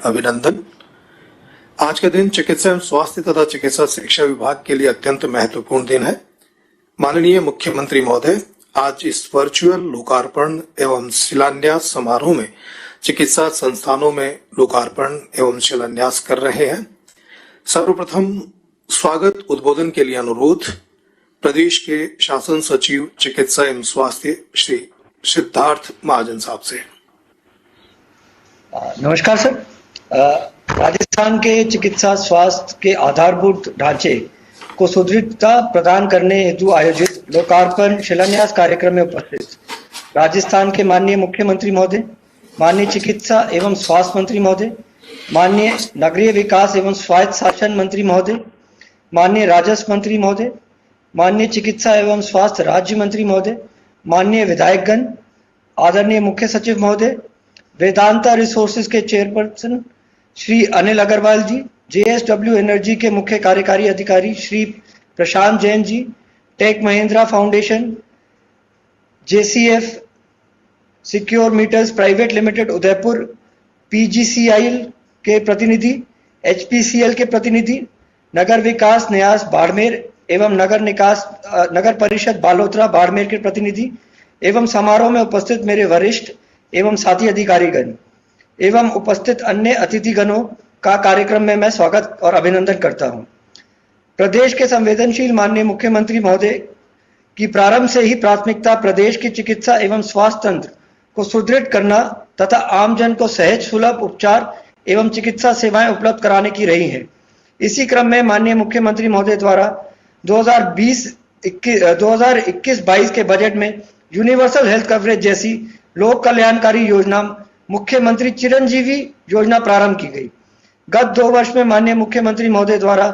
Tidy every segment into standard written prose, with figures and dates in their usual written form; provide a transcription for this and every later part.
अभिनंदन। आज का दिन चिकित्सा एवं स्वास्थ्य तथा चिकित्सा शिक्षा विभाग के लिए अत्यंत महत्वपूर्ण दिन है। माननीय मुख्यमंत्री महोदय आज इस वर्चुअल लोकार्पण एवं शिलान्यास समारोह में चिकित्सा संस्थानों में लोकार्पण एवं शिलान्यास कर रहे हैं। सर्वप्रथम स्वागत उद्बोधन के लिए अनुरोध प्रदेश के शासन सचिव चिकित्सा एवं स्वास्थ्य श्री सिद्धार्थ महाजन साहब से। नमस्कार सर। राजस्थान के चिकित्सा स्वास्थ्य के आधारभूत ढांचे को सुदृढ़ता प्रदान करने हेतु आयोजित लोकार्पण शिलान्यास कार्यक्रम में उपस्थित राजस्थान के माननीय मुख्यमंत्री महोदय, माननीय चिकित्सा एवं स्वास्थ्य मंत्री महोदय, माननीय नगरीय विकास एवं स्वायत्त शासन मंत्री महोदय, माननीय राजस्व मंत्री महोदय, माननीय चिकित्सा एवं स्वास्थ्य राज्य मंत्री महोदय, माननीय विधायकगण, आदरणीय मुख्य सचिव महोदय, वेदांता रिसोर्सेज के chairperson Shri Anil Agarwal ji, JSW energy के मुख्य कार्यकारी अधिकारी Shri Prashant Jain ji, tech Mahindra foundation, JCF secure meters private limited Udaipur, PGCIL के प्रतिनिधि, HPCL के प्रतिनिधि, नगर विकास न्यास बाड़मेर एवं नगर परिषद बालोतरा बाड़मेर के प्रतिनिधि एवं समारोह में उपस्थित मेरे वरिष्ठ एवं साथी अधिकारीगण एवं उपस्थित अन्य अतिथिगणों का कार्यक्रम में मैं स्वागत और अभिनंदन करता हूं। प्रदेश के संवेदनशील माननीय मुख्यमंत्री महोदय की प्रारंभ से ही प्राथमिकता प्रदेश की चिकित्सा एवं स्वास्थ्य तंत्र को सुदृढ़ करना तथा आमजन को सहज सुलभ उपचार एवं चिकित्सा सेवाएं उपलब्ध कराने की रही है। इसी क्रम में माननीय मुख्यमंत्री महोदय द्वारा 2021-22 के बजट में यूनिवर्सल हेल्थ कवरेज जैसी लोक कल्याणकारी योजना मुख्यमंत्री चिरंजीवी योजना प्रारंभ की गई। गत 2 वर्ष में माननीय मुख्यमंत्री महोदय द्वारा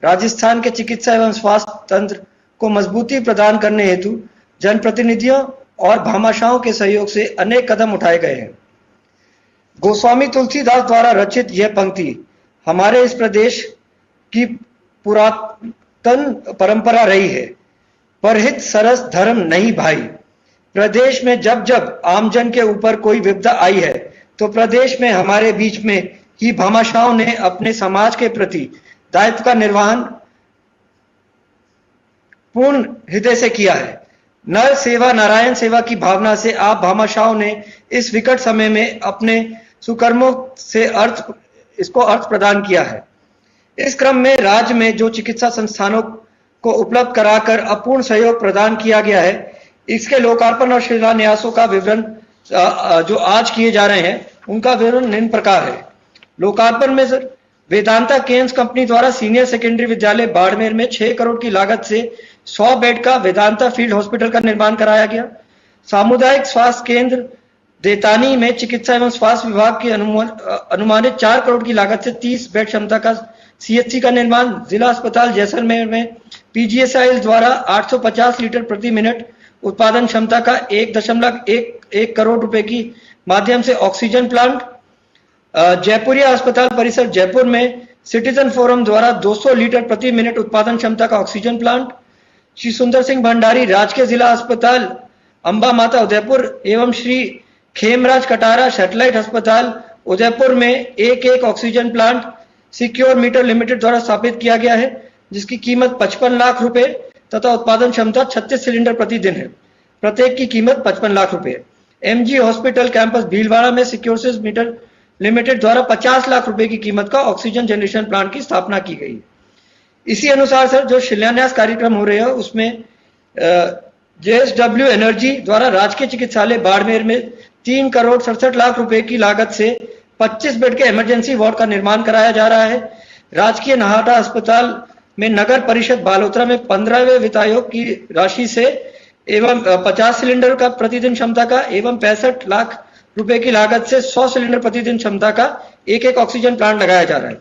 राजस्थान के चिकित्सा एवं स्वास्थ्य तंत्र को मजबूती प्रदान करने हेतु जनप्रतिनिधियों और भामाशाहों के सहयोग से अनेक कदम उठाए गए हैं। गोस्वामी तुलसीदास द्वारा रचित यह पंक्ति हमारे इस प्रदेश की पुरातन परंपरा रही है, परहित सरस धर्म नहीं भाई। प्रदेश में जब जब आमजन के ऊपर कोई विपदा आई है तो प्रदेश में हमारे बीच में ही भामाशाहों ने अपने समाज के प्रति दायित्व का निर्वहन पूर्ण हृदय से किया है। नर सेवा नारायण सेवा की भावना से आप भामाशाहों ने इस विकट समय में अपने सुकर्मों से अर्थ प्रदान किया है। इस क्रम में राज्य में जो चिकित्सा संस्थानों को उपलब्ध कराकर अपूर्ण सहयोग प्रदान किया गया है, इसके लोकार्पण और शिलान्यासों का विवरण जो आज किए जा रहे हैं उनका विवरण निम्न प्रकार है। लोकार्पण में सर वेदांता केम्स कंपनी द्वारा सीनियर सेकेंडरी विद्यालय बाड़मेर में 6 करोड़ की लागत से 100 बेड का वेदांता फील्ड हॉस्पिटल का निर्माण कराया गया। सामुदायिक स्वास्थ्य केंद्र देतानी में चिकित्सा एवं स्वास्थ्य विभाग की अनुमानित 4 करोड़ की लागत से 30 बेड क्षमता का CHC का निर्माण। जिला अस्पताल जैसलमेर में PGCIL द्वारा 850 लीटर प्रति मिनट उत्पादन क्षमता का 1.1 करोड़ रुपए की माध्यम से ऑक्सीजन प्लांट। जयपुरिया अस्पताल परिसर जयपुर में सिटीजन फोरम द्वारा 200 लीटर प्रति मिनट उत्पादन क्षमता का ऑक्सीजन प्लांट। श्री सुंदर सिंह भंडारी राजकीय जिला अस्पताल अंबा माता उदयपुर एवं श्री खेमराज कटारा सैटेलाइट अस्पताल उदयपुर में एक oxygen plant secure meter limited द्वारा स्थापित किया गया है, जिसकी कीमत 55 लाख रुपए तथा उत्पादन क्षमता 36 सिलेंडर प्रतिदिन है। प्रत्येक की कीमत 55 लाख रुपए है। MG हॉस्पिटल कैंपस भीलवाड़ा में सिक्योरसिस मीटर लिमिटेड द्वारा 50 लाख रुपए की कीमत का ऑक्सीजन जनरेशन प्लांट की स्थापना की गई। इसी अनुसार सर जो शिलान्यास कार्यक्रम हो रहे हैं उसमें JSW एनर्जी द्वारा राजकीय चिकित्सालय बाड़मेर में 3 करोड़ 67 लाख रुपए की लागत से 25 बेड के इमरजेंसी वार्ड का निर्माण कराया जा रहा है। राजकीय नाहाटा अस्पताल में नगर परिषद बालोतरा में 15वें वित्तायोग की राशि से एवं 50 सिलेंडर का प्रतिदिन क्षमता का एवं 65 लाख रुपए की लागत से 100 सिलेंडर प्रतिदिन क्षमता का एक ऑक्सीजन प्लांट लगाया जा रहा है।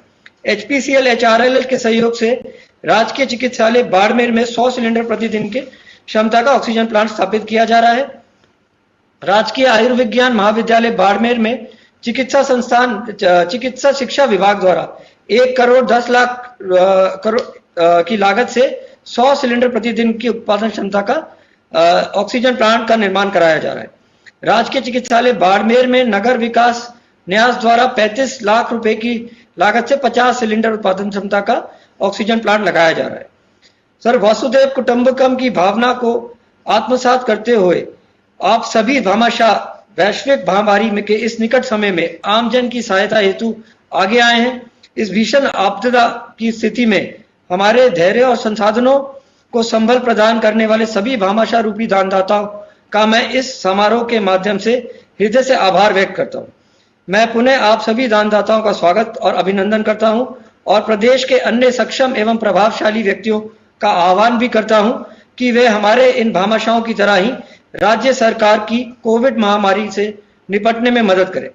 HPCL HRL के सहयोग से राजकीय चिकित्सालय बाड़मेर में 100 सिलेंडर प्रतिदिन के क्षमता का ऑक्सीजन प्लांट स्थापित किया जा रहा है। राजकीय आयुर्विज्ञान महाविद्यालय बाड़मेर में चिकित्सा शिक्षा विभाग द्वारा 1 करोड़ 10 लाख की लागत से 100 सिलेंडर प्रतिदिन की उत्पादन क्षमता का ऑक्सीजन प्लांट का निर्माण कराया जा रहा है। राजकीय चिकित्सालय बाड़मेर में नगर विकास न्यास द्वारा 35 लाख रुपए की लागत से 50 सिलेंडर उत्पादन क्षमता का ऑक्सीजन प्लांट लगाया जा रहा है। सर, वसुधैव कुटुंबकम की भावना को आत्मसात करते हुए आप सभी भामाशाह वैश्विक महामारी में के इस निकट समय में आमजन की सहायता हेतु आगे आए हैं। इस भीषण आपदा की स्थिति में हमारे धैर्य और संसाधनों को संबल प्रदान करने वाले सभी भामाशाह रूपी दानदाताओं का मैं इस समारोह के माध्यम से हृदय से आभार व्यक्त करता हूं। मैं पुनः आप सभी दानदाताओं का स्वागत और अभिनंदन करता हूं और प्रदेश के अन्य सक्षम एवं प्रभावशाली व्यक्तियों का आह्वान भी करता हूं कि वे हमारे इन भामाशाहों की तरह ही राज्य सरकार की कोविड महामारी से निपटने में मदद करें।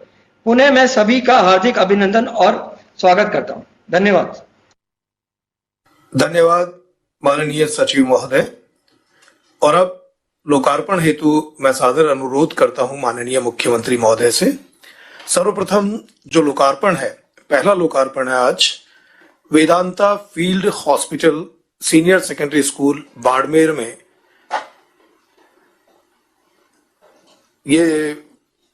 पुनः मैं सभी का हार्दिक अभिनंदन और स्वागत करता हूं। धन्यवाद। धन्यवाद माननीय सचिव महोदय। और अब लोकार्पण हेतु मैं सादर अनुरोध करता हूं माननीय मुख्यमंत्री महोदय से। सर्वप्रथम जो लोकार्पण है, पहला लोकार्पण है आज Vedanta field hospital senior secondary school Barmer में। ये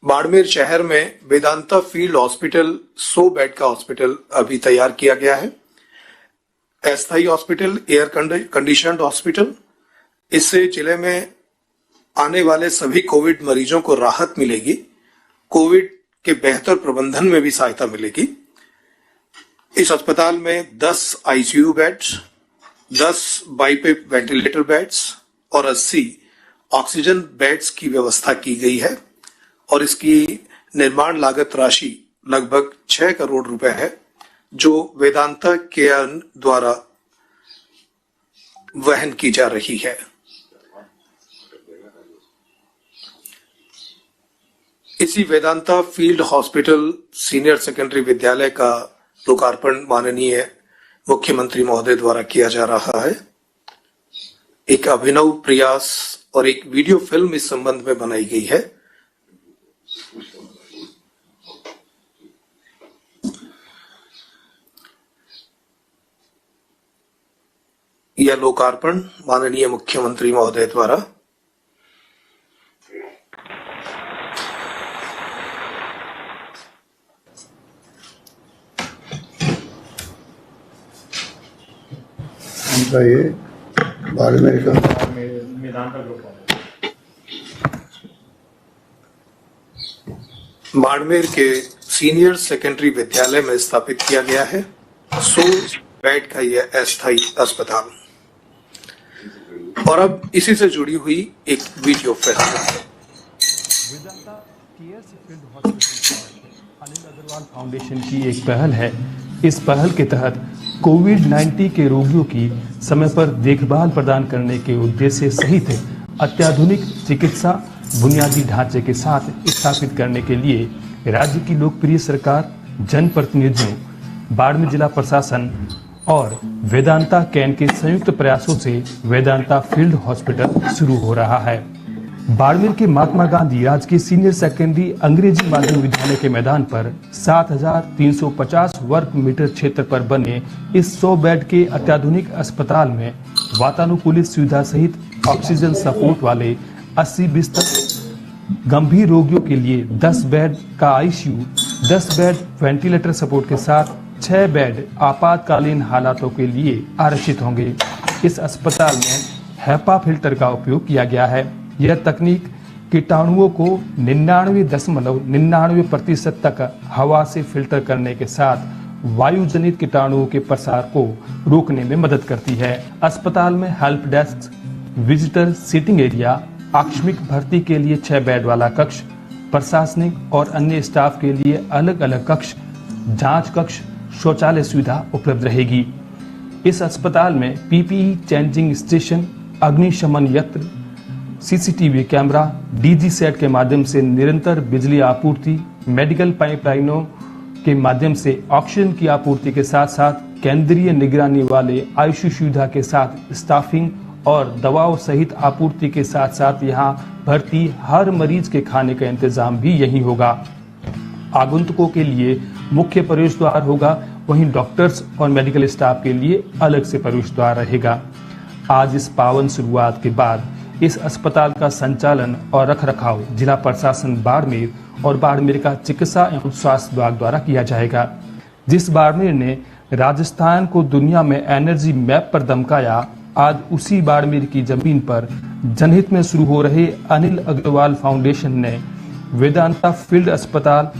बाड़मेर शहर में वेदांता फील्ड हॉस्पिटल 100 बेड का हॉस्पिटल अभी तैयार किया गया है। अस्थायी हॉस्पिटल, एयर कंडीशनड हॉस्पिटल। इससे जिले में आने वाले सभी कोविड मरीजों को राहत मिलेगी, कोविड के बेहतर प्रबंधन में भी सहायता मिलेगी। इस अस्पताल में 10 ICU beds, 10 BiPAP ventilator beds और 80 ऑक्सीजन बेड्स की व्यवस्था की गई है और इसकी निर्माण लागत राशि लगभग 6 करोड़ रुपए है, जो वेदांता केयर द्वारा वहन की जा रही है। इसी Vedanta field hospital senior secondary विद्यालय का लोकार्पण माननीय मुख्यमंत्री महोदय द्वारा किया जा रहा है। एक अभिनव प्रयास और एक वीडियो फिल्म इस संबंध में बनाई गई है। यह लोकार्पण माननीय मुख्यमंत्री महोदय द्वारा ये बाड़मेर का बाड़मेर के सीनियर सेकेंडरी विद्यालय में स्थापित किया गया है 100 बेड का यह अस्थायी अस्पताल। और अब इसी से जुड़ी हुई एक video film. Vedanta care field hospital Anil Agarwal foundation की एक पहल है। इस पहल के तहत कोविड-19 के रोगियों की समय पर देखभाल प्रदान करने के उद्देश्य सहित अत्याधुनिक चिकित्सा बुनियादी ढांचे के साथ स्थापित करने के लिए राज्य की लोकप्रिय सरकार, जनप्रतिनिधियों, बाड़मेर जिला प्रशासन और वेदांता कैन के संयुक्त प्रयासों से वेदांता फील्ड हॉस्पिटल शुरू हो रहा है। बाड़मेर के महात्मा गांधी राजकीय सीनियर सेकेंडरी अंग्रेजी माध्यम विद्यालय के मैदान पर 7,350 वर्ग मीटर क्षेत्र पर बने इस 100 बेड के अत्याधुनिक अस्पताल में वातानुकूलित सुविधा सहित ऑक्सीजन सपोर्ट वाले 80 बिस्तर, गंभीर रोगियों के लिए 10 बेड का आईसीयू, 10 बेड वेंटिलेटर सपोर्ट के साथ 6 बेड आपातकालीन हालातों के लिए आरक्षित होंगे। इस अस्पताल में हैपा फिल्टर का उपयोग किया गया है। यह तकनीक कीटाणुओं को 99.99% तक हवा से फिल्टर करने के साथ वायु जनित कीटाणुओं के प्रसार को रोकने में मदद करती है। अस्पताल में help desk, visitor seating area, आकस्मिक भर्ती के लिए 6 बेड वाला कक्ष, प्रशासनिक और अन्य स्टाफ के लिए अलग अलग कक्ष, जांच कक्ष, शौचालय सुविधा उपलब्ध रहेगी। इस अस्पताल में पीपीई चेंजिंग स्टेशन, अग्निशमन यंत्र, सीसीटीवी कैमरा, डीजी सेट के माध्यम से निरंतर बिजली आपूर्ति, मेडिकल पाइपलाइनों के माध्यम से ऑक्सीजन की आपूर्ति के साथ साथ केंद्रीय निगरानी वाले आईसीयू सुविधा के साथ स्टाफिंग और दवाओं सहित आपूर्ति के साथ साथ यहाँ भर्ती हर मरीज के खाने का इंतजाम भी यही होगा। आगंतुकों के लिए मुख्य प्रवेश द्वार होगा, वहीं डॉक्टर्स और मेडिकल स्टाफ के लिए अलग से प्रवेश द्वार रहेगा। आज इस पावन शुरुआत के बाद इस अस्पताल का संचालन और रखरखाव जिला प्रशासन बाड़मेर और बाड़मेर का चिकित्सा एवं स्वास्थ्य विभाग द्वारा किया जाएगा। जिस बाड़मेर ने राजस्थान को दुनिया में एनर्जी मैप पर दमकाया, आज उसी बाड़मेर की जमीन पर जनहित में शुरू हो रहे अनिल अग्रवाल फाउंडेशन ने वेदांता फील्ड अस्पताल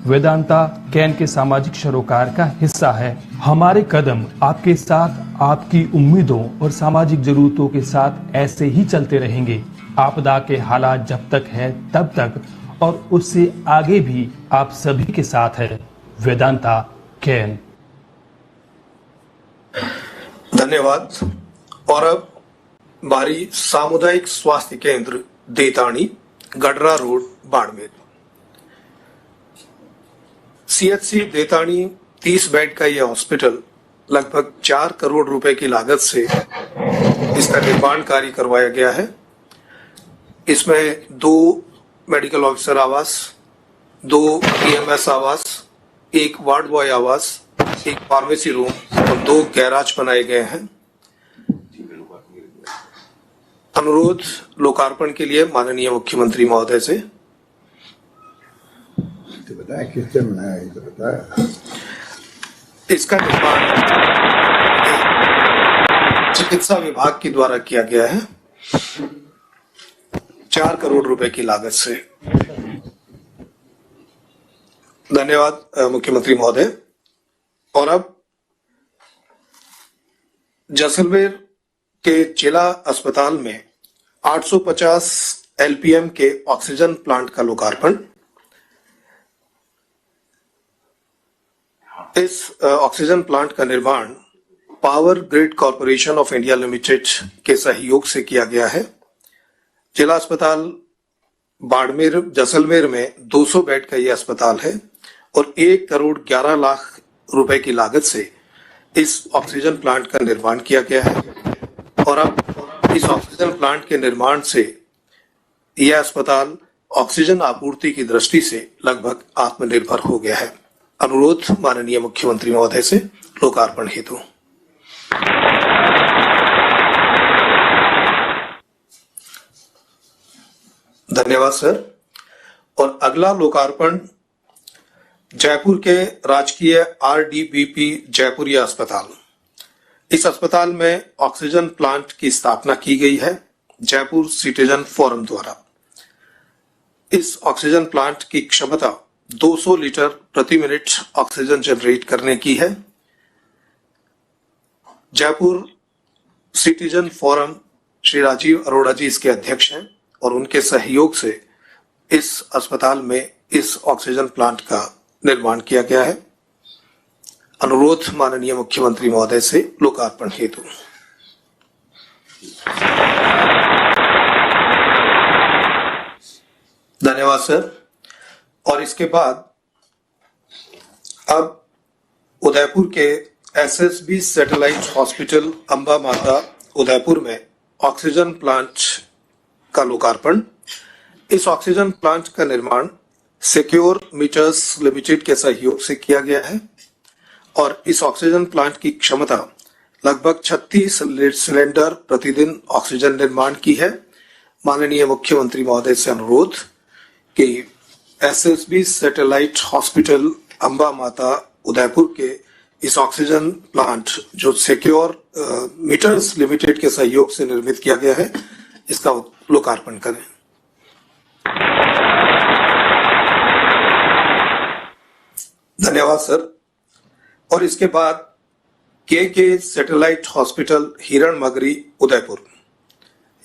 वेदांता कैन के सामाजिक सरोकार का हिस्सा है। हमारे कदम आपके साथ, आपकी उम्मीदों और सामाजिक जरूरतों के साथ ऐसे ही चलते रहेंगे। आपदा के हालात जब तक है तब तक और उससे आगे भी आप सभी के साथ है वेदांता कैन। धन्यवाद। और अब बारी सामुदायिक स्वास्थ्य केंद्र देतानी, गडरा रोड, बाड़मेर। सीएचसी देतानी 30 बेड का यह हॉस्पिटल लगभग 4 करोड़ रुपए की लागत से इसका निर्माण कार्य करवाया गया है। इसमें 2 मेडिकल ऑफिसर आवास, 2 ईएमएस आवास, 1 वार्ड बॉय आवास, 1 फार्मेसी रूम और 2 गैराज बनाए गए हैं। अनुरोध लोकार्पण के लिए माननीय मुख्यमंत्री महोदय से। तो बताया किसने बनाया, ये तो बताया। इसका निर्माण चिकित्सा विभाग के द्वारा किया गया है 4 करोड़ रुपए की लागत से। धन्यवाद मुख्यमंत्री महोदय। और अब जैसलमेर के जिला अस्पताल में 850 एलपीएम के ऑक्सीजन प्लांट का लोकार्पण। इस ऑक्सीजन प्लांट का निर्माण power grid corporation of India limited के सहयोग से किया गया है। जिला अस्पताल बाड़मेर जैसलमेर में 200 बेड का यह अस्पताल है और 1 करोड़ 11 लाख रुपए की लागत से इस ऑक्सीजन प्लांट का निर्माण किया गया है। और अब इस ऑक्सीजन प्लांट के निर्माण से यह अस्पताल ऑक्सीजन आपूर्ति की दृष्टि से लगभग आत्मनिर्भर हो गया है। अनुरोध माननीय मुख्यमंत्री महोदय से लोकार्पण हेतु। धन्यवाद सर। और अगला लोकार्पण जयपुर के राजकीय आरडीबीपी जयपुरिया अस्पताल। इस अस्पताल में ऑक्सीजन प्लांट की स्थापना की गई है जयपुर सिटीजन फोरम द्वारा। इस ऑक्सीजन प्लांट की क्षमता 200 लीटर प्रति मिनट ऑक्सीजन जनरेट करने की है। जयपुर सिटीजन फोरम श्री राजीव अरोड़ा जी इसके अध्यक्ष हैं और उनके सहयोग से इस अस्पताल में इस ऑक्सीजन प्लांट का निर्माण किया गया है। अनुरोध माननीय मुख्यमंत्री महोदय से लोकार्पण हेतु। धन्यवाद सर। और इसके बाद अब उदयपुर के एसएसबी सैटेलाइट हॉस्पिटल अंबा माता उदयपुर में ऑक्सीजन प्लांट का लोकार्पण। इस ऑक्सीजन प्लांट का निर्माण सिक्योर मीटर्स लिमिटेड के सहयोग से किया गया है और इस ऑक्सीजन प्लांट की क्षमता लगभग 36 सिलेंडर प्रतिदिन ऑक्सीजन निर्माण की है। माननीय मुख्यमंत्री महोदय से अनुरोध कि एसएसबी सैटेलाइट हॉस्पिटल अंबा माता उदयपुर के इस ऑक्सीजन प्लांट जो सिक्योर मीटर्स लिमिटेड के सहयोग से निर्मित किया गया है, इसका लोकार्पण करें। धन्यवाद सर। और इसके बाद के सैटेलाइट हॉस्पिटल हिरण मगरी उदयपुर,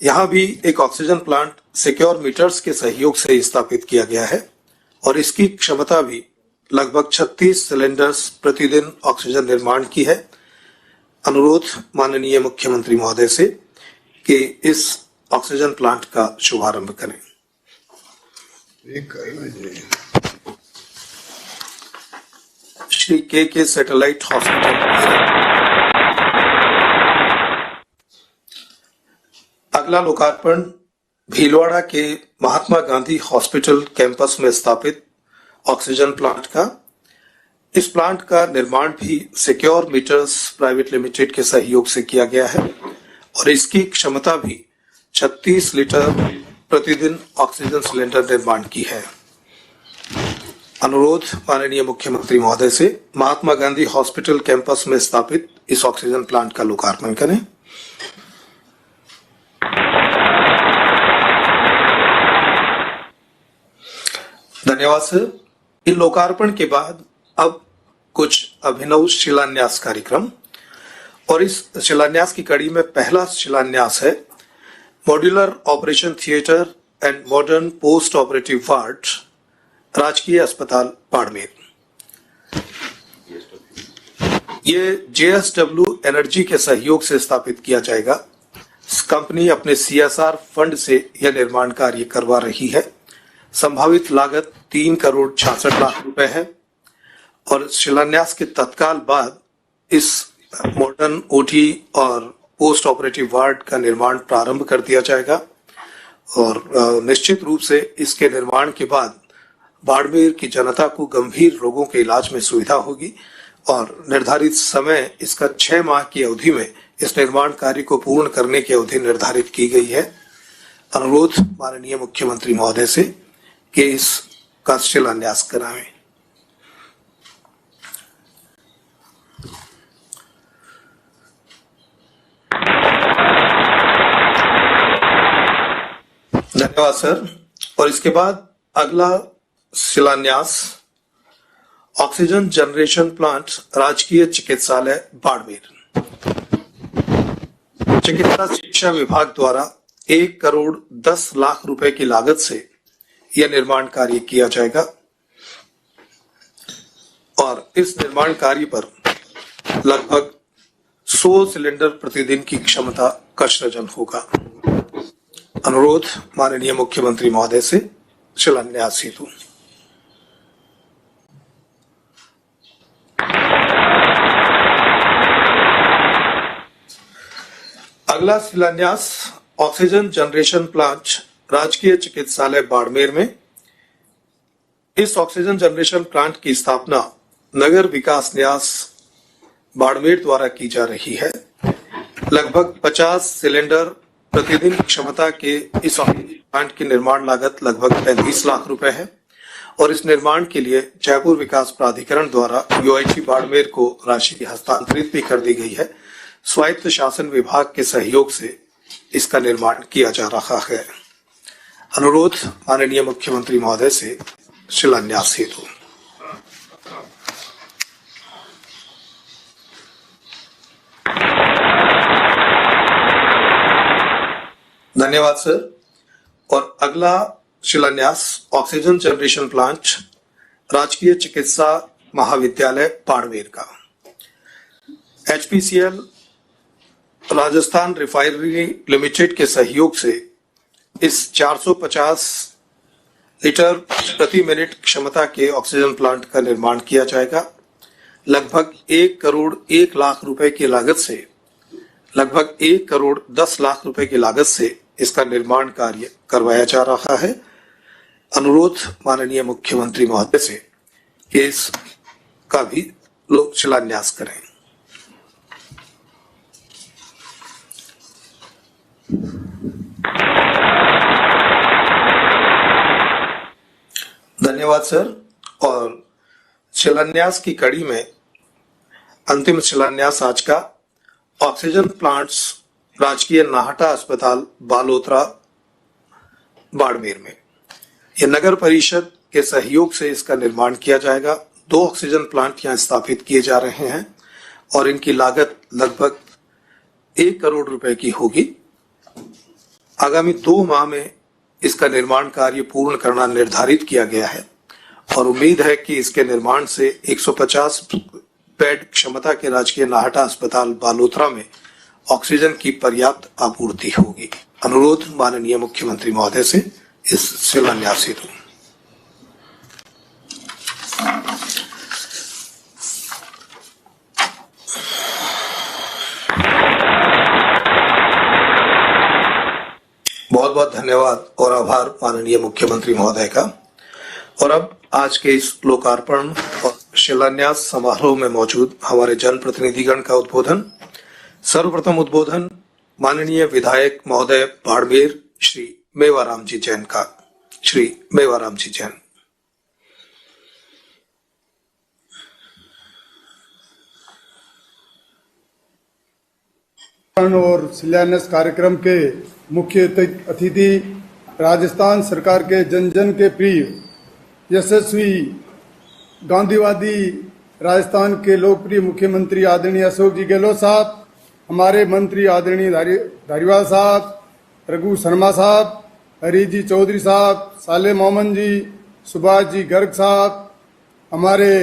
यहां भी एक ऑक्सीजन प्लांट सिक्योर मीटर्स के सहयोग से स्थापित किया गया है और इसकी क्षमता भी लगभग 36 सिलेंडर्स प्रतिदिन ऑक्सीजन निर्माण की है। अनुरोध माननीय मुख्यमंत्री महोदय से कि इस ऑक्सीजन प्लांट का शुभारंभ करें। श्री के सैटेलाइट हॉस्पिटल। अगला लोकार्पण भीलवाड़ा के महात्मा गांधी हॉस्पिटल कैंपस में स्थापित ऑक्सीजन प्लांट का। इस प्लांट का निर्माण भी सिक्योर मीटर्स प्राइवेट लिमिटेड के सहयोग से किया गया है और इसकी क्षमता भी 36 लीटर प्रतिदिन ऑक्सीजन सिलेंडर निर्माण की है। अनुरोध माननीय मुख्यमंत्री महोदय से महात्मा गांधी हॉस्पिटल कैंपस में स्थापित इस ऑक्सीजन प्लांट का लोकार्पण करें। धन्यवाद सर। इन लोकार्पण के बाद अब कुछ अभिनव शिलान्यास कार्यक्रम, और इस शिलान्यास की कड़ी में पहला शिलान्यास है modular operation theatre and modern post operative ward, राजकीय अस्पताल बाड़मेर। ये JSW एनर्जी के सहयोग से स्थापित किया जाएगा। कंपनी अपने CSR फंड से यह निर्माण कार्य करवा रही है। संभावित लागत 3,66,00,000 रुपए है और शिलान्यास के तत्काल बाद इस मॉडर्न OT और पोस्ट ऑपरेटिव वार्ड का निर्माण प्रारंभ कर दिया जाएगा और निश्चित रूप से इसके निर्माण के बाद बाड़मेर की जनता को गंभीर रोगों के इलाज में सुविधा होगी और निर्धारित समय इसका 6 माह की अवधि में इस निर्माण कार्य को पूर्ण करने की अवधि निर्धारित की गई है। अनुरोध माननीय मुख्यमंत्री महोदय से कि इसका शिलान्यास कराएं। धन्यवाद सर। और इसके बाद अगला शिलान्यास ऑक्सीजन जनरेशन प्लांट, राजकीय चिकित्सालय बाड़मेर। चिकित्सा शिक्षा विभाग द्वारा 1,10,00,000 रुपए की लागत से यह निर्माण कार्य किया जाएगा और इस निर्माण कार्य पर लगभग 100 सिलेंडर प्रतिदिन की क्षमता का सृजन होगा। अनुरोध माननीय मुख्यमंत्री महोदय से शिलान्यास हेतु। अगला शिलान्यास ऑक्सीजन जनरेशन प्लांट, राजकीय चिकित्सालय बाड़मेर में। इस ऑक्सीजन जनरेशन प्लांट की स्थापना नगर विकास न्यास बाड़मेर द्वारा की जा रही है। लगभग 50 सिलेंडर प्रतिदिन क्षमता के इस ऑक्सीजन प्लांट की निर्माण लागत लगभग 35 लाख रुपए है और इस निर्माण के लिए जयपुर विकास प्राधिकरण द्वारा UIT बाड़मेर को राशि हस्तांतरित भी कर दी गई है। स्वायत्त शासन विभाग के सहयोग से इसका निर्माण किया जा रहा है। अनुरोध माननीय मुख्यमंत्री महोदय से शिलान्यास हेतु। धन्यवाद सर। और अगला शिलान्यास ऑक्सीजन जनरेशन प्लांट, राजकीय चिकित्सा महाविद्यालय बाड़मेर का। HPCL राजस्थान रिफाइनरी लिमिटेड के सहयोग से इस 450 लीटर प्रति मिनट क्षमता के ऑक्सीजन प्लांट का निर्माण किया जाएगा। लगभग 1,01,00,000 रुपए की लागत से, लगभग 1,10,00,000 रुपए की लागत से इसका निर्माण कार्य करवाया जा रहा है। अनुरोध माननीय मुख्यमंत्री महोदय से कि इसका भी लोग शिलान्यास करें। धन्यवाद सर। और शिलान्यास की कड़ी में अंतिम शिलान्यास आज का ऑक्सीजन प्लांट्स, राजकीय नाहटा अस्पताल बालोतरा बाड़मेर में। यह नगर परिषद के सहयोग से इसका निर्माण किया जाएगा। 2 ऑक्सीजन प्लांट यहाँ स्थापित किए जा रहे हैं और इनकी लागत लगभग 1 करोड़ रुपए की होगी। आगामी 2 माह में इसका निर्माण कार्य पूर्ण करना निर्धारित किया गया है और उम्मीद है कि इसके निर्माण से 150 बेड क्षमता के राजकीय नाहटा अस्पताल बालोतरा में ऑक्सीजन की पर्याप्त आपूर्ति होगी। अनुरोध माननीय मुख्यमंत्री महोदय से इस शिलान्यास हेतु। बहुत बहुत धन्यवाद और आभार माननीय मुख्यमंत्री महोदय का। और अब आज के इस लोकार्पण और शिलान्यास समारोह में मौजूद हमारे जनप्रतिनिधिगण का उद्बोधन। सर्वप्रथम उद्बोधन माननीय विधायक महोदय बाड़मेर श्री मेवाराम जी जैन का। श्री मेवाराम जी जैन। और शिलान्यास कार्यक्रम के मुख्य अतिथि राजस्थान सरकार के जन जन के प्रिय यशस्वी गांधीवादी राजस्थान के लोकप्रिय मुख्यमंत्री आदरणीय अशोक जी गहलोत साहब, हमारे मंत्री आदरणीय धारीवाल साहब, रघु शर्मा साहब, हरी जी चौधरी साहब, साले मोहम्मद जी, सुभाष जी गर्ग साहब, हमारे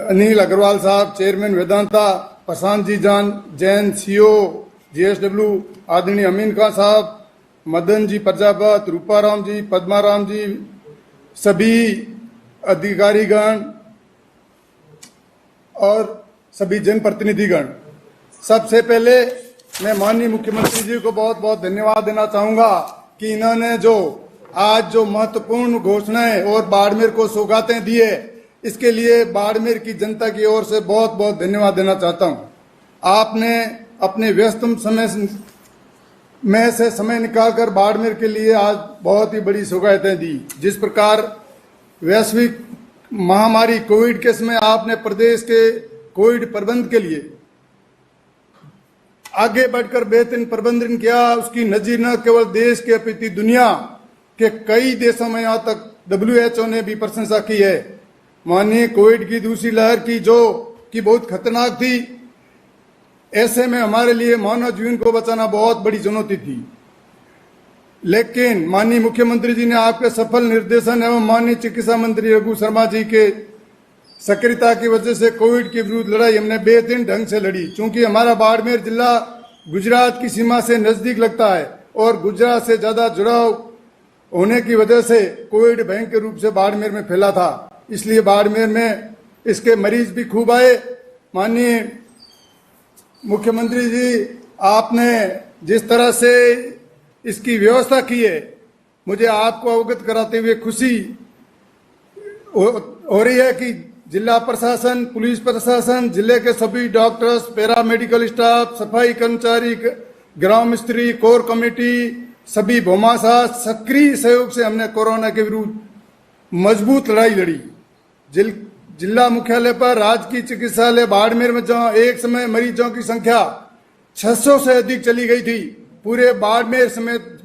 अनिल अग्रवाल साहब chairman Vedanta, Prashant ji Jain CO GSW, आदरणीय अमीन खान साहब, मदन जी प्रजापत, रूपाराम जी, पद्माराम जी, सभी अधिकारीगण और सभी जनप्रतिनिधिगण। सबसे पहले मैं माननीय मुख्यमंत्री जी को बहुत बहुत धन्यवाद देना चाहूंगा कि इन्होंने जो आज जो महत्वपूर्ण घोषणाएं और बाड़मेर को सौगातें दी है, इसके लिए बाड़मेर की जनता की ओर से बहुत बहुत धन्यवाद देना चाहता हूं। आपने अपने व्यस्तम समय में से समय निकालकर बाड़मेर के लिए आज बहुत ही बड़ी सौगातें दी। जिस प्रकार वैश्विक महामारी कोविड के समय आपने प्रदेश के कोविड प्रबंध के लिए आगे बढ़कर बेहतरीन प्रबंधन किया, उसकी नजीर न केवल देश के अपितु दुनिया के कई देशों में यहाँ तक WHO ने भी प्रशंसा की है। माननीय कोविड की दूसरी लहर की बहुत खतरनाक थी, ऐसे में हमारे लिए मानव जीवन को बचाना बहुत बड़ी चुनौती थी, लेकिन माननीय मुख्यमंत्री जी ने आपके सफल निर्देशन एवं माननीय चिकित्सा मंत्री रघु शर्मा जी के सक्रियता की वजह से कोविड के विरुद्ध लड़ाई हमने बेहतरीन ढंग से लड़ी। चूंकि हमारा बाड़मेर जिला गुजरात की सीमा से नजदीक लगता है और गुजरात से ज्यादा जुड़ाव होने की वजह से कोविड भयंकर रूप से बाड़मेर में फैला था, इसलिए बाड़मेर में इसके मरीज भी खूब आए। माननीय मुख्यमंत्री जी, आपने जिस तरह से इसकी व्यवस्था की है, मुझे आपको अवगत कराते हुए खुशी हो रही है कि जिला प्रशासन, पुलिस प्रशासन, जिले के सभी डॉक्टर्स, पैरामेडिकल स्टाफ, सफाई कर्मचारी, ग्राम स्त्री, कोर कमेटी, सभी भौमाशाह सक्रिय सहयोग से हमने कोरोना के विरुद्ध मजबूत लड़ाई लड़ी। जिला मुख्यालय पर राजकीय चिकित्सालय बाड़मेर में जहां एक समय मरीजों की संख्या 600 से अधिक चली गई थी, पूरे बाड़मेर समेत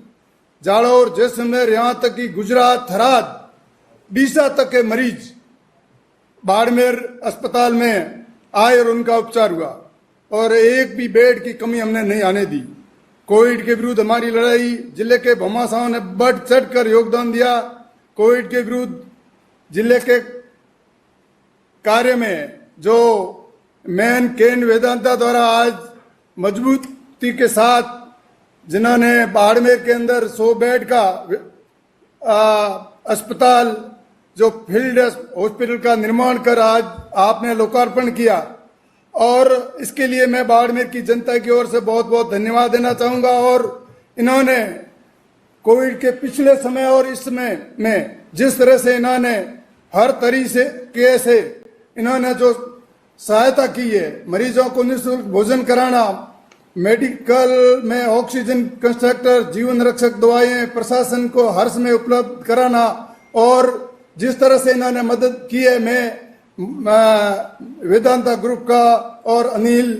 जालौर, जैसलमेर, यहां तक कि गुजरात, थराद, डीसा तक के मरीज बाड़मेर अस्पताल में आए और उनका उपचार हुआ और एक भी बेड की कमी हमने नहीं आने दी। कोविड के विरुद्ध हमारी लड़ाई जिले के भौमाशाहों ने बढ़ चढ़कर योगदान दिया। कोविड के विरुद्ध जिले के कार्य में जो मैन केन वेदांता द्वारा आज मजबूती के साथ जिन्होंने बाड़मेर के अंदर 100 बेड का अस्पताल जो फील्ड हॉस्पिटल का निर्माण कर आज आपने लोकार्पण किया, और इसके लिए मैं बाड़मेर की जनता की ओर से बहुत बहुत धन्यवाद देना चाहूंगा। और इन्होंने कोविड के पिछले समय और इस समय में जिस तरह से इन्होंने हर तरीके से इन्होंने जो सहायता की है, मरीजों को निःशुल्क भोजन कराना, मेडिकल में ऑक्सीजन कंस्ट्रक्टर, जीवन रक्षक दवाएं प्रशासन को हर समय उपलब्ध कराना, और जिस तरह से इन्होंने मदद की है, मैं वेदांता ग्रुप का और अनिल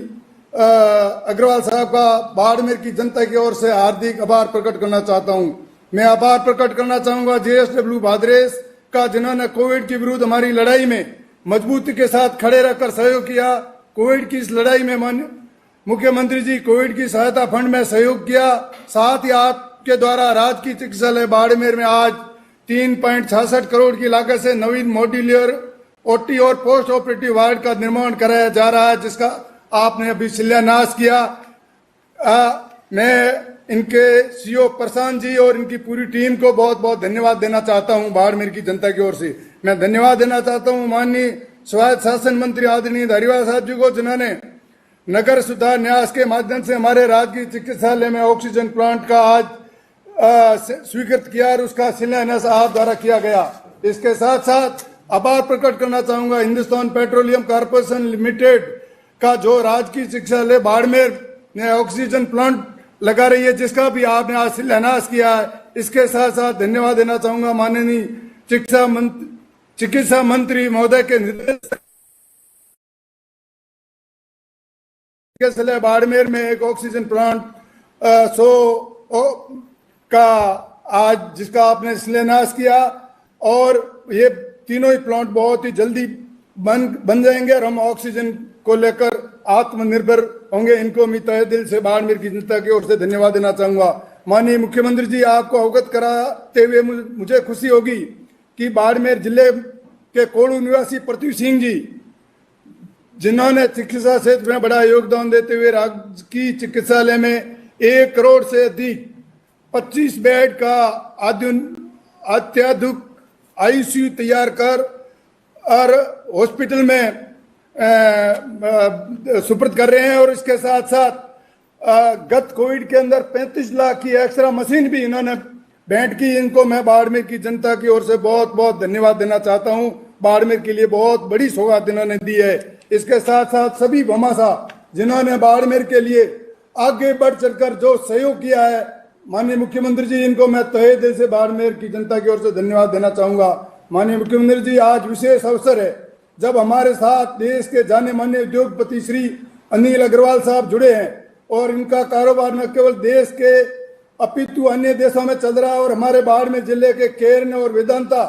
अग्रवाल साहब का बाड़मेर की जनता की ओर से हार्दिक आभार प्रकट करना चाहता हूं। मैं आभार प्रकट करना चाहूंगा जीएसडब्ल्यू भादरेस का, जिन्होंने कोविड के विरुद्ध हमारी लड़ाई में मजबूती के साथ खड़े रहकर सहयोग किया। कोविड की इस लड़ाई में मुख्यमंत्री जी कोविड की सहायता फंड में सहयोग किया। साथ ही आपके द्वारा राजकीय चिकित्सालय बाड़मेर में आज 3.66 करोड़ की लागत से नवीन मॉड्यूलर ओटी और पोस्ट ऑपरेटिव वार्ड का निर्माण कराया जा रहा है, जिसका आपने अभी शिलान्यास किया। मैं इनके सीओ प्रशांत जी और इनकी पूरी टीम को बहुत बहुत धन्यवाद देना चाहता हूं। बाड़मेर की जनता की ओर से मैं धन्यवाद देना चाहता हूं माननीय स्वायत्त शासन मंत्री आदरणीय धारीवाल साहब जी को, जिन्होंने नगर सुधार न्यास के माध्यम से हमारे राजकीय चिकित्सालय में ऑक्सीजन प्लांट का आज स्वीकृत किया और उसका शिलान्यास आप द्वारा किया गया। इसके साथ साथ आभार प्रकट करना चाहूंगा हिंदुस्तान पेट्रोलियम कॉर्पोरेशन लिमिटेड का, जो राजकीय चिकित्सालय बाड़मेर नया ऑक्सीजन प्लांट लगा रही है, जिसका भी आपने आज शिलान्यास किया है। इसके साथ साथ धन्यवाद देना चाहूंगा माननीय चिकित्सा मंत्री महोदय के निर्देश बाड़मेर में एक ऑक्सीजन प्लांट 100 का आज जिसका आपने शिलान्यास किया, और ये तीनों ही प्लांट बहुत ही जल्दी बन जाएंगे और हम ऑक्सीजन को लेकर आत्मनिर्भर होंगे। इनको मैं तहे दिल से बाड़मेर की जनता की ओर से धन्यवाद देना चाहूंगा। माननीय मुख्यमंत्री जी, आपको अवगत कराते हुए मुझे खुशी होगी कि बाड़मेर जिले के कोड़ू निवासी पृथ्वी सिंह जी, जिन्होंने चिकित्सा क्षेत्र में बड़ा योगदान देते हुए राज्य की चिकित्सालय में 1 करोड़ से अधिक 25 बेड का अत्याधुनिक आईसीयू तैयार कर और हॉस्पिटल में सुपुर्द कर रहे हैं। और इसके साथ साथ गत कोविड के अंदर 35 लाख की एक्सरा मशीन भी इन्होंने भेंट की। इनको मैं बाड़मेर की जनता की ओर से बहुत बहुत धन्यवाद देना चाहता हूं। बाड़मेर के लिए बहुत बड़ी सौगात इन्होंने दी है। इसके साथ साथ सभी भमासा जिन्होंने बाड़मेर के लिए आगे बढ़ चढ़कर जो सहयोग किया है, माननीय मुख्यमंत्री जी, इनको मैं तहे दिल से बाड़मेर की जनता की ओर से धन्यवाद देना चाहूंगा। माननीय मुख्यमंत्री जी, आज विशेष अवसर है जब हमारे साथ देश के जाने माने उद्योगपति श्री अनिल अग्रवाल साहब जुड़े हैं, और इनका कारोबार न केवल देश के अपितु अन्य देशों में चल रहा है, और हमारे बाड़मेर जिले के केरन और वेदांता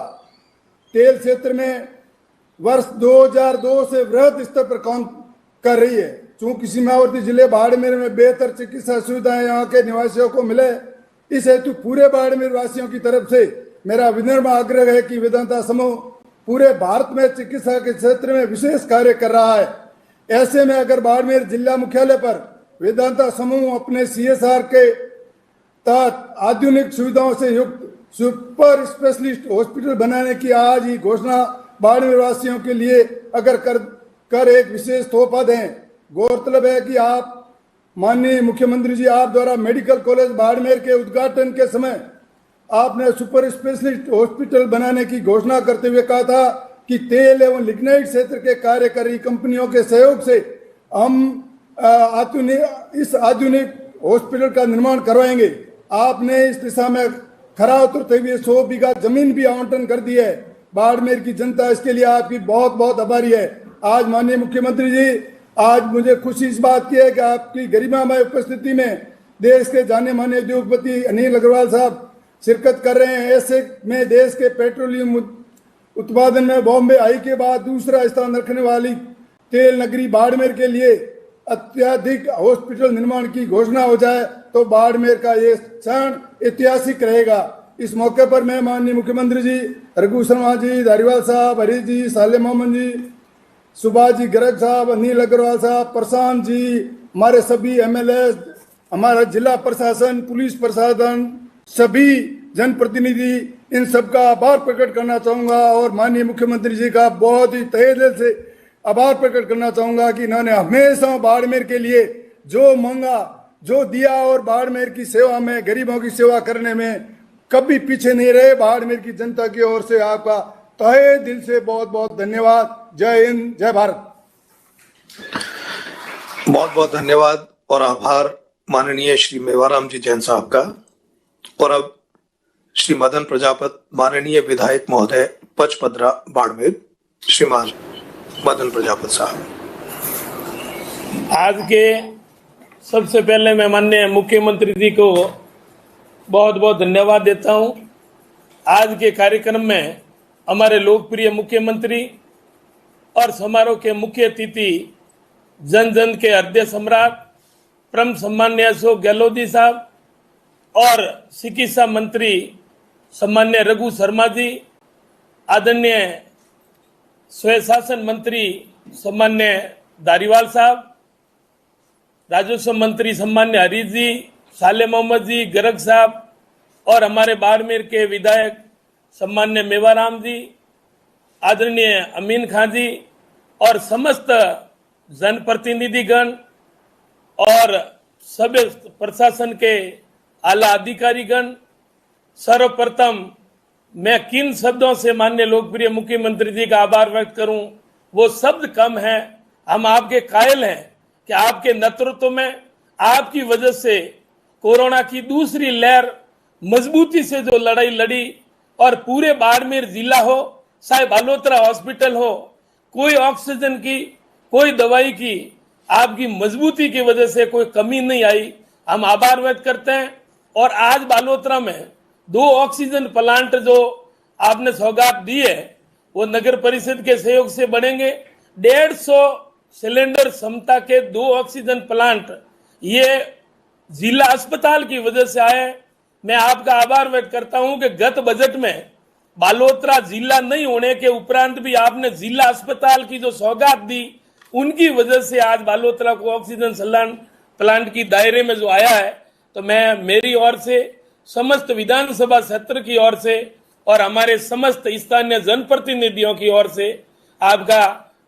तेल क्षेत्र में वर्ष 2002 से वृहद स्तर पर काम कर रही है। चूंकि सीमावर्ती जिले बाड़मेर में बेहतर चिकित्सा सुविधाएं यहाँ के निवासियों को मिले, इस हेतु पूरे बाड़मेर वासियों की तरफ से मेरा विनम्र आग्रह है कि वेदांता समूह पूरे भारत में चिकित्सा के क्षेत्र में विशेष कार्य कर रहा है। ऐसे में अगर बाड़मेर जिला मुख्यालय पर वेदांता समूह अपने CSR के तहत आधुनिक सुविधाओं से युक्त सुपर स्पेशलिस्ट हॉस्पिटल बनाने की आज ही घोषणा बाड़मेर वासियों के लिए अगर कर एक विशेष तोहफा दें। गौरतलब है कि आप माननीय मुख्यमंत्री जी, आप द्वारा मेडिकल कॉलेज बाड़मेर के उद्घाटन के समय आपने सुपर स्पेशलिस्ट हॉस्पिटल बनाने की घोषणा करते हुए कहा था कि तेल एवं लिग्नाइट क्षेत्र के कार्यकारी कंपनियों के सहयोग से हम इस आधुनिक हॉस्पिटल का निर्माण करवाएंगे। आपने इस दिशा में खरा उतरते हुए 100 बीघा जमीन भी आवंटन कर दी है। बाड़मेर की जनता इसके लिए आपकी बहुत बहुत आभारी है। आज माननीय मुख्यमंत्री जी, आज मुझे खुशी इस बात की है कि आपकी गरिमामय उपस्थिति में देश के जाने माने उद्योगपति अनिल अग्रवाल साहब शिरकत कर रहे हैं। ऐसे में देश के पेट्रोलियम उत्पादन में बॉम्बे हाई के बाद दूसरा स्थान रखने वाली तेल नगरी बाड़मेर के लिए अत्याधिक हॉस्पिटल निर्माण की घोषणा हो जाए तो बाड़मेर का ये क्षण ऐतिहासिक रहेगा। इस मौके पर मैं माननीय मुख्यमंत्री जी, रघु शर्मा जी, धारीवाल साहब, हरीश जी, साले मोहम्मद जी, सुभाष जी गर्ग साहब, अनिल अग्रवाल साहब, प्रशांत जी, हमारे सभी MLA, हमारा जिला प्रशासन, पुलिस प्रशासन, सभी जनप्रतिनिधि, इन सबका आभार प्रकट करना चाहूंगा। और माननीय मुख्यमंत्री जी का बहुत ही तहे दिल से आभार प्रकट करना चाहूंगा कि इन्होंने हमेशा बाड़मेर के लिए जो मांगा, जो दिया, और बाड़मेर की सेवा में, गरीबों की सेवा करने में कभी पीछे नहीं रहे। बाड़मेर की जनता की ओर से आपका तहे दिल से बहुत बहुत धन्यवाद। जय हिंद, जय भारत। बहुत बहुत धन्यवाद और आभार माननीय श्री मेवाराम जी जैन साहब का। और अब श्री मदन प्रजापत, माननीय विधायक महोदय पचपदरा बाड़मेर, श्रीमान मदन प्रजापत साहब। आज के सबसे पहले मैं माननीय मुख्यमंत्री जी को बहुत बहुत धन्यवाद देता हूं। आज के कार्यक्रम में हमारे लोकप्रिय मुख्यमंत्री और समारोह के मुख्य अतिथि, जन जन के हृदय सम्राट परम सम्मान्य अशोक गहलोत जी साहब और चिकित्सा मंत्री सम्मान्य रघु शर्मा जी, आदरणीय स्वशासन मंत्री सम्मान्य धारीवाल साहब, राजस्व मंत्री सम्मान्य हरीश जी, साले मोहम्मद जी, गर्ग साहब और हमारे बाड़मेर के विधायक सम्मान्य मेवाराम जी, आदरणीय अमीन खान जी और समस्त जनप्रतिनिधिगण और सभी प्रशासन के आला अधिकारीगण, सर्वप्रथम मैं किन शब्दों से माननीय लोकप्रिय मुख्यमंत्री जी का आभार व्यक्त करूं, वो शब्द कम है। हम आपके कायल हैं कि आपके नेतृत्व में आपकी वजह से कोरोना की दूसरी लहर मजबूती से जो लड़ाई लड़ी और पूरे बाड़मेर जिला हो, चाहे बालोतरा हॉस्पिटल हो, कोई ऑक्सीजन की, कोई दवाई की, आपकी मजबूती की वजह से कोई कमी नहीं आई। हम आभार व्यक्त करते हैं। और आज बालोतरा में 2 ऑक्सीजन प्लांट जो आपने सौगात दी है वो नगर परिषद के सहयोग से बनेंगे। 150 सिलेंडर क्षमता के 2 ऑक्सीजन प्लांट ये जिला अस्पताल की वजह से आए। मैं आपका आभार व्यक्त करता हूं कि गत बजट में बालोतरा जिला नहीं होने के उपरांत भी आपने जिला अस्पताल की जो सौगात दी, उनकी वजह से आज बालोतरा को ऑक्सीजन प्लांट की दायरे में जो आया है। तो मैं मेरी ओर से, समस्त विधानसभा सत्र की ओर से और हमारे समस्त स्थानीय जनप्रतिनिधियों की ओर से आपका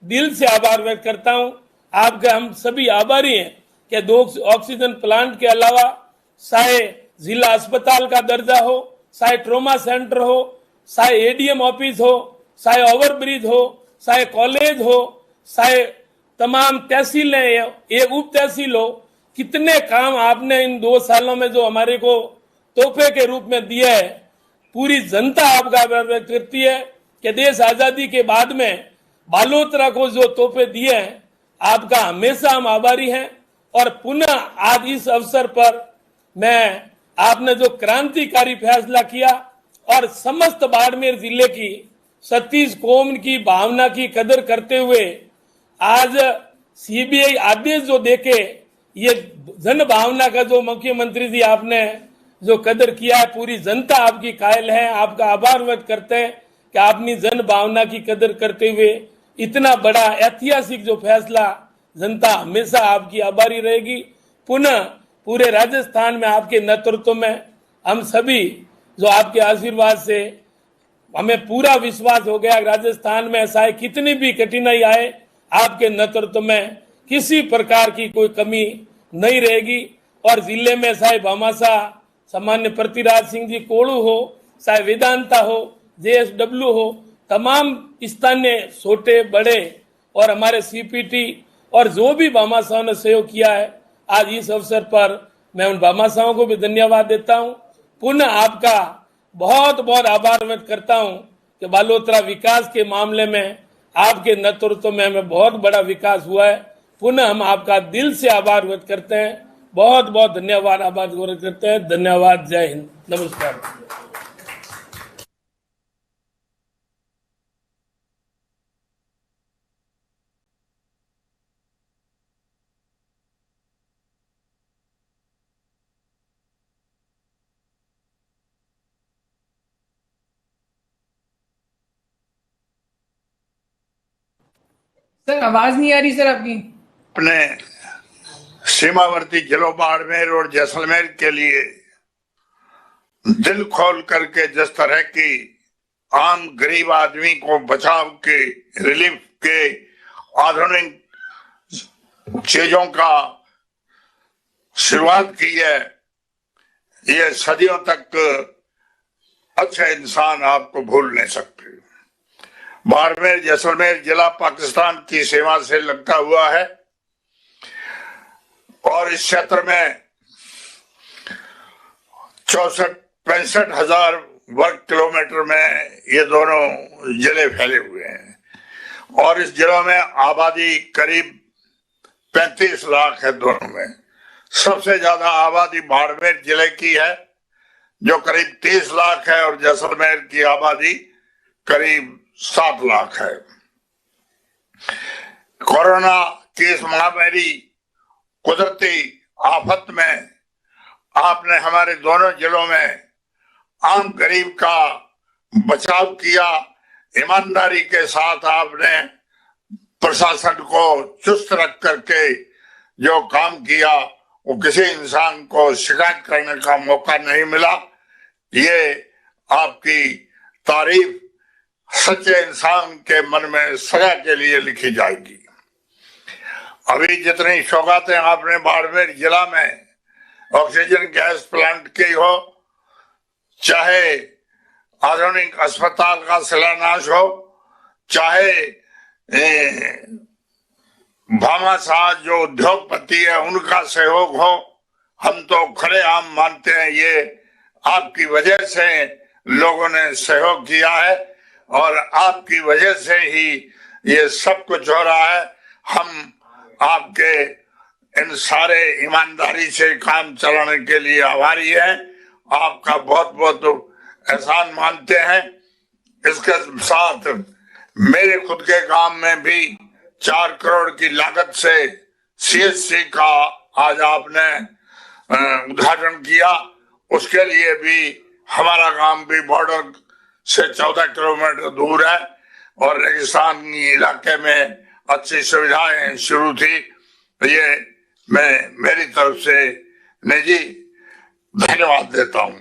दिल से आभार व्यक्त करता हूं। आपका हम सभी आभारी हैं कि 2 ऑक्सीजन प्लांट के अलावा चाहे जिला अस्पताल का दर्जा हो, चाहे ट्रोमा सेंटर हो, चाहे एडीएम ऑफिस हो, चाहे ओवरब्रिज हो, चाहे कॉलेज हो, चाहे तमाम तहसीलें, एक उप तहसील हो, कितने काम आपने इन 2 सालों में जो हमारे को तोहफे के रूप में दिए है। पूरी जनता आपका आभार व्यक्त करती है कि देश आजादी के बाद में बालोतरा को जो तोहफे दिए हैं, आपका हमेशा हम आभारी हैं। और पुनः आज इस अवसर पर मैं, आपने जो क्रांतिकारी फैसला किया और समस्त बाड़मेर जिले की 36 कौम की भावना की कदर करते हुए आज सीबीआई आदेश जो देके ये जन भावना का जो मुख्यमंत्री जी आपने जो कदर किया है, पूरी जनता आपकी कायल है। आपका आभार व्यक्त करते हैं कि आपने जन भावना की कदर करते हुए इतना बड़ा ऐतिहासिक जो फैसला, जनता हमेशा आपकी आभारी रहेगी। पुनः पूरे राजस्थान में आपके नेतृत्व में हम सभी जो आपके आशीर्वाद से हमें पूरा विश्वास हो गया, राजस्थान में चाहे कितनी भी कठिनाई आए, आपके नेतृत्व में किसी प्रकार की कोई कमी नहीं रहेगी। और जिले में चाहे भामाशाह सामान्य पृथ्वीराज सिंह जी कोड़ू हो, चाहे वेदांता हो, जेएसडब्ल्यू हो, तमाम स्थानीय छोटे बड़े और हमारे सीपीटी और जो भी भामाशाहों ने सहयोग किया है, आज इस अवसर पर मैं उन भामाशाहों को भी धन्यवाद देता हूं। पुनः आपका बहुत बहुत आभार व्यक्त करता हूं कि बालोतरा विकास के मामले में आपके नेतृत्व में हमें बहुत बड़ा विकास हुआ है। पुनः हम आपका दिल से आभार व्यक्त करते हैं। बहुत बहुत धन्यवाद, आभार व्यक्त करते हैं। धन्यवाद। जय हिंद। नमस्कार। सर आवाज नहीं आ रही सर आपकी। अपने सीमावर्ती जिलों बाड़मेर और जैसलमेर के लिए दिल खोल करके जिस तरह की आम गरीब आदमी को बचाव के, रिलीफ के, आधुनिक चीजों का शुरुआत की है, ये सदियों तक अच्छे इंसान आपको भूल नहीं सकते। बाड़मेर जैसलमेर जिला पाकिस्तान की सीमा से लगता हुआ है और इस क्षेत्र में 64-65 हजार वर्ग किलोमीटर में ये दोनों जिले फैले हुए हैं और इस जिलों में आबादी करीब 35 लाख है। दोनों में सबसे ज्यादा आबादी बाड़मेर जिले की है जो करीब 30 लाख है और जैसलमेर की आबादी करीब 7 लाख है। कोरोना की इस महामारी कुदरती आफत में आपने हमारे दोनों जिलों में आम गरीब का बचाव किया। ईमानदारी के साथ आपने प्रशासन को चुस्त रख करके जो काम किया वो किसी इंसान को शिकायत करने का मौका नहीं मिला। ये आपकी तारीफ सच्चे इंसान के मन में सदा के लिए लिखी जाएगी। अभी जितनी सौगातें आपने बाड़मेर जिला में ऑक्सीजन गैस प्लांट की हो, चाहे आधुनिक अस्पताल का शिलान्यास हो, चाहे भामाशाह जो उद्योगपति है उनका सहयोग हो। हम तो खड़े आम मानते हैं ये आपकी वजह से लोगों ने सहयोग किया है और आपकी वजह से ही ये सब कुछ हो रहा है। हम आपके इन सारे ईमानदारी से काम चलाने के लिए आभारी हैं। आपका बहुत बहुत एहसान मानते हैं। इसके साथ मेरे खुद के काम में भी 4 करोड़ की लागत से CHC का आज आपने उद्घाटन किया। उसके लिए भी हमारा काम भी बॉर्डर से 14 किलोमीटर दूर है और रेगिस्तानी इलाके में अच्छी सुविधाएं शुरू थी। ये मैं मेरी तरफ से निजी धन्यवाद देता हूं।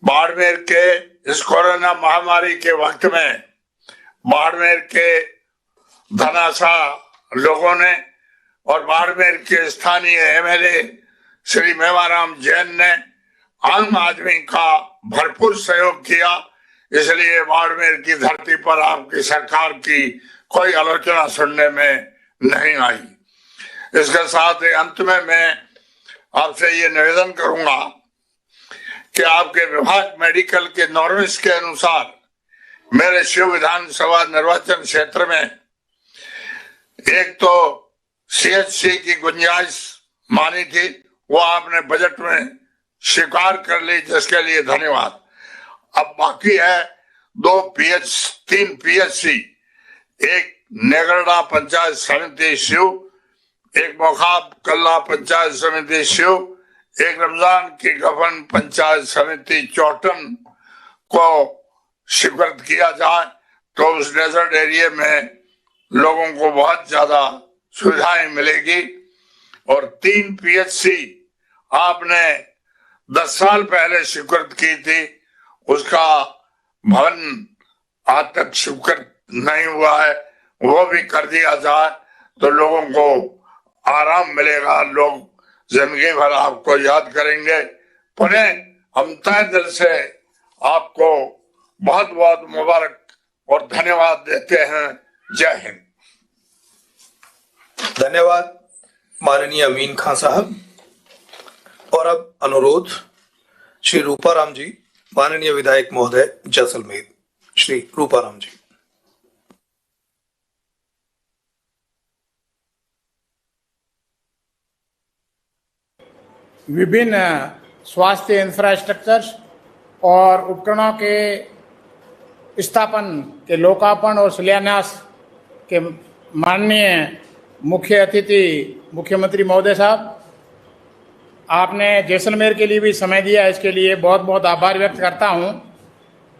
बाड़मेर के इस कोरोना महामारी के वक्त में बाड़मेर के धनाशा लोगों ने और बाड़मेर के स्थानीय MLA श्री मेवाराम जैन ने आम आदमी का भरपूर सहयोग किया। इसलिए बाड़मेर की धरती पर आपकी सरकार की कोई आलोचना सुनने में नहीं आई। इसके साथ अंत में मैं आपसे ये निवेदन करूंगा कि आपके विभाग मेडिकल के नॉर्म्स के अनुसार मेरे शिव विधानसभा निर्वाचन क्षेत्र में एक तो CHC की गुंजाइश मानी थी, वो आपने बजट में स्वीकार कर ली, जिसके लिए धन्यवाद। अब बाकी है 3 PHC, एक नेगरडा पंचायत समिति शिव, एक मोखाब कल्ला पंचायत समिति शिव, एक रमजान की गफन पंचायत समिति चौटन को स्वीकृत किया जाए तो उस डेजर्ट एरिया में लोगों को बहुत ज्यादा सुविधाएं मिलेगी। और 3 PHC आपने 10 साल पहले स्वीकृत की थी, उसका भवन आज तक स्वीकृत नहीं हुआ है, वो भी कर दिया जाए तो लोगों को आराम मिलेगा। लोग जिंदगी भर आपको याद करेंगे। पुनः हम तहे दिल से आपको बहुत बहुत मुबारक और धन्यवाद देते हैं। जय हिंद। धन्यवाद माननीय अमीन खान साहब। और अब अनुरोध श्री रूपाराम जी, माननीय विधायक महोदय जैसलमेर, श्री रूपाराम जी। विभिन्न स्वास्थ्य इंफ्रास्ट्रक्चर्स और उपकरणों के स्थापन के लोकार्पण और शिलान्यास के माननीय मुख्य अतिथि मुख्यमंत्री महोदय साहब, आपने जैसलमेर के लिए भी समय दिया, इसके लिए बहुत बहुत आभार व्यक्त करता हूं।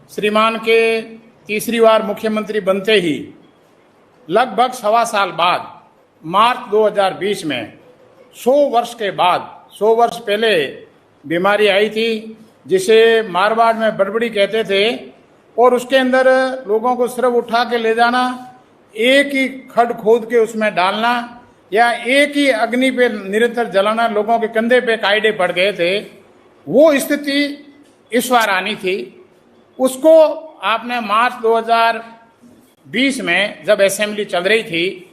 श्रीमान के तीसरी बार मुख्यमंत्री बनते ही लगभग 1.25 साल बाद मार्च 2020 में 100 वर्ष के बाद, 100 वर्ष पहले बीमारी आई थी जिसे मारवाड़ में बड़बड़ी कहते थे, और उसके अंदर लोगों को सिर्फ उठा के ले जाना, एक ही खड खोद के उसमें डालना या एक ही अग्नि पे निरंतर जलाना, लोगों के कंधे पे कायदे पड़ गए थे। वो स्थिति इस बार आनी थी। उसको आपने मार्च 2020 में जब असेंबली चल रही थी,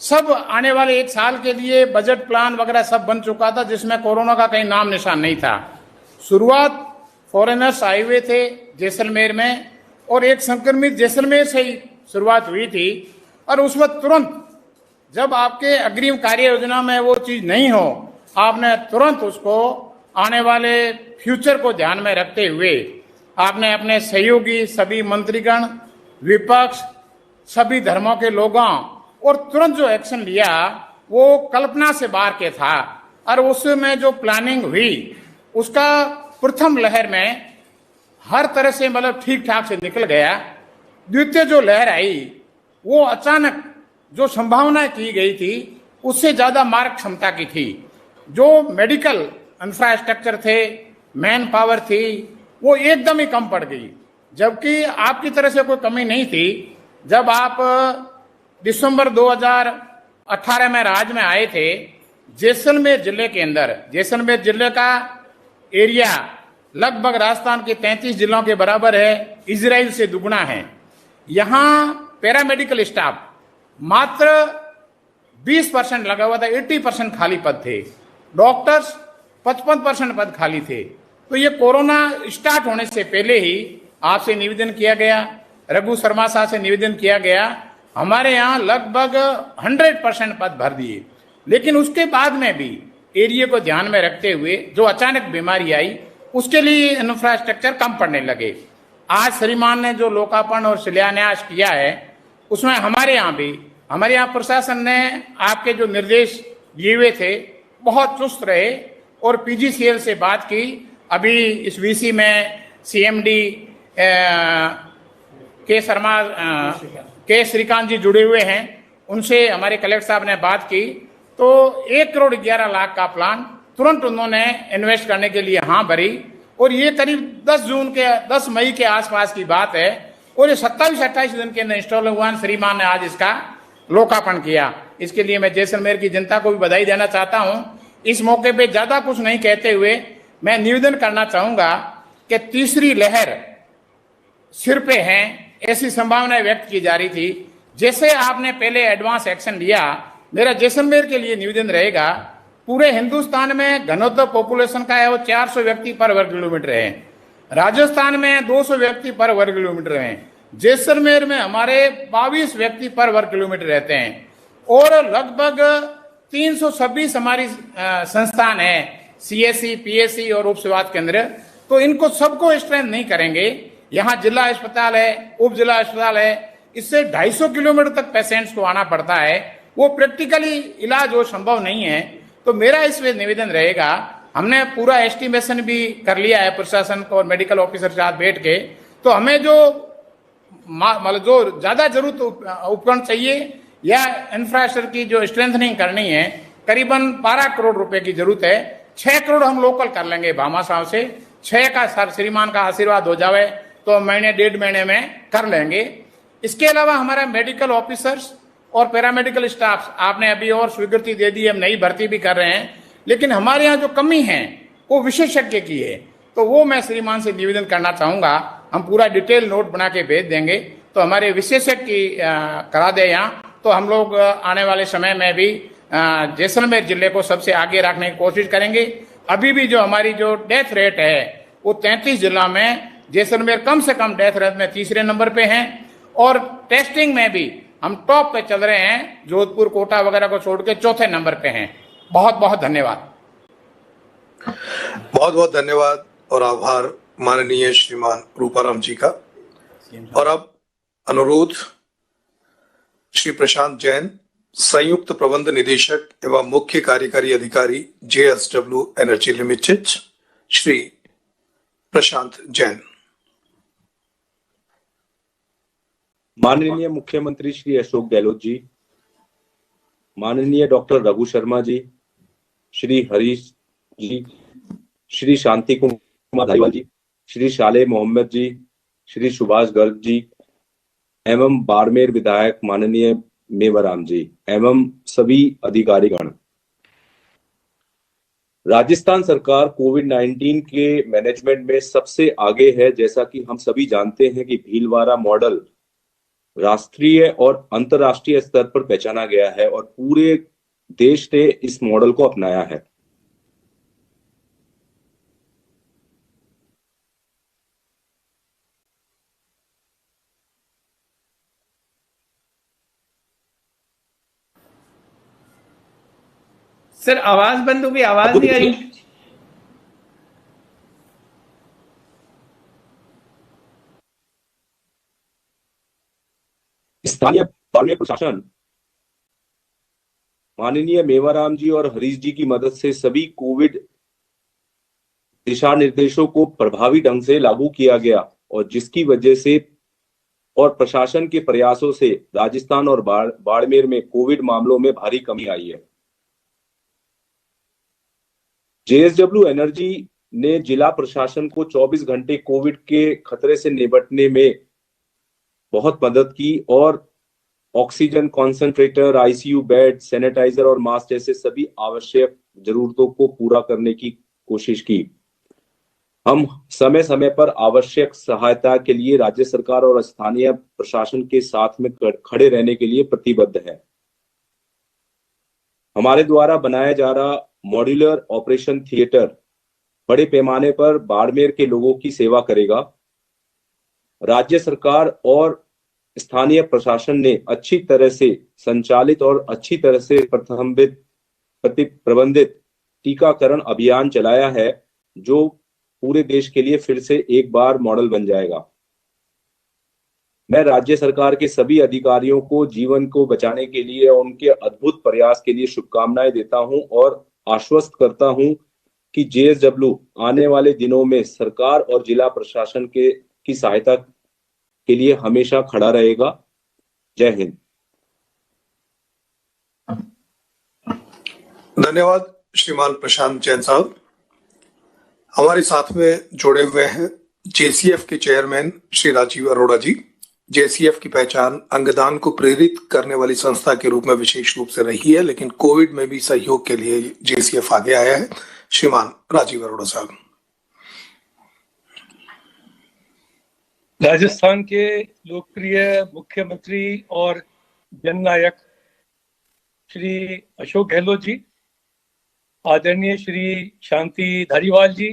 सब आने वाले 1 साल के लिए बजट प्लान वगैरह सब बन चुका था, जिसमें कोरोना का कहीं नाम निशान नहीं था। शुरुआत फॉरेनर्स आए हुए थे जैसलमेर में और एक संक्रमित जैसलमेर से ही शुरुआत हुई थी, और उस वक्त तुरंत जब आपके अग्रिम कार्य योजना में वो चीज नहीं हो, आपने तुरंत उसको आने वाले फ्यूचर को ध्यान में रखते हुए आपने अपने सहयोगी सभी मंत्रीगण, विपक्ष, सभी धर्मों के लोगों और तुरंत जो एक्शन लिया वो कल्पना से बाहर के था। और उसमें जो प्लानिंग हुई उसका प्रथम लहर में हर तरह से मतलब ठीक ठाक से निकल गया। द्वितीय जो लहर आई वो अचानक जो संभावना की गई थी उससे ज्यादा मारक क्षमता की थी। जो मेडिकल इंफ्रास्ट्रक्चर थे, मैन पावर थी, वो एकदम ही कम पड़ गई, जबकि आपकी तरह से कोई कमी नहीं थी। जब आप दिसंबर 2018 में राज्य में आए थे, जैसलमेर जिले के अंदर, जैसलमेर जिले का एरिया लगभग राजस्थान के 33 जिलों के बराबर है, इजराइल से दुगुना है। यहाँ पैरामेडिकल स्टाफ मात्र 20% लगा हुआ था, 80% खाली पद थे। डॉक्टर्स 55% पद खाली थे। तो ये कोरोना स्टार्ट होने से पहले ही आपसे निवेदन किया गया, रघु शर्मा साहब से निवेदन किया गया, हमारे यहाँ लगभग 100% पद भर दिए। लेकिन उसके बाद में भी एरिया को ध्यान में रखते हुए जो अचानक बीमारी आई, उसके लिए इंफ्रास्ट्रक्चर कम पड़ने लगे। आज श्रीमान ने जो लोकार्पण और शिलान्यास किया है, उसमें हमारे यहाँ प्रशासन ने आपके जो निर्देश दिए हुए थे बहुत चुस्त रहे और पीजीसीएल से बात की। अभी इस वीसी में सीएमडी के श्रीकांत जी जुड़े हुए हैं, उनसे हमारे कलेक्टर साहब ने बात की तो 1,11,00,000 का प्लान तुरंत उन्होंने इन्वेस्ट करने के लिए हाँ भरी और ये करीब 10 मई के आसपास की बात है और ये 27-28 दिन के अंदर इंस्टॉल हुआ। श्रीमान ने आज इसका लोकार्पण किया। इसके लिए मैं जैसलमेर की जनता को भी बधाई देना चाहता हूं। इस मौके पे ज्यादा कुछ नहीं कहते हुए मैं निवेदन करना चाहूंगा कि तीसरी लहर सिर पे है, ऐसी संभावना व्यक्त की जा रही थी। जैसे आपने पहले एडवांस एक्शन लिया, मेरा जैसलमेर के लिए निवेदन रहेगा, पूरे हिंदुस्तान में घनत्व पॉपुलेशन का है वो 400 व्यक्ति पर वर्ग किलोमीटर है, राजस्थान में 200 व्यक्ति पर वर्ग किलोमीटर है, जैसलमेर में हमारे 22 व्यक्ति पर वर्ग किलोमीटर रहते हैं और लगभग 326 हमारी संस्थान है, सीएससी, पीएससी और उप स्वास्थ्य केंद्र। तो इनको सबको स्ट्रेंथ नहीं करेंगे। यहाँ जिला अस्पताल है, उप जिला अस्पताल है, इससे 250 किलोमीटर तक पेशेंट्स को आना पड़ता है, वो प्रैक्टिकली इलाज वो संभव नहीं है। तो मेरा इसमें निवेदन रहेगा, हमने पूरा एस्टिमेशन भी कर लिया है प्रशासन को और मेडिकल ऑफिसर के साथ बैठ के, तो हमें जो मतलब जो ज्यादा जरूरत उपकरण चाहिए या इंफ्रास्ट्रक्चर की जो स्ट्रेंथनिंग करनी है, करीबन 12 करोड़ रुपए की जरूरत है। 6 करोड़ हम लोकल कर लेंगे भामा साहब से, 6 का सर श्रीमान का आशीर्वाद हो जावे तो महीने 1.5 महीने में कर लेंगे। इसके अलावा हमारा मेडिकल ऑफिसर्स और पैरामेडिकल स्टाफ आपने अभी और स्वीकृति दे दी, हम नई भर्ती भी कर रहे हैं, लेकिन हमारे यहाँ जो कमी है वो विशेषज्ञ की है। तो वो मैं श्रीमान से निवेदन करना चाहूंगा, हम पूरा डिटेल नोट बना के भेज देंगे तो हमारे विशेषज्ञ की करा दे यहाँ, तो हम लोग आने वाले समय में भी जैसलमेर जिले को सबसे आगे रखने की कोशिश करेंगे। अभी भी जो हमारी जो डेथ रेट है वो 33 जिला में, जैसलमेर कम से कम डेथ रेट में तीसरे नंबर पे हैं और टेस्टिंग में भी हम टॉप पे चल रहे हैं, जोधपुर, कोटा वगैरह को छोड़ के चौथे नंबर पे हैं। बहुत बहुत धन्यवाद। बहुत बहुत धन्यवाद और आभार माननीय श्रीमान रूपाराम जी का। और अब अनुरोध श्री प्रशांत जैन, संयुक्त प्रबंध निदेशक एवं मुख्य कार्यकारी अधिकारी JSW energy limited, Shri Prashant Jain. माननीय मुख्यमंत्री श्री अशोक गहलोत जी, माननीय डॉक्टर रघु शर्मा जी, श्री हरीश जी, श्री शांति कुमार धारीवाल जी, श्री शाले मोहम्मद जी, श्री सुभाष गर्ग जी एवं बाड़मेर विधायक माननीय मेवाराम जी एवं सभी अधिकारीगण। राजस्थान सरकार कोविड-19 के मैनेजमेंट में सबसे आगे है। जैसा कि हम सभी जानते हैं कि भीलवाड़ा मॉडल राष्ट्रीय और अंतर्राष्ट्रीय स्तर पर पहचाना गया है और पूरे देश ने इस मॉडल को अपनाया है। सर आवाज बंद हो गई, आवाज नहीं आ रही। स्थानीय बाड़मेर प्रशासन माननीय मेवाराम जी और हरीश जी की मदद से सभी कोविड दिशा निर्देशों को प्रभावी ढंग से लागू किया गया और जिसकी वजह से और प्रशासन के प्रयासों से राजस्थान और बाड़मेर में कोविड मामलों में भारी कमी आई है। JSW एनर्जी ने जिला प्रशासन को 24 घंटे कोविड के खतरे से निपटने में बहुत मदद की और oxygen concentrator, ICU bed, sanitiser और मास्क जैसे सभी आवश्यक जरूरतों को पूरा करने की कोशिश की। हम समय समय पर आवश्यक सहायता के लिए राज्य सरकार और स्थानीय प्रशासन के साथ में खड़े रहने के लिए प्रतिबद्ध है। हमारे द्वारा बनाया जा रहा मॉड्यूलर ऑपरेशन थिएटर बड़े पैमाने पर बाड़मेर के लोगों की सेवा करेगा। राज्य सरकार और स्थानीय प्रशासन ने अच्छी तरह से संचालित और अच्छी तरह से प्रबंधित टीकाकरण अभियान चलाया है, जो पूरे देश के लिए फिर से एक बार मॉडल बन जाएगा। मैं राज्य सरकार के सभी अधिकारियों को जीवन को बचाने के लिए और उनके अद्भुत प्रयास के लिए शुभकामनाएं देता हूं और आश्वस्त करता हूं कि जेएसडब्ल्यू आने वाले दिनों में सरकार और जिला प्रशासन की सहायता के लिए हमेशा खड़ा रहेगा। जय हिंद। धन्यवाद श्रीमान प्रशांत जैन साहब। हमारे साथ में जुड़े हुए हैं जेसीएफ के चेयरमैन श्री राजीव अरोड़ा जी। जेसीएफ की पहचान अंगदान को प्रेरित करने वाली संस्था के रूप में विशेष रूप से रही है, लेकिन कोविड में भी सहयोग के लिए जेसीएफ आगे आया है। श्रीमान राजीव अरोड़ा साहब। राजस्थान के लोकप्रिय मुख्यमंत्री और जननायक श्री अशोक गहलोत जी, आदरणीय श्री शांति धारीवाल जी,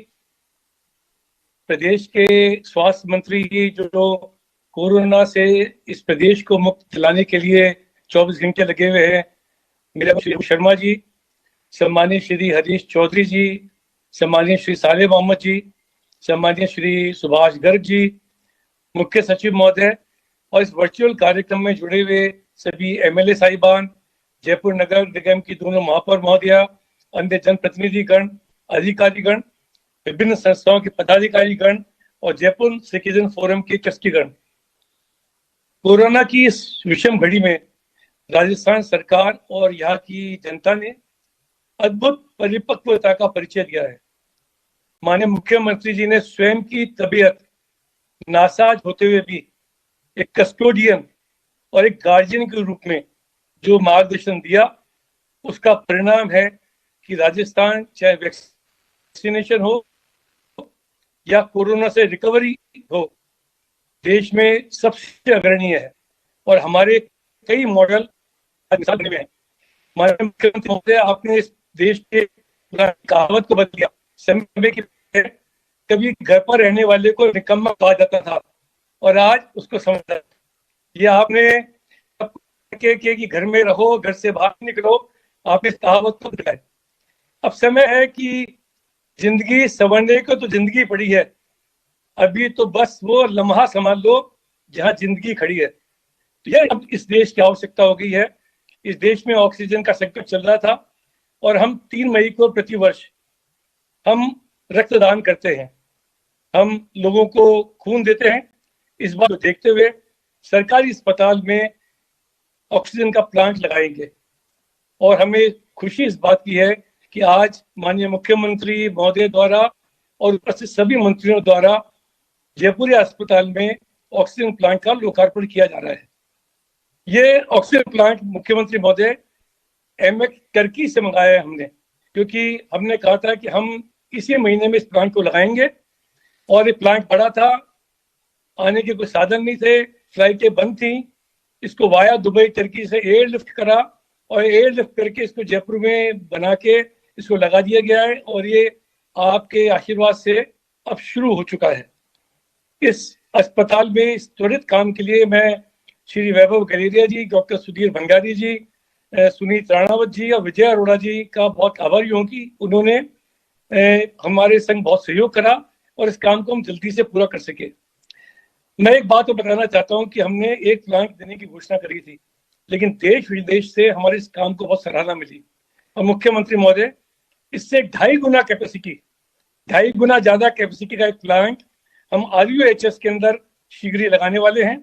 प्रदेश के स्वास्थ्य मंत्री जी जो कोरोना से इस प्रदेश को मुक्त दिलाने के लिए 24 घंटे लगे हुए हैं, मेरे श्री शर्मा जी, सम्मानीय श्री हरीश चौधरी जी, सम्मानीय श्री साले मोहम्मद जी, सम्मानीय श्री सुभाष गर्ग जी, मुख्य सचिव महोदय और इस वर्चुअल कार्यक्रम में जुड़े हुए सभी एमएलए साहिबान, जयपुर नगर निगम की दोनों महापौर महोदया, अन्य जनप्रतिनिधिगण, अधिकारीगण, विभिन्न संस्थाओं के पदाधिकारीगण और जयपुर सिटीजन फोरम के ट्रस्टीगण। कोरोना की इस विषम घड़ी में राजस्थान सरकार और यहाँ की जनता ने अद्भुत परिपक्वता का परिचय दिया है। माननीय मुख्यमंत्री जी ने स्वयं की तबीयत नासाज होते हुए भी एक कस्टोडियन और एक गार्जियन के रूप में जो मार्गदर्शन दिया, उसका परिणाम है कि राजस्थान चाहे वैक्सीनेशन हो या कोरोना से रिकवरी हो, देश में सबसे अग्रणीय है और हमारे कई मॉडल मिसाल बने हुए हैं। माननीय मुख्यमंत्री महोदय, आपने इस देश के कहावत को बदल दिया। समय की कभी घर पर रहने वाले को निकम्मा कहा जाता था और आज उसको समझ ये आपने कि घर में रहो, घर से बाहर निकलो, आपने इस कहावत को बदला है। अब समय है कि जिंदगी संवरने को तो जिंदगी पड़ी है, अभी तो बस वो लम्हा संभाल लो जहां जिंदगी खड़ी है। तो यह अब इस देश की आवश्यकता हो गई है। इस देश में ऑक्सीजन का संकट चल रहा था और हम 3 मई को प्रतिवर्ष हम रक्तदान करते हैं, हम लोगों को खून देते हैं। इस बात को देखते हुए सरकारी अस्पताल में ऑक्सीजन का प्लांट लगाएंगे और हमें खुशी इस बात की है कि आज माननीय मुख्यमंत्री महोदय द्वारा और उपस्थित सभी मंत्रियों द्वारा जयपुर अस्पताल में ऑक्सीजन प्लांट का लोकार्पण किया जा रहा है। ये ऑक्सीजन प्लांट मुख्यमंत्री महोदय एमएक टर्की से मंगाया है हमने, क्योंकि हमने कहा था कि हम इसी महीने में इस प्लांट को लगाएंगे और ये प्लांट बड़ा था, आने के कोई साधन नहीं थे, फ्लाइटें बंद थी। इसको वाया दुबई टर्की से एयरलिफ्ट करा और एयरलिफ्ट करके इसको जयपुर में बना के इसको लगा दिया गया है और ये आपके आशीर्वाद से अब शुरू हो चुका है। इस अस्पताल में इस त्वरित काम के लिए मैं श्री वैभव गलेरिया जी, डॉक्टर सुधीर भंगारी जी, सुनीत राणावत जी और विजय अरोड़ा जी का बहुत आभारी हूँ कि उन्होंने हमारे संग बहुत सहयोग करा और इस काम को हम जल्दी से पूरा कर सके। मैं एक बात तो बताना चाहता हूँ कि हमने एक प्लांट देने की घोषणा करी थी, लेकिन देश विदेश से हमारे इस काम को बहुत सराहना मिली और मुख्यमंत्री महोदय इससे 2.5 गुना कैपेसिटी, 2.5 गुना ज्यादा कैपेसिटी का एक प्लांट हम RUHS के अंदर शीघ्र ही लगाने वाले हैं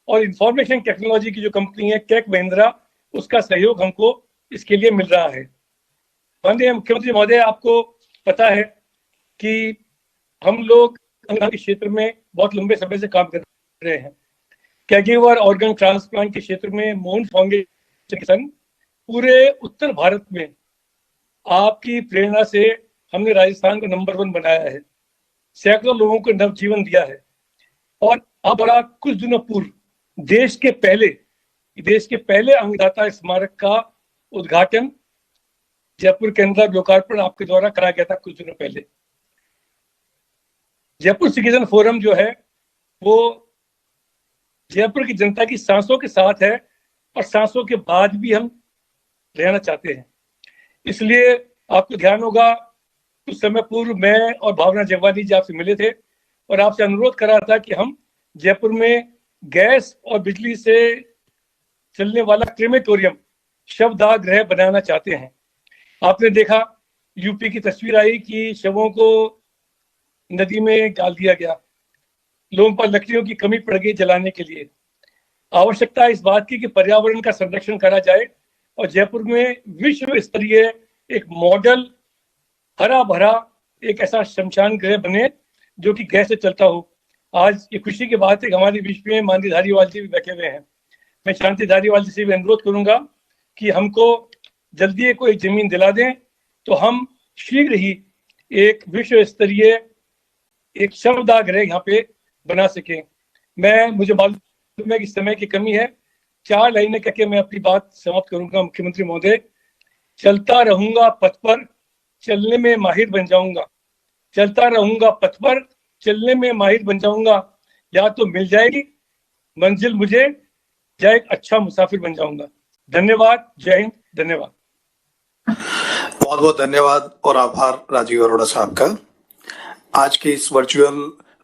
और इंफॉर्मेशन टेक्नोलॉजी की जो कंपनी है टेक महिंद्रा, उसका सहयोग हमको इसके लिए मिल रहा है। माननीय मुख्यमंत्री महोदय, आपको पता है कि हम लोग अंग के क्षेत्र में बहुत लंबे समय से काम कर रहे हैं। कैगिवर ऑर्गन ट्रांसप्लांट के क्षेत्र में मोहन फाउंडेशन के संग पूरे उत्तर भारत में आपकी प्रेरणा से हमने राजस्थान को नंबर 1 बनाया है, सैकड़ों लोगों को नवजीवन दिया है और अब बड़ा कुछ दिनों पूर्व देश के पहले अंगदाता स्मारक का उद्घाटन जयपुर के अंदर लोकार्पण आपके द्वारा करा गया था कुछ दिनों पहले। जयपुर सिटीजन फोरम जो है वो जयपुर की जनता की सांसों के साथ है और सांसों के बाद भी हम रहना चाहते हैं। इसलिए आपको ध्यान होगा कुछ समय पूर्व मैं और भावना जगवानी जी आपसे मिले थे और आपसे अनुरोध करा था कि हम जयपुर में गैस और बिजली से चलने वाला क्रेमेटोरियम शवदाह गृह बनाना चाहते हैं। आपने देखा यूपी की तस्वीर आई कि शवों को नदी में डाल दिया गया, लोगों पर लकड़ियों की कमी पड़ गई जलाने के लिए। आवश्यकता इस बात की कि पर्यावरण का संरक्षण करा जाए और जयपुर में विश्व स्तरीय एक मॉडल हरा भरा एक ऐसा शमशान गृह बने जो कि गैस से चलता हो। आज ये खुशी की बात है कि हमारे बीच में माननीय धारीवाल जी भी बैठे हुए हैं। मैं शांति धारीवाल जी से भी अनुरोध करूंगा कि हमको जल्दी कोई जमीन दिला दें तो हम शीघ्र ही एक विश्व स्तरीय एक शवदाह गृह यहाँ पे बना सकें। मुझे मालूम है कि समय की कमी है, 4 लाइनें कहकर मैं अपनी बात समाप्त करूंगा। मुख्यमंत्री महोदय, चलता रहूंगा पथ पर, चलने में माहिर बन जाऊंगा। चलता रहूंगा पथ पर, चलने में माहिर बन जाऊंगा। या तो मिल जाएगी मंजिल मुझे या एक अच्छा मुसाफिर बन जाऊंगा। धन्यवाद। जय हिंद। धन्यवाद। बहुत बहुत धन्यवाद और आभार राजीव अरोड़ा साहब का। आज के इस वर्चुअल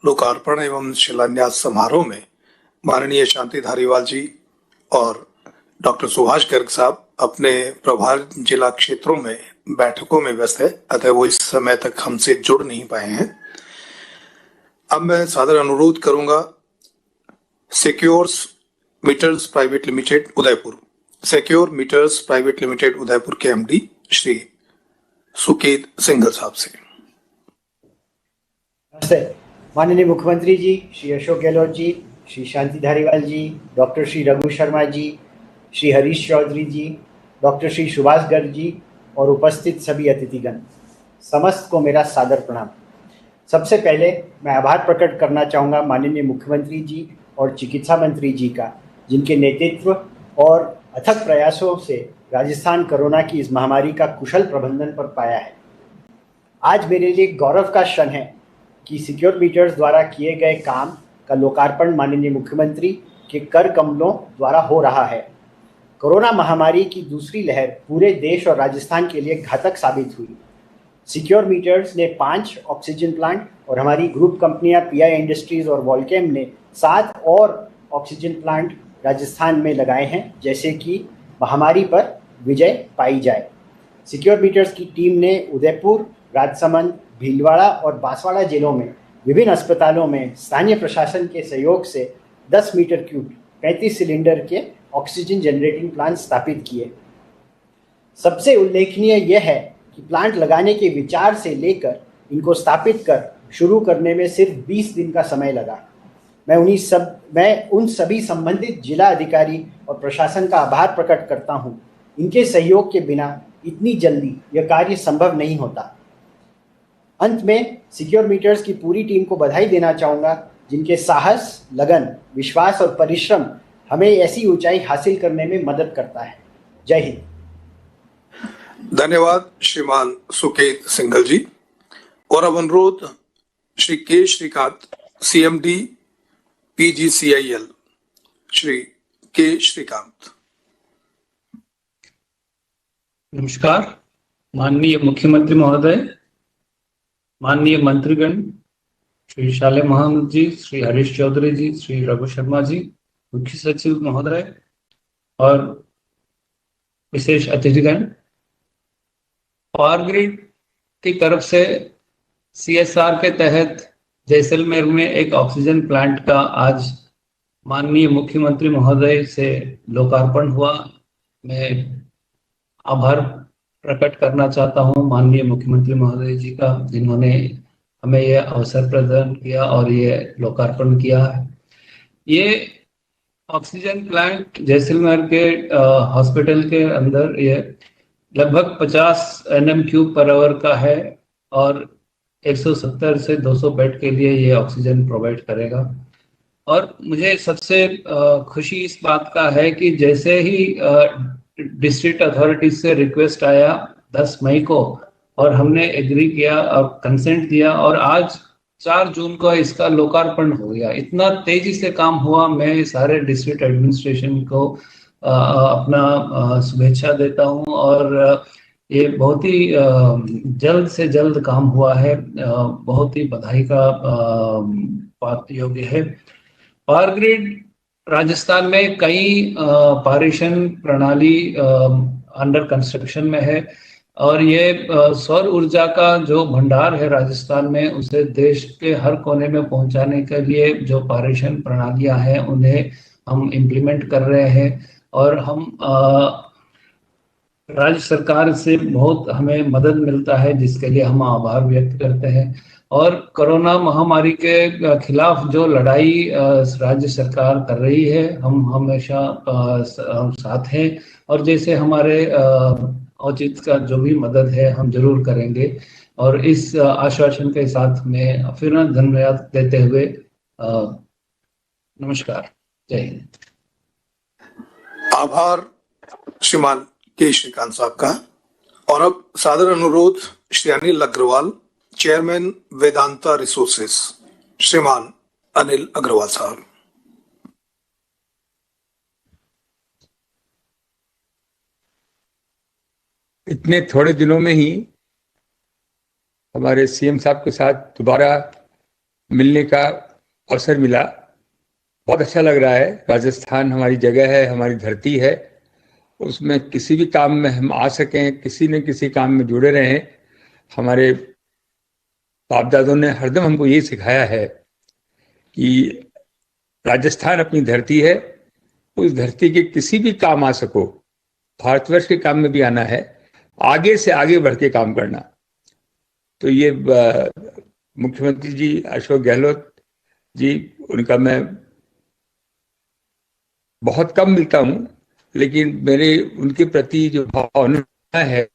लोकार्पण एवं शिलान्यास समारोह में माननीय शांति धारीवाल जी और डॉक्टर सुभाष गर्ग साहब अपने प्रभार जिला क्षेत्रों में बैठकों में व्यस्त है, अतः वो इस समय तक हमसे जुड़ नहीं पाए हैं। अब मैं सादर अनुरोध करूंगा secures meters private limited Udaipur, secure meters private limited Udaipur के एमडी श्री सुकेत सिंघल साहब से। नमस्ते। माननीय मुख्यमंत्री जी श्री अशोक गहलोत जी, श्री शांति धारीवाल जी, डॉक्टर श्री रघु शर्मा जी, श्री हरीश चौधरी जी, डॉक्टर श्री सुभाष गर्ग जी और उपस्थित सभी अतिथिगण, समस्त को मेरा सादर प्रणाम। सबसे पहले मैं आभार प्रकट करना चाहूँगा माननीय मुख्यमंत्री जी और चिकित्सा मंत्री जी का, जिनके नेतृत्व और अथक प्रयासों से राजस्थान कोरोना की इस महामारी का कुशल प्रबंधन पर पाया है। आज मेरे लिए गौरव का क्षण है कि सिक्योर मीटर्स द्वारा किए गए काम का लोकार्पण माननीय मुख्यमंत्री के कर कमलों द्वारा हो रहा है। कोरोना महामारी की दूसरी लहर पूरे देश और राजस्थान के लिए घातक साबित हुई। सिक्योर मीटर्स ने 5 ऑक्सीजन प्लांट और हमारी ग्रुप कंपनियां पीआई इंडस्ट्रीज और वॉल्केम ने 7 और ऑक्सीजन प्लांट राजस्थान में लगाए हैं, जैसे कि महामारी पर विजय पाई जाए। सिक्योर मीटर्स की टीम ने उदयपुर, राजसमंद, भीलवाड़ा और बांसवाड़ा जिलों में विभिन्न अस्पतालों में स्थानीय प्रशासन के सहयोग से 10 मीटर क्यूब 35 सिलेंडर के ऑक्सीजन जनरेटिंग प्लांट स्थापित किए। सबसे उल्लेखनीय यह है कि प्लांट लगाने के विचार से लेकर इनको स्थापित कर शुरू करने में सिर्फ 20 दिन का समय लगा। मैं उन सभी संबंधित जिला अधिकारी और प्रशासन का आभार प्रकट करता हूँ। इनके सहयोग के बिना इतनी जल्दी यह कार्य संभव नहीं होता। अंत में सिक्योर मीटर्स की पूरी टीम को बधाई देना चाहूँगा, जिनके साहस, लगन, विश्वास और परिश्रम हमें ऐसी ऊंचाई हासिल करने में मदद करता है। जय हिंद। धन्यवाद श्रीमान सुकेत सिंघल जी। और अब अनुरोध श्री के श्रीकांत, सीएमडी पीजीसीआईएल, श्री के श्रीकांत। नमस्कार। माननीय मुख्यमंत्री महोदय, माननीय मंत्रीगण, श्री शाले महामंत जी, श्री हरीश चौधरी जी, श्री रघु शर्मा जी, मुख्य सचिव महोदय और विशेष अतिथिगण, पावर ग्रिड की तरफ से सीएसआर के तहत जैसलमेर में एक ऑक्सीजन प्लांट का आज माननीय मुख्यमंत्री महोदय से लोकार्पण हुआ। मैं आभार प्रकट करना चाहता हूं माननीय मुख्यमंत्री महोदय जी का, जिन्होंने हमें यह अवसर प्रदान किया और ये लोकार्पण किया है। ये ऑक्सीजन प्लांट जैसलमेर के हॉस्पिटल के अंदर ये लगभग 50 nm³ का है और 170 से 200 बेड के लिए ये ऑक्सीजन प्रोवाइड करेगा। और मुझे सबसे खुशी इस बात का है कि जैसे ही डिस्ट्रिक्ट अथॉरिटीज से रिक्वेस्ट आया 10 मई को, और हमने एग्री किया और कंसेंट दिया, और आज 4 जून को इसका लोकार्पण हो गया। इतना तेजी से काम हुआ, मैं सारे डिस्ट्रिक्ट एडमिनिस्ट्रेशन को अपना शुभेच्छा देता हूं, और ये बहुत ही जल्द से जल्द काम हुआ है, बहुत ही बधाई का पात्र योग्य है। पावर ग्रिड राजस्थान में कई पारेषण प्रणाली अंडर कंस्ट्रक्शन में है, और ये सौर ऊर्जा का जो भंडार है राजस्थान में, उसे देश के हर कोने में पहुंचाने के लिए जो पारेषण प्रणालियां हैं उन्हें हम इम्प्लीमेंट कर रहे हैं, और हम राज्य सरकार से बहुत हमें मदद मिलता है, जिसके लिए हम आभार व्यक्त करते हैं। और कोरोना महामारी के खिलाफ जो लड़ाई राज्य सरकार कर रही है, हम हमेशा साथ हैं, और जैसे हमारे औचित्य का जो भी मदद है हम जरूर करेंगे। और इस आश्वासन के साथ में फिर धन्यवाद देते हुए नमस्कार, जय हिंद। आभार श्रीमान के श्रीकांत साहब का। और अब सादर अनुरोध श्री अनिल अग्रवाल, चेयरमैन वेदांता रिसोर्सेस, श्रीमान अनिल अग्रवाल साहब। इतने थोड़े दिनों में ही हमारे सीएम साहब के साथ दोबारा मिलने का अवसर मिला, बहुत अच्छा लग रहा है। राजस्थान हमारी जगह है, हमारी धरती है, उसमें किसी भी काम में हम आ सकें, किसी न किसी काम में जुड़े रहें। हमारे बाप दादों ने हरदम हमको ये सिखाया है कि राजस्थान अपनी धरती है, उस धरती के किसी भी काम आ सको, भारतवर्ष के काम में भी आना है, आगे से आगे बढ़ के काम करना। तो ये मुख्यमंत्री जी अशोक गहलोत जी, उनका मैं बहुत कम मिलता हूँ, लेकिन मेरे उनके प्रति जो भावना है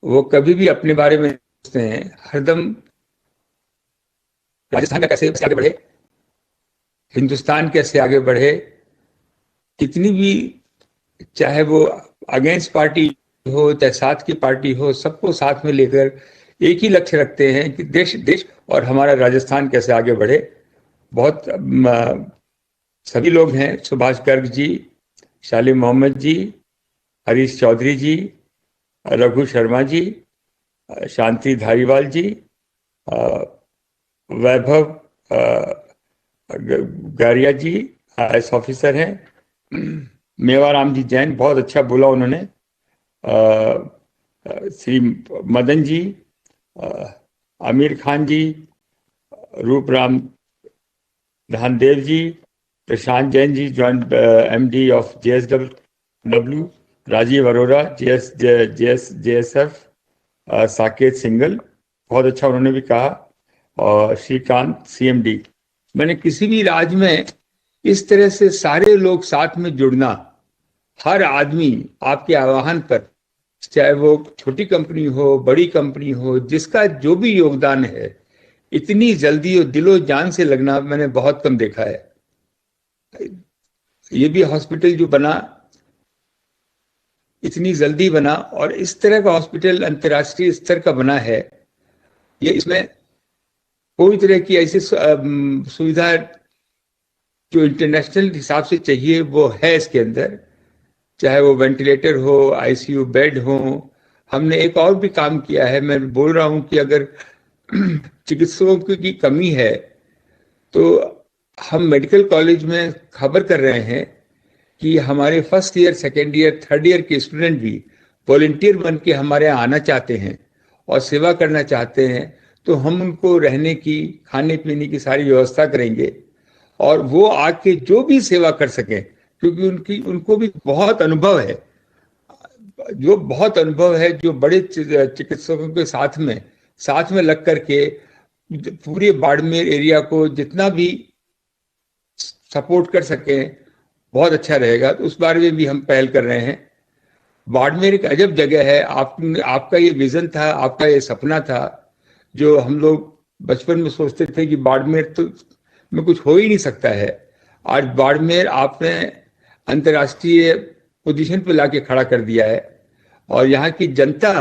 वो कभी भी अपने बारे में सोचते हैं। हरदम राजस्थान का कैसे आगे बढ़े, हिंदुस्तान कैसे आगे बढ़े, कितनी भी चाहे वो अगेंस्ट पार्टी हो चाहे साथ की पार्टी हो, सबको साथ में लेकर एक ही लक्ष्य रखते हैं कि देश और हमारा राजस्थान कैसे आगे बढ़े। बहुत सभी लोग हैं, सुभाष गर्ग जी, शालिम मोहम्मद जी, हरीश चौधरी जी, रघु शर्मा जी, शांति धारीवाल जी, वैभव गारिया जी IAS ऑफिसर हैं, मेवाराम जी जैन, बहुत अच्छा बोला उन्होंने, Shri Madan ji, Aamir Khan ji, Rooparam Dhandev ji, Prashant Jain ji, joint MD of JSW, Rajeev Arora JSF, Saket Singal, बहुत अच्छा उन्होंने भी कहा, और श्रीकांत CMD। मैंने किसी भी राज्य में इस तरह से सारे लोग साथ में जुड़ना, हर आदमी आपके आह्वान पर, चाहे वो छोटी कंपनी हो बड़ी कंपनी हो, जिसका जो भी योगदान है, इतनी जल्दी और दिलो जान से लगना मैंने बहुत कम देखा है। ये भी हॉस्पिटल जो बना इतनी जल्दी बना, और इस तरह का हॉस्पिटल अंतर्राष्ट्रीय स्तर का बना है, ये इसमें कोई तरह की ऐसी सुविधा जो इंटरनेशनल हिसाब से चाहिए वो है इसके अंदर, चाहे वो वेंटिलेटर हो, ICU बेड हो। हमने एक और भी काम किया है, मैं बोल रहा हूं कि अगर चिकित्सकों की कमी है तो हम मेडिकल कॉलेज में खबर कर रहे हैं कि हमारे first year, second year, third year के स्टूडेंट भी वॉलंटियर बन के हमारे यहाँ आना चाहते हैं और सेवा करना चाहते हैं, तो हम उनको रहने की, खाने पीने की सारी व्यवस्था करेंगे, और वो आके जो भी सेवा कर सकें, क्योंकि उनको भी बहुत अनुभव है, जो बड़े चिकित्सकों के साथ में लग करके पूरे बाड़मेर एरिया को जितना भी सपोर्ट कर सकें, बहुत अच्छा रहेगा। तो उस बारे में भी हम पहल कर रहे हैं। बाड़मेर एक अजब जगह है, आपका ये विजन था, आपका ये सपना था, जो हम लोग बचपन में सोचते थे कि बाड़मेर तो में कुछ हो ही नहीं सकता है। आज बाड़मेर आपने अंतर्राष्ट्रीय पोजीशन पे लाके खड़ा कर दिया है, और यहाँ की जनता,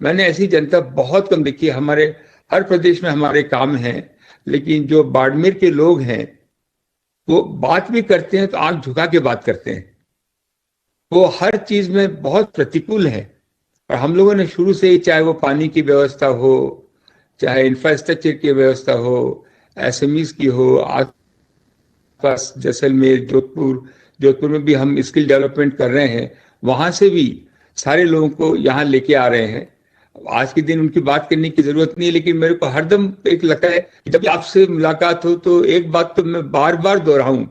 मैंने ऐसी जनता बहुत कम देखी है। हमारे हर प्रदेश में हमारे काम हैं, लेकिन जो बाड़मेर के लोग हैं वो बात भी करते हैं तो आंख झुका के बात करते हैं। वो हर चीज में बहुत प्रतिकूल है। और हम लोगों ने शुरू से ही, चाहे वो पानी की व्यवस्था हो, चाहे इंफ्रास्ट्रक्चर की व्यवस्था हो, एसएमईज की हो, आसपास जैसलमेर, जोधपुर में भी हम स्किल डेवलपमेंट कर रहे हैं, वहां से भी सारे लोगों को यहाँ लेके आ रहे हैं। आज के दिन उनकी बात करने की जरूरत नहीं है, लेकिन मेरे को हरदम एक लगता है कि जब आपसे मुलाकात हो तो एक बात तो मैं बार बार दोहराऊं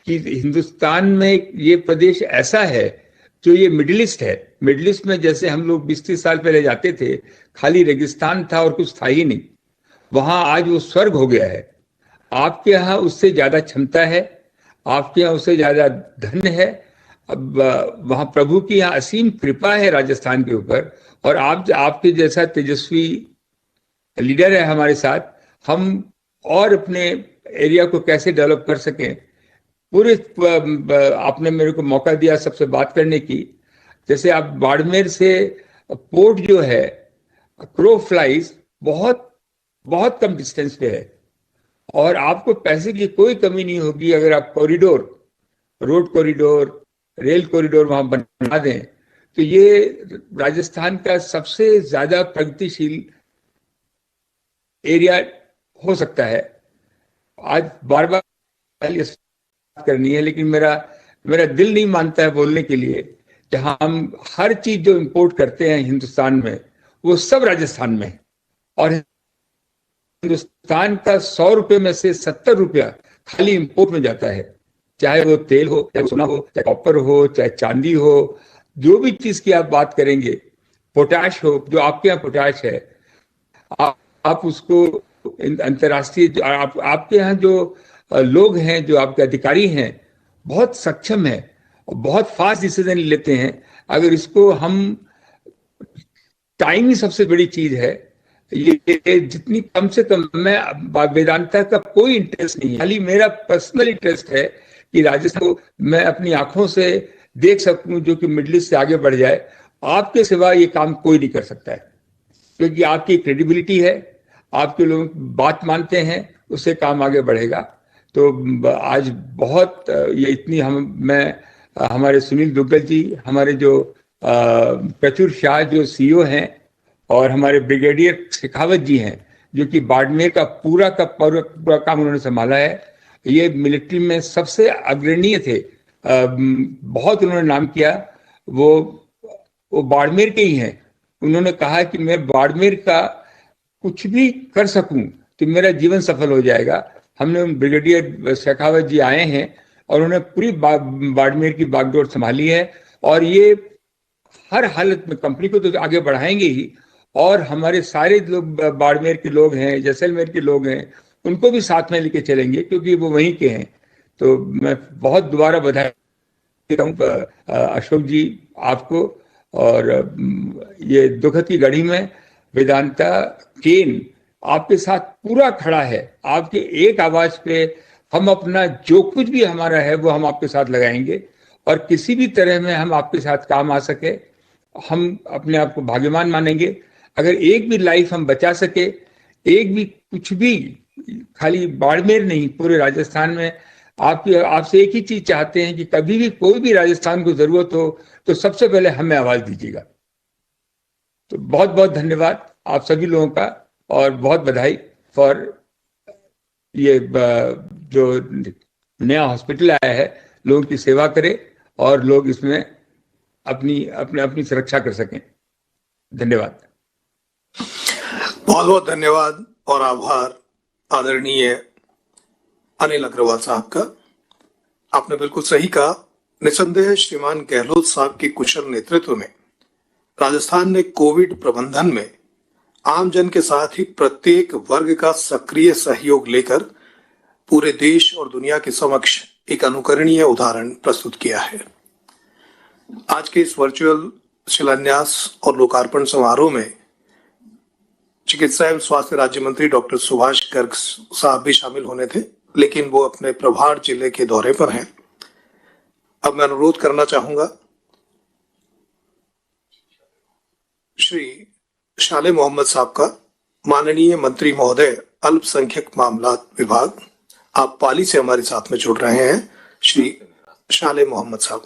कि हिंदुस्तान में ये प्रदेश ऐसा है जो ये मिडिल ईस्ट है। मिडिल ईस्ट में जैसे हम लोग 20-30 साल पहले जाते थे, खाली रेगिस्तान था और कुछ था ही नहीं, वहां आज वो स्वर्ग हो गया है। आपके यहाँ उससे ज्यादा क्षमता है, आपके यहाँ उससे ज्यादा धन है। अब वहां प्रभु की यहाँ असीम कृपा है राजस्थान के ऊपर, और आपके जैसा तेजस्वी लीडर है हमारे साथ। हम और अपने एरिया को कैसे डेवलप कर सकें, पूरे आपने मेरे को मौका दिया सबसे बात करने की। जैसे आप बाड़मेर से पोर्ट जो है, क्रो फ्लाइज, बहुत बहुत कम डिस्टेंस पे है, और आपको पैसे की कोई कमी नहीं होगी अगर आप corridor, road corridor, rail corridor वहां बना दें। तो ये राजस्थान का सबसे ज्यादा प्रगतिशील एरिया हो सकता है। आज बार बार ये करनी है, लेकिन मेरा दिल नहीं मानता है बोलने के लिए कि हम हर चीज जो इंपोर्ट करते हैं हिंदुस्तान में, वो सब राजस्थान में है। और हिंदुस्तान का 100 रुपए में से 70 रुपया खाली इंपोर्ट में जाता है, चाहे वो तेल हो, चाहे सोना हो, चाहे कॉपर हो, चाहे चांदी हो, जो भी चीज की आप बात करेंगे, पोटाश हो, जो आपके यहाँ पोटाश है, आप उसको अंतर्राष्ट्रीय, आपके यहाँ जो लोग हैं, जो आपके अधिकारी हैं, बहुत सक्षम है और बहुत फास्ट डिसीजन लेते हैं। अगर इसको हम, टाइम ही सबसे बड़ी चीज है। ये जितनी कम से कम, मैं वेदांता का कोई इंटरेस्ट नहीं है, खाली मेरा पर्सनल इंटरेस्ट है कि राजस्थान को मैं अपनी आंखों से देख सकूं, जो कि मिडिल ईस्ट से आगे बढ़ जाए। आपके सिवा ये काम कोई नहीं कर सकता है, क्योंकि आपकी क्रेडिबिलिटी है, आपके लोग बात मानते हैं, उससे काम आगे बढ़ेगा। तो आज बहुत ये इतनी हमारे सुनील दुग्गल जी, हमारे जो प्रचुर शाह जो सीईओ हैं, और हमारे ब्रिगेडियर शेखावत जी हैं, जो कि बाड़मेर का पूरा काम उन्होंने संभाला है। ये मिलिट्री में सबसे अग्रणीय थे, बहुत उन्होंने नाम किया। वो बाड़मेर के ही हैं। उन्होंने कहा कि मैं बाड़मेर का कुछ भी कर सकूं तो मेरा जीवन सफल हो जाएगा। हमने ब्रिगेडियर शेखावत जी आए हैं और उन्होंने पूरी बाड़मेर की बागडोर संभाली है, और ये हर हालत में कंपनी को तो आगे बढ़ाएंगे ही, और हमारे सारे लोग बाड़मेर के लोग हैं, जैसलमेर के लोग हैं, उनको भी साथ में लेके चलेंगे, क्योंकि वो वहीं के हैं। तो मैं बहुत दोबारा बधाई देता हूँ अशोक जी आपको, और ये दुखद की घड़ी में वेदांता केन आपके साथ पूरा खड़ा है। आपके एक आवाज पे हम अपना जो कुछ भी हमारा है वो हम आपके साथ लगाएंगे, और किसी भी तरह में हम आपके साथ काम आ सके, हम अपने आप को भाग्यवान मानेंगे। अगर एक भी लाइफ हम बचा सके, एक भी कुछ भी, खाली बाड़मेर नहीं, पूरे राजस्थान में, आपसे एक ही चीज चाहते हैं कि कभी भी कोई भी राजस्थान को जरूरत हो तो सबसे पहले हमें आवाज दीजिएगा। तो बहुत बहुत धन्यवाद आप सभी लोगों का, और बहुत बधाई फॉर ये जो नया हॉस्पिटल आया है, लोगों की सेवा करे और लोग इसमें अपनी सुरक्षा कर सकें। धन्यवाद। बहुत बहुत धन्यवाद और आभार आदरणीय अनिल अग्रवाल साहब का। आपने बिल्कुल सही कहा। निसंदेह श्रीमान गहलोत साहब के कुशल नेतृत्व में राजस्थान ने कोविड प्रबंधन में आम जन के साथ ही प्रत्येक वर्ग का सक्रिय सहयोग लेकर पूरे देश और दुनिया के समक्ष एक अनुकरणीय उदाहरण प्रस्तुत किया है। आज के इस वर्चुअल शिलान्यास और लोकार्पण समारोह में चिकित्सा एवं स्वास्थ्य राज्य मंत्री डॉक्टर सुभाष गर्ग साहब भी शामिल होने थे, लेकिन वो अपने प्रभार जिले के दौरे पर हैं। अब मैं अनुरोध करना चाहूंगा श्री शाले मोहम्मद साहब का माननीय मंत्री महोदय अल्पसंख्यक मामलात विभाग, आप पाली से हमारे साथ में जुड़ रहे हैं। श्री शाले मोहम्मद साहब।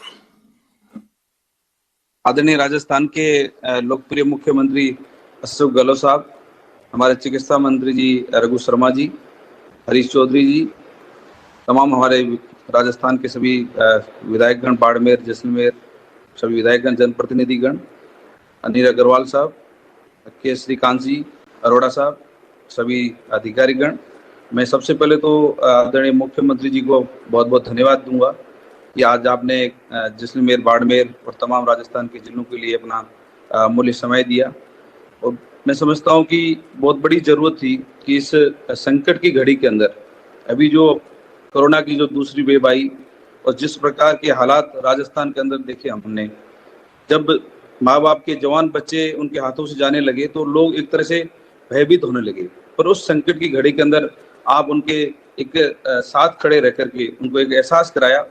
आदरणीय राजस्थान के लोकप्रिय मुख्यमंत्री अशोक गहलोत साहब, हमारे चिकित्सा मंत्री जी रघु शर्मा जी, हरीश चौधरी जी, तमाम हमारे राजस्थान के सभी विधायकगण, बाड़मेर, जैसलमेर, सभी विधायकगण, जनप्रतिनिधिगण, अनिल अग्रवाल साहब, के श्रीकांत जी, अरोड़ा साहब, सभी अधिकारीगण, मैं सबसे पहले तो आदरणीय मुख्यमंत्री जी को बहुत बहुत धन्यवाद दूंगा कि आज आपने जैसलमेर, बाड़मेर और तमाम राजस्थान के जिलों के लिए अपना मूल्य समय दिया। और मैं समझता हूं कि बहुत बड़ी जरूरत थी कि इस संकट की घड़ी के अंदर अभी जो कोरोना की जो दूसरी वेव आई और जिस प्रकार के हालात राजस्थान के अंदर देखे हमने, जब माँ बाप के जवान बच्चे उनके हाथों से जाने लगे तो लोग एक तरह से भयभीत होने लगे। पर उस संकट की घड़ी के अंदर आप उनके एक साथ खड़े रह करके उनको एक एहसास कराया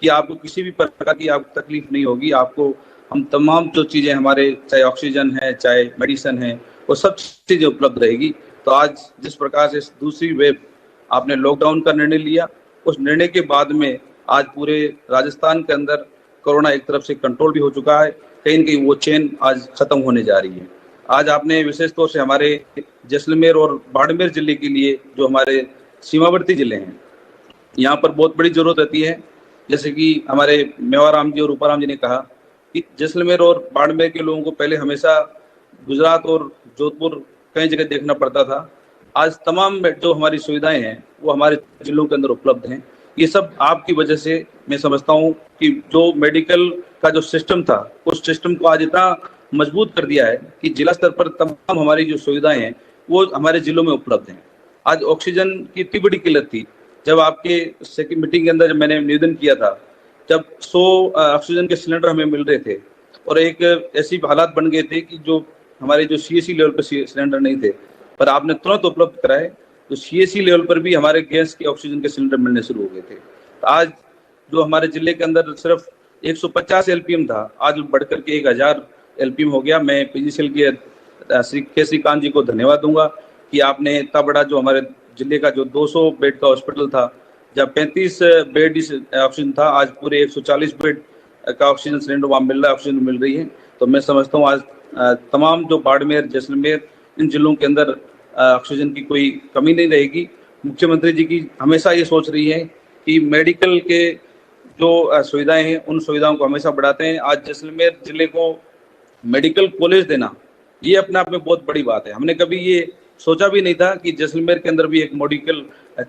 कि आपको किसी भी प्रकार की आपको तकलीफ नहीं होगी, आपको हम तमाम जो चीज़ें हमारे, चाहे ऑक्सीजन है, चाहे मेडिसिन है, वो सब चीज़ें उपलब्ध रहेगी। तो आज जिस प्रकार से दूसरी वेव आपने लॉकडाउन का निर्णय लिया, उस निर्णय के बाद में आज पूरे राजस्थान के अंदर कोरोना एक तरफ से कंट्रोल भी हो चुका है, कहीं न कहीं वो चेन आज खत्म होने जा रही है। आज आपने विशेष तौर से हमारे जैसलमेर और बाड़मेर जिले के लिए, जो हमारे सीमावर्ती जिले हैं, यहाँ पर बहुत बड़ी जरूरत रहती है। जैसे कि हमारे मेवाराम जी और रूपाराम जी ने कहा कि जैसलमेर और बाड़मेर के लोगों को पहले हमेशा गुजरात और जोधपुर कई जगह देखना पड़ता था। आज तमाम जो हमारी सुविधाएं हैं वो हमारे जिलों के अंदर उपलब्ध हैं। ये सब आपकी वजह से मैं समझता हूँ कि जो मेडिकल का जो सिस्टम था, उस सिस्टम को आज इतना मजबूत कर दिया है कि जिला स्तर पर तमाम हमारी जो सुविधाएं हैं वो हमारे जिलों में उपलब्ध हैं। आज ऑक्सीजन की इतनी बड़ी किल्लत थी, जब आपके मीटिंग के अंदर जब मैंने निवेदन किया था, जब 100 ऑक्सीजन के सिलेंडर हमें मिल रहे थे और एक ऐसी हालात बन गए थे कि जो हमारे जो CSC लेवल पर सिलेंडर नहीं थे, पर आपने तुरंत उपलब्ध कराए, तो CSC लेवल पर भी हमारे गैस के ऑक्सीजन के सिलेंडर मिलने शुरू हो गए थे। तो आज जो हमारे जिले के अंदर सिर्फ 150 LPM था, आज बढ़कर के 1000 LPM हो गया। मैं PGCL के श्रीकांत जी को धन्यवाद दूंगा कि आपने इतना बड़ा जो हमारे जिले का जो 200 बेड का हॉस्पिटल था, जब 35 बेड ऑक्सीजन था, आज पूरे 140 बेड का ऑक्सीजन सिलेंडर वहाँ मिल रहा है, ऑक्सीजन मिल रही है। तो मैं समझता हूँ आज तमाम जो बाड़मेर, जैसलमेर, इन जिलों के अंदर ऑक्सीजन की कोई कमी नहीं रहेगी। मुख्यमंत्री जी की हमेशा ये सोच रही है कि मेडिकल के जो सुविधाएं हैं उन सुविधाओं को हमेशा बढ़ाते हैं। आज जैसलमेर जिले को मेडिकल कॉलेज देना, ये अपने आप में बहुत बड़ी बात है। हमने कभी ये सोचा भी नहीं था कि जैसलमेर के अंदर भी एक मेडिकल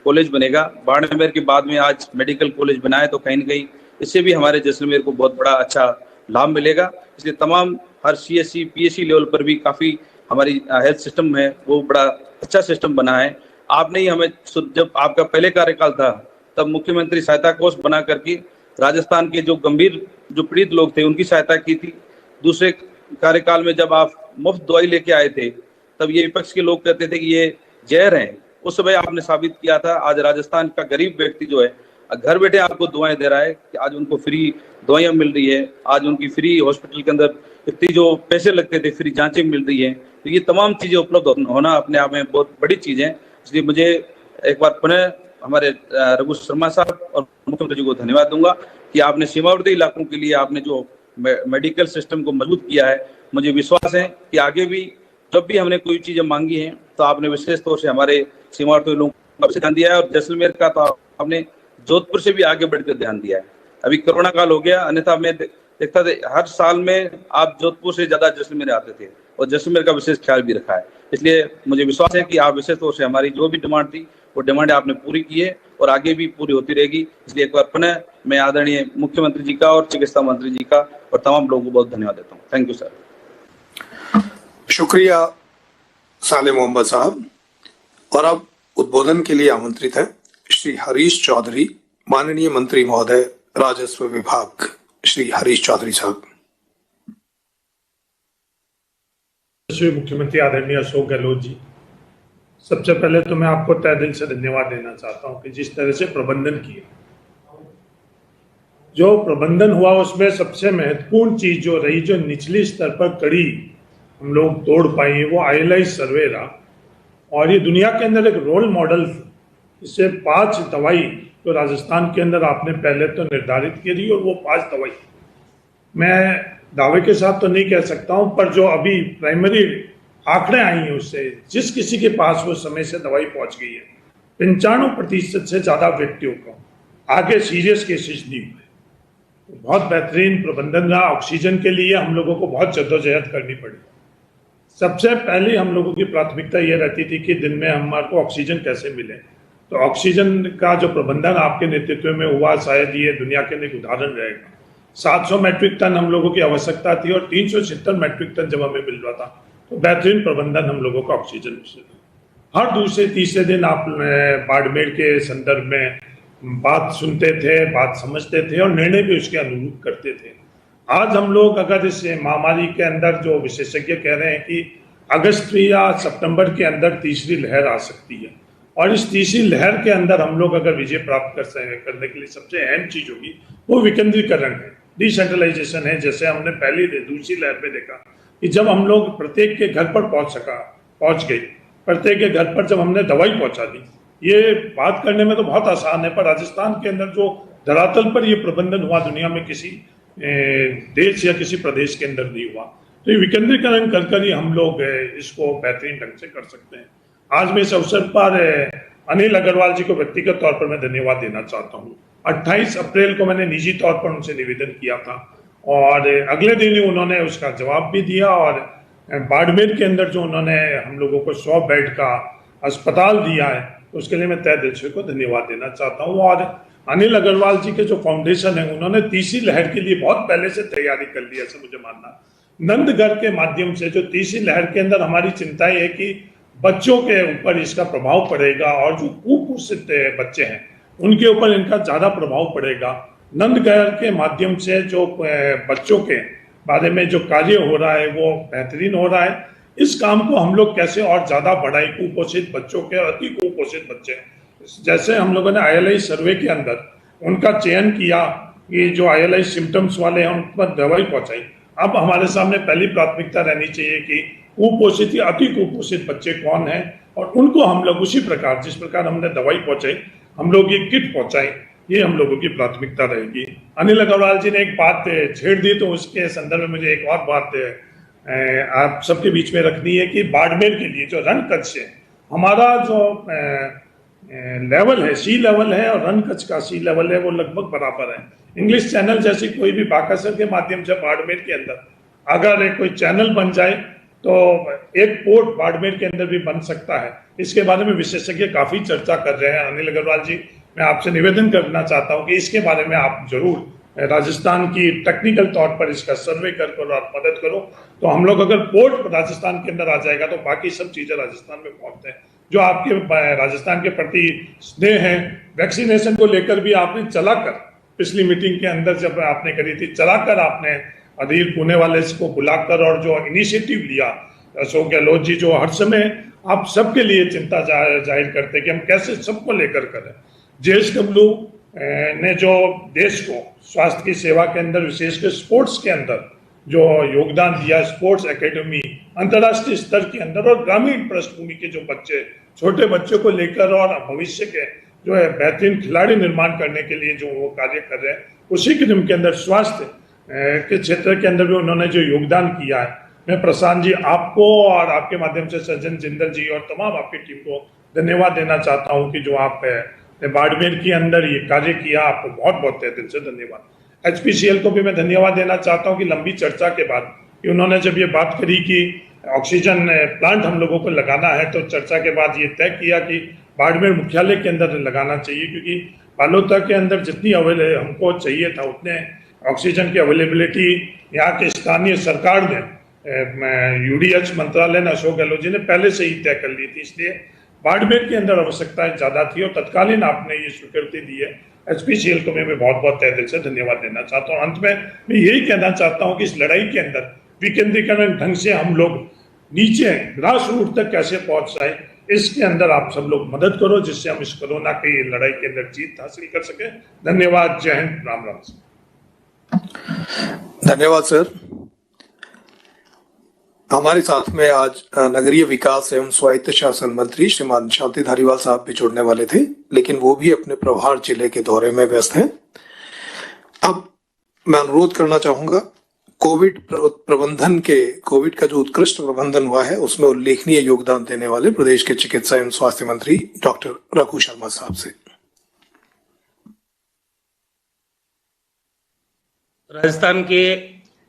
कॉलेज बनेगा। बाड़मेर के बाद में आज मेडिकल कॉलेज बनाए, तो कहीं न कहीं इससे भी हमारे जैसलमेर को बहुत बड़ा अच्छा लाभ मिलेगा। इसलिए तमाम हर CSC PSC लेवल पर भी काफ़ी हमारी हेल्थ सिस्टम है वो बड़ा अच्छा सिस्टम बना है। आपने ही हमें, जब आपका पहले कार्यकाल था, तब मुख्यमंत्री सहायता कोष बना करके राजस्थान के जो गंभीर जो पीड़ित लोग थे उनकी सहायता की थी। दूसरे कार्यकाल में जब आप मुफ्त दवाई लेके आए थे, तब ये विपक्ष के लोग कहते थे कि ये जहर है। उस समय आपने साबित किया था। आज राजस्थान का गरीब व्यक्ति जो है घर बैठे आपको दवाएं दे रहा है कि आज उनको फ्री दवाइयां मिल रही है, आज उनकी फ्री हॉस्पिटल के अंदर इतनी जो पैसे लगते थे फ्री जांचें मिल रही है। तो ये तमाम चीजें उपलब्ध होना अपने आप में बहुत बड़ी चीज है। इसलिए मुझे एक बार पुनः हमारे रघु शर्मा साहब और मुख्यमंत्री जी को धन्यवाद दूंगा कि आपने सीमावर्ती इलाकों के लिए आपने जो मेडिकल सिस्टम को मजबूत किया है। मुझे विश्वास है कि आगे भी जब भी हमने कोई चीजें मांगी हैं तो आपने विशेष तौर से हमारे सीमावर्ती लोगों को ध्यान दिया है, और जैसलमेर का तो आपने जोधपुर से भी आगे बढ़कर ध्यान दिया है। अभी कोरोना काल हो गया, अन्यथा मैं देखता था हर साल में आप जोधपुर से ज्यादा जैसलमेर आते थे और जैसलमेर का विशेष ख्याल भी रखा है। इसलिए मुझे विश्वास है कि आप विशेष तौर से हमारी जो भी डिमांड थी वो डिमांड आपने पूरी की है और आगे भी पूरी होती रहेगी। इसलिए एक बार पुनः मैं आदरणीय मुख्यमंत्री जी का और चिकित्सा मंत्री जी का और तमाम लोगों को बहुत धन्यवाद देता हूँ। Thank you sir. शुक्रिया साले मोहम्मद साहब। और अब उद्बोधन के लिए आमंत्रित है श्री हरीश चौधरी, माननीय मंत्री महोदय, राजस्व विभाग, श्री हरीश चौधरी साहब। श्री मुख्यमंत्री आदरणीय अशोक गहलोत जी, सबसे पहले तो मैं आपको तहे दिल से धन्यवाद देना चाहता हूं कि जिस तरह से प्रबंधन किया, जो प्रबंधन हुआ उसमें सबसे महत्वपूर्ण चीज जो रही, जो निचली स्तर पर कड़ी हम लोग तोड़ पाए वो ILI सर्वे रहा, और ये दुनिया के अंदर एक रोल मॉडल। इससे 5 दवाई तो राजस्थान के अंदर आपने पहले तो निर्धारित की थी, और वो 5 दवाई मैं दावे के साथ तो नहीं कह सकता हूं, पर जो अभी प्राइमरी आंकड़े आई हैं उससे जिस किसी के पास वो समय से दवाई पहुंच गई है, 95% से ज्यादा व्यक्तियों को आगे सीरियस केसेस नहीं हुए। बहुत बेहतरीन प्रबंधन रहा। ऑक्सीजन के लिए हम लोगों को बहुत जद्दोजहद करनी पड़ी। सबसे पहले हम लोगों की प्राथमिकता ये रहती थी कि दिन में हमारे को ऑक्सीजन कैसे मिले। तो ऑक्सीजन का जो प्रबंधन आपके नेतृत्व में हुआ, शायद ये दुनिया के लिए एक उदाहरण रहेगा। 700 मैट्रिक टन हम लोगों की आवश्यकता थी, और 370 मैट्रिक टन जब हमें मिल रहा था, तो बेहतरीन प्रबंधन हम लोगों का ऑक्सीजन से। हर दूसरे तीसरे दिन आप बाड़मेर के संदर्भ में बात सुनते थे, बात समझते थे, और निर्णय भी उसके अनुरूप करते थे। आज हम लोग अगर इस महामारी के अंदर जो विशेषज्ञ कह रहे हैं कि अगस्त या सितंबर के अंदर तीसरी लहर आ सकती है, और इस तीसरी लहर के अंदर हम लोग अगर विजय प्राप्त करने के लिए सबसे अहम चीज होगी वो विकेंद्रीकरण है, डिसेंट्रलाइजेशन है। जैसे हमने पहली दूसरी लहर में देखा कि जब हम लोग प्रत्येक के घर पर पहुंच गए, प्रत्येक के घर पर जब हमने दवाई पहुंचा दी, ये बात करने में तो बहुत आसान है, पर राजस्थान के अंदर जो धरातल पर ये प्रबंधन हुआ, दुनिया में किसी देश या किसी प्रदेश के अंदर नहीं हुआ। तो ये विकेंद्रीकरण कर ही हम लोग इसको बेहतरीन ढंग से कर सकते हैं। आज मैं इस अवसर पर अनिल अग्रवाल जी को व्यक्तिगत तौर पर मैं धन्यवाद देना चाहता हूँ। 28 अप्रैल को मैंने निजी तौर पर उनसे निवेदन किया था, और अगले दिन ही उन्होंने उसका जवाब भी दिया, और बाड़मेर के अंदर जो उन्होंने हम लोगों को 100 बेड का अस्पताल दिया है, उसके लिए मैं तहे दिल से को धन्यवाद देना चाहता हूँ। और अनिल अग्रवाल जी के जो फाउंडेशन है, उन्होंने तीसरी लहर के लिए बहुत पहले से तैयारी कर ली, ऐसा मुझे मानना। नंदघर के माध्यम से जो तीसरी लहर के अंदर हमारी चिंता है कि बच्चों के ऊपर इसका प्रभाव पड़ेगा, और जो कुपोषित बच्चे हैं उनके ऊपर इनका ज्यादा प्रभाव पड़ेगा। नंदघर के माध्यम से जो बच्चों के बारे में जो कार्य हो रहा है वो बेहतरीन हो रहा है। इस काम को हम लोग कैसे और ज्यादा बढ़ाएं, कुपोषित बच्चों के, अति कुपोषित बच्चे, जैसे हम लोगों ने ILI सर्वे के अंदर उनका चयन किया कि जो ILI सिम्टम्स वाले हैं उन पर दवाई पहुंचाई। अब हमारे सामने पहली प्राथमिकता रहनी चाहिए कि कुपोषित या अति कुपोषित बच्चे कौन हैं, और उनको हम लोग उसी प्रकार जिस प्रकार हमने दवाई पहुंचाई, हम लोग ये किट पहुंचाई, ये हम लोगों की प्राथमिकता रहेगी। अनिल अग्रवाल जी ने एक बात छेड़ दी, तो उसके संदर्भ में मुझे एक और बात आप सबके बीच में रखनी है कि बाड़मेर के लिए जो रन कच्छ है, हमारा जो लेवल है, सी लेवल है, और रन कच्छ का सी लेवल है, वो लगभग बराबर है। इंग्लिश चैनल जैसी कोई भी बाकासर के माध्यम से बाड़मेर के अंदर अगर कोई चैनल बन जाए तो एक पोर्ट बाड़मेर के अंदर भी बन सकता है। इसके बारे में विशेषज्ञ काफी चर्चा कर रहे हैं। अनिल अग्रवाल जी, मैं आपसे निवेदन करना चाहता हूं कि इसके बारे में आप जरूर राजस्थान की टेक्निकल तौर पर इसका सर्वे कर आप मदद करो। तो हम लोग अगर पोर्ट राजस्थान के अंदर आ जाएगा तो बाकी सब चीजें राजस्थान में पहुंचते हैं। जो आपके राजस्थान के प्रति स्नेह है, वैक्सीनेशन को लेकर भी आपने चलाकर, पिछली मीटिंग के अंदर जब आपने करी थी, चलाकर आपने अधीर पुणे वाले को बुलाकर, और जो इनिशिएटिव लिया अशोक गहलोत जी, जो हर समय आप सबके लिए चिंता जाहिर करते हैं कि हम कैसे सबको लेकर करें। JSW ने जो देश को स्वास्थ्य की सेवा के अंदर, विशेषकर स्पोर्ट्स के अंदर जो योगदान दिया, स्पोर्ट्स एकेडमी अंतर्राष्ट्रीय स्तर के अंदर, और ग्रामीण पृष्ठभूमि के जो बच्चे, छोटे बच्चों को लेकर और भविष्य के जो है बेहतरीन खिलाड़ी निर्माण करने के लिए जो वो कार्य कर रहे हैं, उसी क्रम के अंदर स्वास्थ्य के क्षेत्र के अंदर भी उन्होंने जो योगदान किया है, मैं प्रशांत जी आपको और आपके माध्यम से सज्जन जिंदल जी और तमाम आपकी टीम को धन्यवाद देना चाहता हूं कि जो आप बाड़मेर के अंदर ये कार्य किया, आपको बहुत बहुत तहे दिल से धन्यवाद। HPCL को भी मैं धन्यवाद देना चाहता हूं कि लंबी चर्चा के बाद कि उन्होंने जब ये बात करी कि ऑक्सीजन प्लांट हम लोगों को लगाना है, तो चर्चा के बाद ये तय किया कि बाड़मेर मुख्यालय के अंदर लगाना चाहिए, क्योंकि बालोता के अंदर जितनी हमको चाहिए था उतने ऑक्सीजन की अवेलेबिलिटी यहाँ के स्थानीय सरकार ने, UDH मंत्रालय ने, अशोक गहलोत जी ने पहले से ही तय कर ली थी, इसलिए बाड़मेर के अंदर आवश्यकताएं ज्यादा थी और तत्कालीन आपने ये स्वीकृति दी है। HPCL को मैं बहुत बहुत तहे दिल से धन्यवाद देना चाहता हूँ। अंत में मैं यही कहना चाहता हूँ कि इस लड़ाई के अंदर विकेंद्रीकरण ढंग से हम लोग नीचे ग्रास रूट तक कैसे पहुंच जाए, इसके अंदर आप सब लोग मदद करो, जिससे हम इस कोरोना की लड़ाई के अंदर जीत हासिल कर सके। धन्यवाद। जय हिंद। राम राम। धन्यवाद सर। हमारे साथ में आज नगरीय विकास एवं स्वायत्त शासन मंत्री श्रीमान शांति धारीवाल साहब भी जुड़ने वाले थे, लेकिन वो भी अपने प्रभार जिले के दौरे में व्यस्त हैं। अब मैं अनुरोध करना चाहूंगा, कोविड का जो उत्कृष्ट प्रबंधन हुआ है उसमें उल्लेखनीय योगदान देने वाले प्रदेश के चिकित्सा एवं स्वास्थ्य मंत्री डॉक्टर रघु शर्मा साहब से। राजस्थान के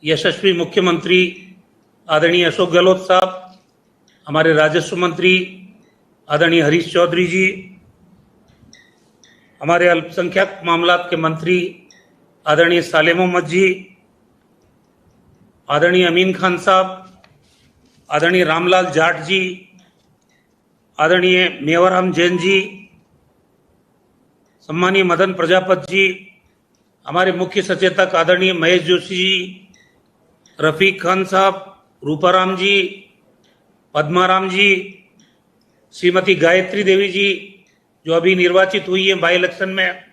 यशस्वी मुख्यमंत्री आदरणीय अशोक गहलोत साहब, हमारे राजस्व मंत्री आदरणीय हरीश चौधरी जी, हमारे अल्पसंख्यक मामलात के मंत्री आदरणीय सालेह मोहम्मद जी, आदरणीय अमीन खान साहब, आदरणीय रामलाल जाट जी, आदरणीय मेवाराम जैन जी, सम्मानीय मदन प्रजापति जी, हमारे मुख्य सचेतक आदरणीय महेश जोशी जी, रफीक खान साहब, रूपाराम जी, पद्माराम जी, श्रीमती गायत्री देवी जी जो अभी निर्वाचित हुई है बाई इलेक्शन में,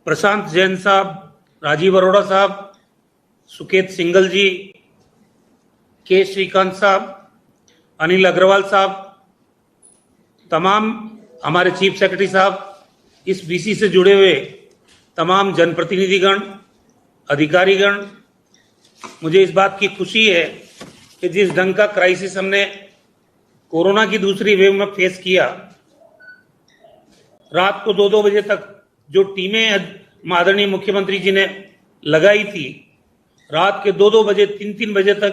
प्रशांत जैन साहब, राजीव अरोड़ा साहब, सुकेत सिंगल जी, के श्रीकांत साहब, अनिल अग्रवाल साहब, तमाम हमारे चीफ सेक्रेटरी साहब, इस बीसी से जुड़े हुए तमाम जनप्रतिनिधिगण, अधिकारीगण, मुझे इस बात की खुशी है कि जिस ढंग का क्राइसिस हमने कोरोना की दूसरी वेव में फेस किया, रात को 2-2 बजे तक जो टीमें आदरणीय मुख्यमंत्री जी ने लगाई थी, रात के 2-2 बजे 3-3 बजे तक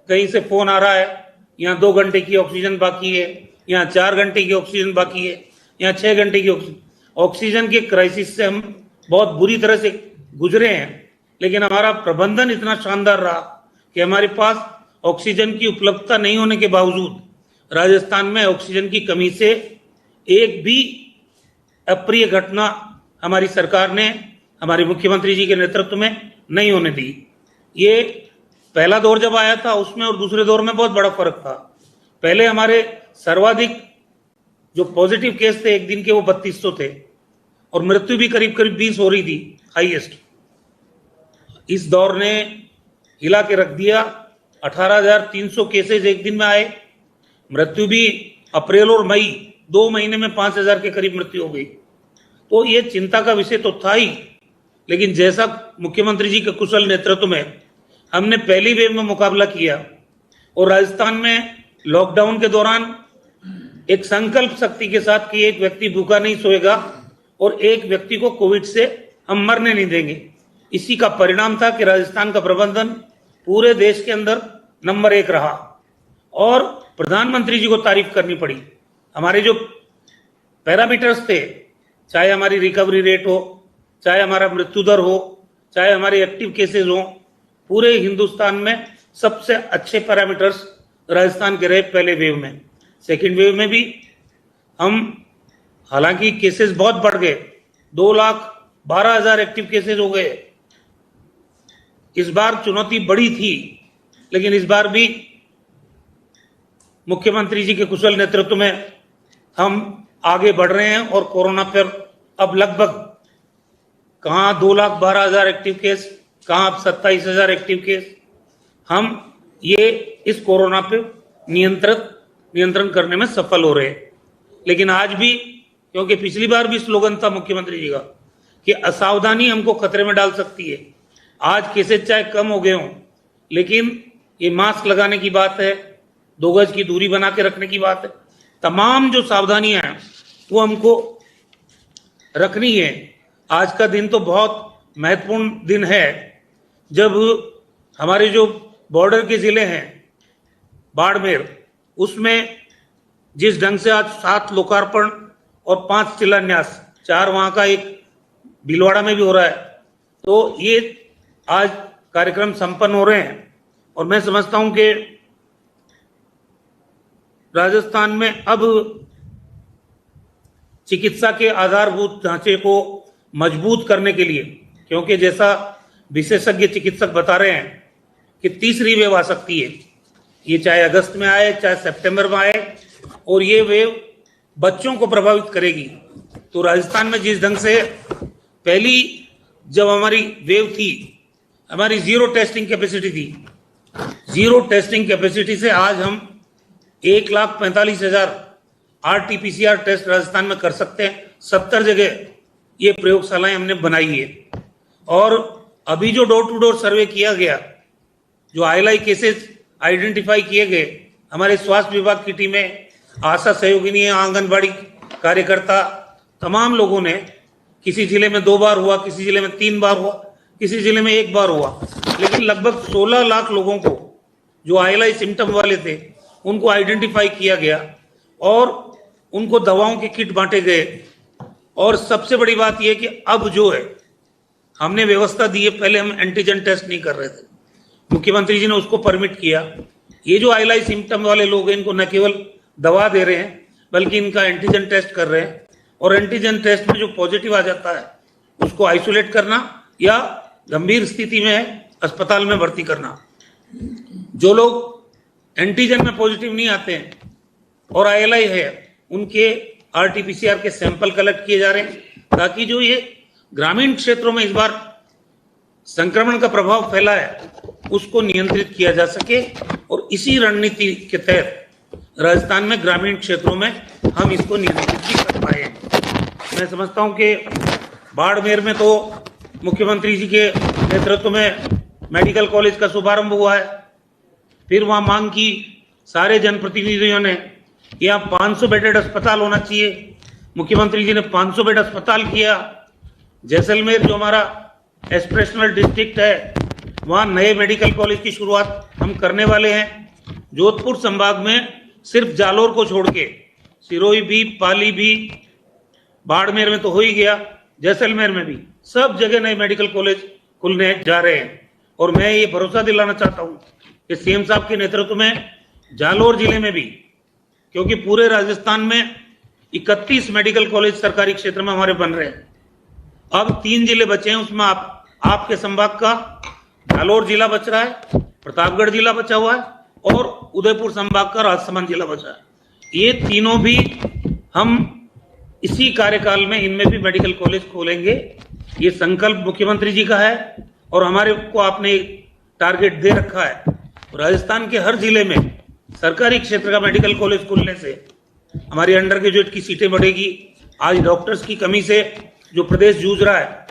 कहीं से फोन आ रहा है, यहाँ 2 घंटे की ऑक्सीजन बाकी है, यहाँ 4 घंटे की ऑक्सीजन बाकी है, यहाँ 6 घंटे की ऑक्सीजन के क्राइसिस से हम बहुत बुरी तरह से गुजरे हैं। लेकिन हमारा प्रबंधन इतना शानदार रहा कि हमारे पास ऑक्सीजन की उपलब्धता नहीं होने के बावजूद राजस्थान में ऑक्सीजन की कमी से एक भी अप्रिय घटना हमारी सरकार ने हमारे मुख्यमंत्री जी के नेतृत्व में नहीं होने दी। ये पहला दौर जब आया था उसमें और दूसरे दौर में बहुत बड़ा फर्क था। पहले हमारे सर्वाधिक जो पॉजिटिव केस थे एक दिन के वो 3200 थे और मृत्यु भी करीब करीब 20 हो रही थी हाईएस्ट। इस दौर ने हिला के रख दिया। 18,300 केसेज एक दिन में आए, मृत्यु भी अप्रैल और मई 2 महीने में 5,000 के करीब मृत्यु हो गई। तो ये चिंता का विषय तो था ही, लेकिन जैसा मुख्यमंत्री जी के कुशल नेतृत्व में हमने पहली वेव में मुकाबला किया और राजस्थान में लॉकडाउन के दौरान एक संकल्प शक्ति के साथ कि एक व्यक्ति भूखा नहीं सोएगा और एक व्यक्ति को कोविड से हम मरने नहीं देंगे, इसी का परिणाम था कि राजस्थान का प्रबंधन पूरे देश के अंदर नंबर 1 रहा। और प्रधानमंत्री जी को तारीफ करनी पड़ी। हमारे जो पैरामीटर्स थे, चाहे हमारी रिकवरी रेट हो, चाहे हमारा मृत्यु दर हो, चाहे हमारे एक्टिव केसेस हो, पूरे हिंदुस्तान में सबसे अच्छे पैरामीटर्स राजस्थान के रहे पहले वेव में। सेकेंड वेव में भी हम, हालांकि केसेस बहुत बढ़ गए, 2,12,000 एक्टिव केसेस हो गए। इस बार चुनौती बड़ी थी, लेकिन इस बार भी मुख्यमंत्री जी के कुशल नेतृत्व में हम आगे बढ़ रहे हैं और कोरोना पर अब लगभग कहाँ 2,12,000 एक्टिव केस, कहाँ अब 27,000 एक्टिव केस, हम ये इस कोरोना पे नियंत्रण करने में सफल हो रहे हैं। लेकिन आज भी, क्योंकि पिछली बार भी स्लोगन था मुख्यमंत्री जी का कि असावधानी हमको खतरे में डाल सकती है। आज केसेस चाहे कम हो गए हों, लेकिन ये मास्क लगाने की बात है, 2 गज की दूरी बना के रखने की बात है, तमाम जो सावधानियां हैं वो हमको रखनी है। आज का दिन तो बहुत महत्वपूर्ण दिन है जब हमारे जो बॉर्डर के जिले हैं बाड़मेर, उसमें जिस ढंग से आज 7 लोकार्पण और 5 शिलान्यास, 4 वहां का, एक भीलवाड़ा में भी हो रहा है, तो ये आज कार्यक्रम संपन्न हो रहे हैं। और मैं समझता हूं कि राजस्थान में अब चिकित्सा के आधारभूत ढांचे को मजबूत करने के लिए, क्योंकि जैसा विशेषज्ञ चिकित्सक बता रहे हैं कि तीसरी वेव आ सकती है, ये चाहे अगस्त में आए चाहे सितंबर में आए, और ये वेव बच्चों को प्रभावित करेगी। तो राजस्थान में जिस ढंग से पहली जब हमारी वेव थी, हमारी 0 टेस्टिंग कैपेसिटी थी, जीरो टेस्टिंग कैपेसिटी से आज हम 1,45,000 RT-PCR टेस्ट राजस्थान में कर सकते हैं। 70 जगह ये प्रयोगशालाएं हमने बनाई है। और अभी जो डोर टू डोर सर्वे किया गया, जो ILI केसेस आइडेंटिफाई किए गए, हमारे स्वास्थ्य विभाग की टीमें, आशा सहयोगिनी, आंगनबाड़ी कार्यकर्ता, तमाम लोगों ने, किसी जिले में 2 बार हुआ, किसी जिले में 3 बार हुआ, किसी जिले में 1 बार हुआ, लेकिन लगभग 16 लाख लोगों को जो ILI सिम्टम वाले थे उनको आइडेंटिफाई किया गया और उनको दवाओं के किट बांटे गए। और सबसे बड़ी बात यह कि अब जो है हमने व्यवस्था दी है, पहले हम एंटीजन टेस्ट नहीं कर रहे थे, मुख्यमंत्री जी ने उसको परमिट किया। ये जो ILI सिम्टम वाले लोग हैं इनको न केवल दवा दे रहे हैं बल्कि इनका एंटीजन टेस्ट कर रहे हैं। और एंटीजन टेस्ट में जो पॉजिटिव आ जाता है उसको आइसोलेट करना या गंभीर स्थिति में अस्पताल में भर्ती करना। जो लोग एंटीजन में पॉजिटिव नहीं आते हैं और ILI है, उनके RT-PCR के सैंपल कलेक्ट किए जा रहे हैं ताकि जो ये ग्रामीण क्षेत्रों में इस बार संक्रमण का प्रभाव फैला है उसको नियंत्रित किया जा सके। और इसी रणनीति के तहत राजस्थान में ग्रामीण क्षेत्रों में हम इसको नियंत्रित भी कर पाए। मैं समझता हूं कि बाड़मेर में तो मुख्यमंत्री जी के नेतृत्व में मेडिकल कॉलेज का शुभारंभ हुआ है। फिर वहां मांग की सारे जनप्रतिनिधियों ने कि यहाँ 500 बेडेड अस्पताल होना चाहिए। मुख्यमंत्री जी ने 500 बेड अस्पताल किया। जैसलमेर जो हमारा एस्पिरेशनल डिस्ट्रिक्ट है, वहाँ नए मेडिकल कॉलेज की शुरुआत हम करने वाले हैं। जोधपुर संभाग में सिर्फ जालोर को छोड़ के सिरोही भी, पाली भी, बाड़मेर में तो हो ही गया, जैसलमेर में भी सब जगह नए मेडिकल कॉलेज खुलने जा रहे हैं। और मैं ये भरोसा दिलाना चाहता हूँ कि CM साहब के नेतृत्व में जालोर जिले में भी, क्योंकि पूरे राजस्थान में 31 मेडिकल कॉलेज सरकारी क्षेत्र में हमारे बन रहे हैं। अब 3 जिले बचे हैं, उसमें आपके संभाग का जालोर जिला बच रहा है, प्रतापगढ़ जिला बचा हुआ है और उदयपुर संभाग का राजसमंद जिला बचा है। ये तीनों भी हम इसी कार्यकाल में इनमें भी मेडिकल कॉलेज खोलेंगे। ये संकल्प मुख्यमंत्री जी का है और हमारे को आपने टारगेट दे रखा है। राजस्थान के हर जिले में सरकारी क्षेत्र का मेडिकल कॉलेज खुलने से हमारी अंडर ग्रेजुएट की सीटें बढ़ेगी। आज डॉक्टर्स की कमी से जो प्रदेश जूझ रहा है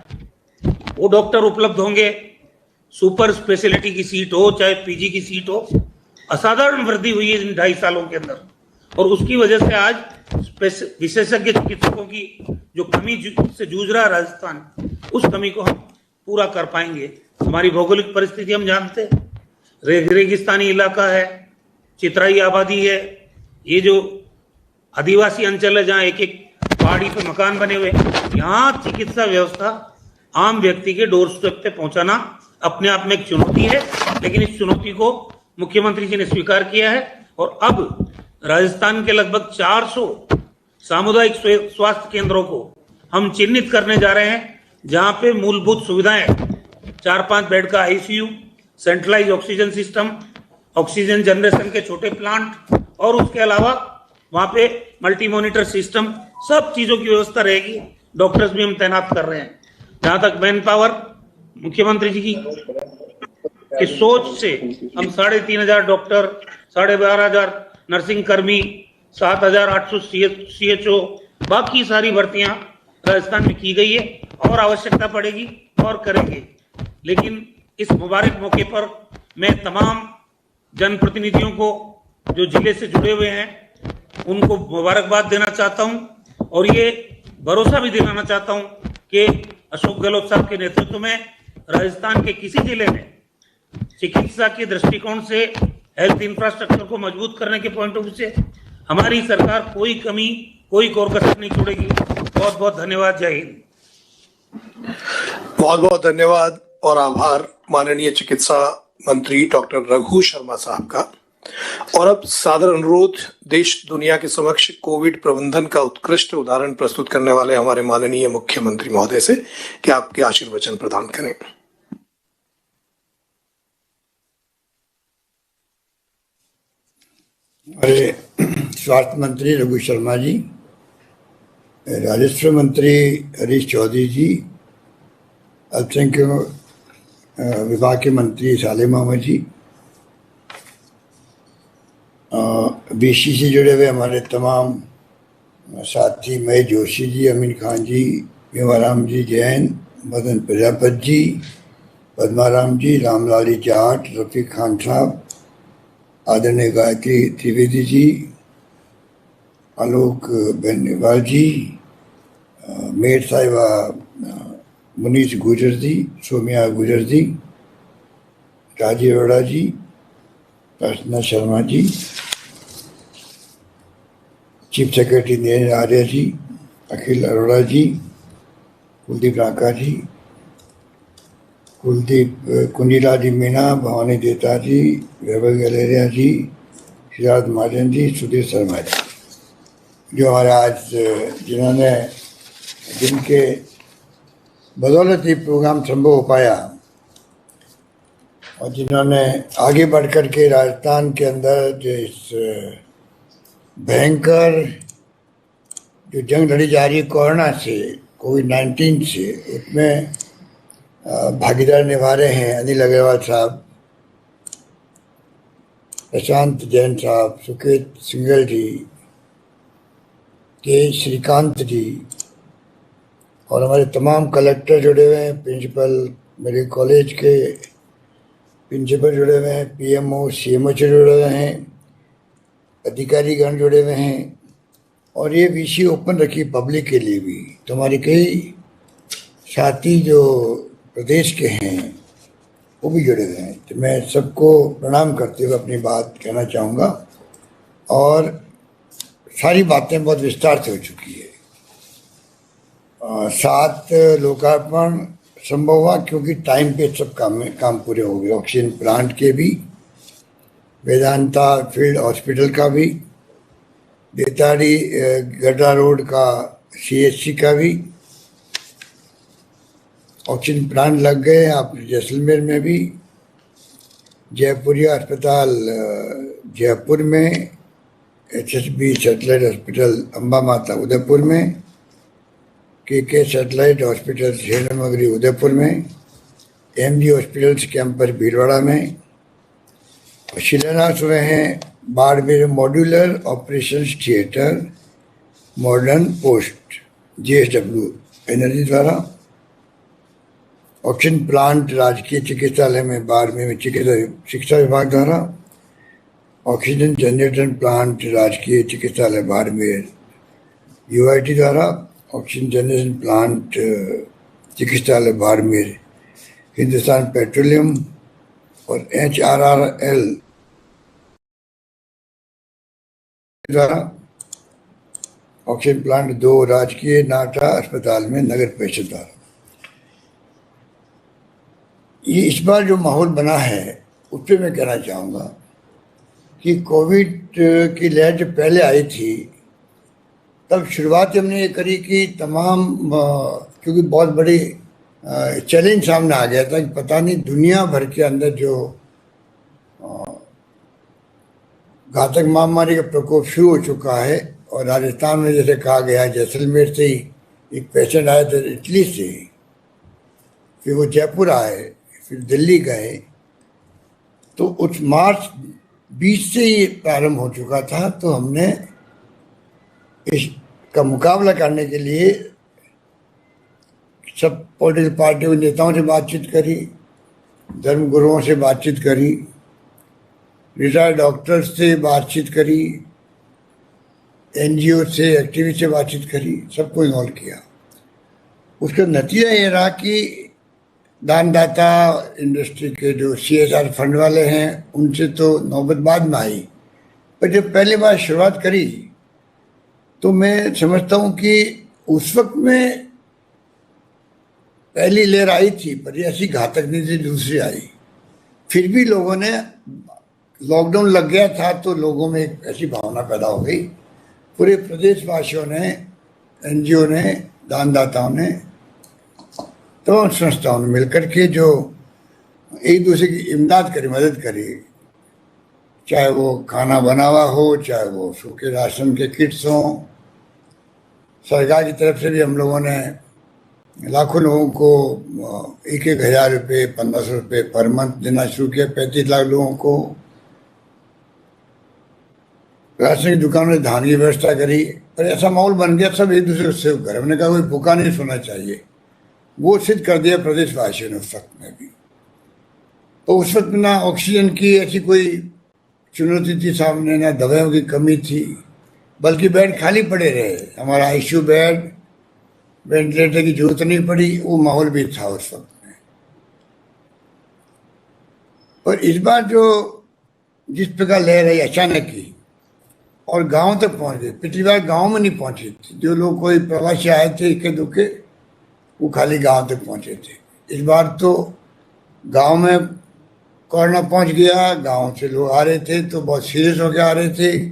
वो डॉक्टर उपलब्ध होंगे। सुपर स्पेशलिटी की सीट हो चाहे PG की सीट हो, असाधारण वृद्धि हुई है इन 2.5 सालों के अंदर। और उसकी वजह से आज विशेषज्ञ चिकित्सकों की जो कमी से जूझ रहा है राजस्थान, उस कमी को हम पूरा कर पाएंगे। हमारी भौगोलिक परिस्थिति हम जानते हैं, रेगिस्तानी इलाका है, चितराई आबादी है, ये जो आदिवासी अंचल है जहाँ एक एक पहाड़ी पे मकान बने हुए, यहाँ चिकित्सा व्यवस्था आम व्यक्ति के डोर स्टेप पे पहुंचाना अपने आप में एक चुनौती है। लेकिन इस चुनौती को मुख्यमंत्री जी ने स्वीकार किया है और अब राजस्थान के लगभग 400 सामुदायिक स्वास्थ्य केंद्रों को हम चिन्हित करने जा रहे हैं, जहां पे मूलभूत सुविधाएं 4-5 बेड का ICU, centralise oxygen system, oxygen generation के छोटे प्लांट और उसके अलावा वहां पे मल्टी मॉनिटर सिस्टम, सब चीजों की व्यवस्था रहेगी। डॉक्टर्स भी हम तैनात कर रहे हैं। जहां तक मैन पावर, मुख्यमंत्री जी की सोच से हम 3,500 डॉक्टर, 12,500 नर्सिंग कर्मी, 7,800 CHO, बाकी सारी भर्तियां राजस्थान में की गई है और आवश्यकता पड़ेगी और करेंगे। लेकिन इस मुबारक मौके पर मैं तमाम जनप्रतिनिधियों को जो जिले से जुड़े हुए हैं उनको मुबारकबाद देना चाहता हूं और ये भरोसा भी दिलाना चाहता हूं कि अशोक गहलोत साहब के नेतृत्व में राजस्थान के किसी जिले में चिकित्सा के दृष्टिकोण से, हेल्थ इंफ्रास्ट्रक्चर को मजबूत करने के पॉइंट ऑफ व्यू से हमारी सरकार कोई कमी, कोई कोर कसर नहीं छोड़ेगी। बहुत बहुत धन्यवाद। जय हिंद। बहुत बहुत धन्यवाद और आभार माननीय चिकित्सा मंत्री डॉक्टर रघु शर्मा साहब का। और अब सादर अनुरोध देश दुनिया के समक्ष कोविड प्रबंधन का उत्कृष्ट उदाहरण प्रस्तुत करने वाले हमारे माननीय मुख्यमंत्री महोदय से कि आपके आशीर्वचन प्रदान करें। हमारे स्वास्थ्य मंत्री रघु शर्मा जी, राजस्व मंत्री हरीश चौधरी जी, अल्पसंख्यक विभाग के मंत्री सालेम अहमद जी, बीसी से जुड़े हुए हमारे तमाम साथी महेश जोशी जी, अमीन खान जी, मेवाराम जी जैन, मदन प्रजापत जी, पद्माराम जी, रामलाली जाट, रफीक खान साहब, आदरणीय गायत्री त्रिवेदी जी, आलोक बेनीवाल जी, मेयर साहिबा मुनीष गुजर जी, सोमिया गुजर जी, राजीव अरोड़ा जी, प्रसन्ना शर्मा जी, चीफ सेक्रेटरी नीरज आर्य जी, अखिल अरोड़ा जी, कुलदीप राका जी, कुंजीला जी मीना, भवानी देता जी, वैभव गलेरिया जी, सिद्धार्थ महाजन जी, सुधीर शर्मा जी, जो हमारे आज जिन्होंने जिनके बदौलत ही प्रोग्राम संभव हो पाया और जिन्होंने आगे बढ़ कर के राजस्थान के अंदर जो इस भयंकर जो जंग लड़ी जा रही है कोरोना से, कोविड-19 से, उसमें भागीदार निभा रहे हैं अनिल अग्रवाल साहब, प्रशांत जैन साहब, सुकेत सिंगल जी, के श्रीकांत जी और हमारे तमाम कलेक्टर जुड़े हुए हैं, प्रिंसिपल, मेरे कॉलेज के प्रिंसिपल जुड़े हुए हैं, पीएमओ सीएमओ से जुड़े हुए हैं, अधिकारीगण जुड़े हुए हैं और ये वीसी ओपन रखी पब्लिक के लिए भी। तो हमारे कई साथी जो प्रदेश के हैं वो भी जुड़े हुए हैं। तो मैं सबको प्रणाम करते हुए अपनी बात कहना चाहूँगा और सारी बातें बहुत विस्तार से हो चुकी है। 7 लोकार्पण संभव हुआ क्योंकि टाइम पे सब काम पूरे हो गए। ऑक्सीजन प्लांट के भी, वेदांता फील्ड हॉस्पिटल का भी, देताड़ी गड्ढा रोड का सीएचसी का भी ऑक्सीजन प्लांट लग गए। आप जैसलमेर में भी, जयपुरिया अस्पताल जयपुर में, एचएसबी सैटेलाइट हॉस्पिटल अम्बा माता उदयपुर में, के सैटेलाइट हॉस्पिटल श्रीनगरी उदयपुर में, एमजी हॉस्पिटल्स कैंपस भीलवाड़ा में, शिलान्यास हुए हैं Barmer modular operations theatre modern post JSW energy द्वारा, ऑक्सीजन प्लांट राजकीय चिकित्सालय में बाड़मेर में चिकित्सा शिक्षा विभाग द्वारा, ऑक्सीजन जनरेटर प्लांट राजकीय चिकित्सालय बाड़मेर यूआईटी द्वारा, ऑक्सीजन जनरेशन प्लांट चिकित्सालय बाड़मेर हिंदुस्तान पेट्रोलियम और HRRL द्वारा, ऑक्सीजन प्लांट 2 राजकीय नाटा अस्पताल में नगर परिषद द्वारा। ये इस बार जो माहौल बना है उस पर मैं कहना चाहूँगा कि कोविड की लहर जो पहले आई थी तब शुरुआत हमने ये करी कि तमाम क्योंकि बहुत बड़ी चैलेंज सामने आ गया था कि पता नहीं दुनिया भर के अंदर जो घातक महामारी का प्रकोप शुरू हो चुका है और राजस्थान में जैसे कहा गया जैसलमेर से ही एक पेशेंट आया था इटली से, फिर वो जयपुर आए, फिर दिल्ली गए, तो उस मार्च 20 से ही प्रारंभ हो चुका था। तो हमने इसका मुकाबला करने के लिए सब पॉलिटिकल पार्टियों के नेताओं से बातचीत करी, धर्मगुरुओं से बातचीत करी, रिटायर्ड डॉक्टर्स से बातचीत करी, एनजीओ से एक्टिविस्ट से बातचीत करी, सबको इन्वॉल्व किया। उसका नतीजा ये रहा कि दानदाता इंडस्ट्री के जो CSR फंड वाले हैं उनसे तो नौबत बाद में आई, पर जब पहली बार शुरुआत करी तो मैं समझता हूँ कि उस वक्त में पहली लहर आई थी पर ऐसी घातक नहीं थी, दूसरी आई। फिर भी लोगों ने, लॉकडाउन लग गया था तो लोगों में एक ऐसी भावना पैदा हो गई, पूरे प्रदेशवासियों ने, एनजीओ ने, दानदाताओं ने, तमाम संस्थाओं ने मिलकर के जो एक दूसरे की इमदाद करी, मदद करी, चाहे वो खाना बना हुआ हो, चाहे वो सूखे राशन के किट्स हों। सरकार की तरफ से भी हम लोगों ने लाखों लोगों को 1,000 रुपये, 1,500 रुपये पर मंथ देना शुरू किया, 35 लाख लोगों को। राशन की दुकानों में धान की व्यवस्था करी और ऐसा माहौल बन गया, सब एक दूसरे को सेव करे। हमने कहा कोई भूखा नहीं सोना चाहिए, वो सिद्ध कर दिया प्रदेशवासियों ने उस वक्त में भी। तो उस वक्त ना ऑक्सीजन की ऐसी कोई चुनौती थी सामने, ना दवाइयों की कमी थी, बल्कि बेड खाली पड़े रहे। हमारा आईसीयू बेड, वेंटिलेटर की जरूरत नहीं पड़ी, वो माहौल भी था उस वक्त में। और इस बार जो जिस प्रकार लहर आई अचानक की और गांव तक पहुंच गई, पिछली बार गांव में नहीं पहुंची थी। जो लोग कोई प्रवासी आए थे इक्के दुक्के, वो खाली गांव तक पहुंचे थे। इस बार तो गांव में कोरोना पहुंच गया, गांव से लोग आ रहे थे तो बहुत सीरियस होकर आ रहे थे।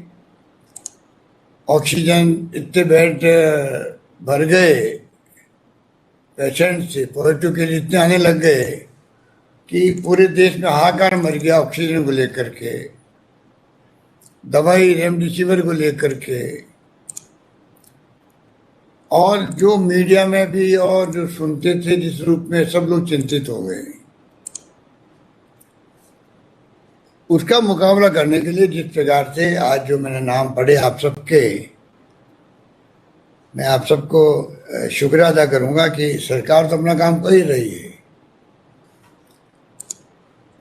ऑक्सीजन इतने बेड भर गए पेशेंट से, पॉजिटिव के लिए इतने आने लग गए कि पूरे देश में हाहाकार मच गया ऑक्सीजन को लेकर के, दवाई रेमडेसिविर को लेकर के। और जो मीडिया में भी और जो सुनते थे जिस रूप में, सब लोग चिंतित हो गए। उसका मुकाबला करने के लिए जिस प्रकार से आज जो मैंने नाम पढ़े आप सबके, मैं आप सबको शुक्रिया अदा करूंगा कि सरकार तो अपना काम कर ही रही है,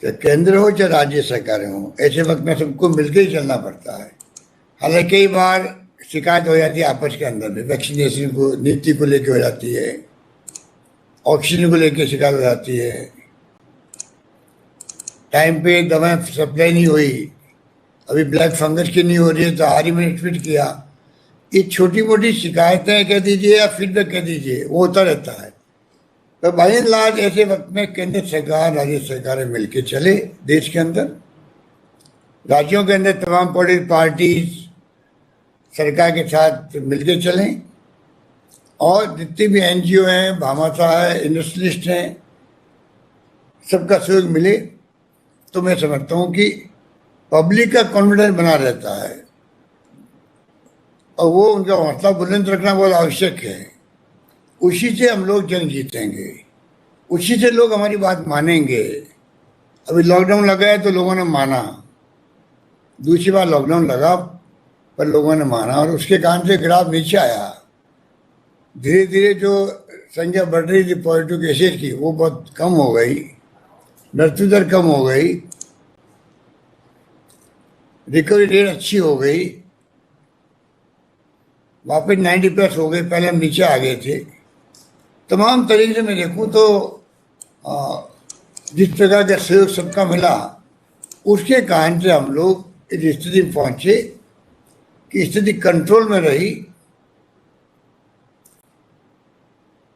चाहे केंद्र हो चाहे राज्य सरकारें हो। ऐसे वक्त में सबको मिलकर ही चलना पड़ता है। हालांकि कई बार शिकायत हो जाती है आपस के अंदर में, वैक्सीनेशन को नीति को लेकर हो जाती है, ऑक्सीजन को लेकर शिकायत हो जाती है, टाइम पे दवाएं सप्लाई नहीं हुई, अभी ब्लैक फंगस की नहीं हो रही है तो हाल ही में ट्वीट किया। ये छोटी मोटी शिकायतें कह दीजिए या फीडबैक कह दीजिए, वो होता रहता है। तो बाई एंड लार्ज ऐसे वक्त में केंद्र सरकार राज्य सरकारें मिलकर चले, देश के अंदर राज्यों के अंदर तमाम पॉलिटिकल पार्टीज सरकार के साथ मिलकर चलें, और जितने भी एनजीओ हैं, भामाशाह है, इंडस्ट्रियलिस्ट हैं, सबका सहयोग मिले तो मैं समझता हूँ कि पब्लिक का कॉन्फिडेंस बना रहता है और वो उनका हौसला बुलंद रखना बहुत आवश्यक है। उसी से हम लोग जंग जीतेंगे, उसी से लोग हमारी बात मानेंगे। अभी लॉकडाउन लगा है तो लोगों ने माना, दूसरी बार लॉकडाउन लगा पर लोगों ने माना और उसके कारण से ग्राफ नीचे आया। धीरे धीरे जो संख्या बढ़ रही थी पॉजिटिव केसेज की, वो बहुत कम हो गई, मृत्यु दर कम हो गई, रिकवरी रेट अच्छी हो गई, वापस 90+ हो गए। पहले हम नीचे आ गए थे। तमाम तरीके से मैं देखूं तो जिस प्रकार का सहयोग सबका मिला, उसके कारण से हम लोग इस स्थिति में पहुंचे कि स्थिति कंट्रोल में रही।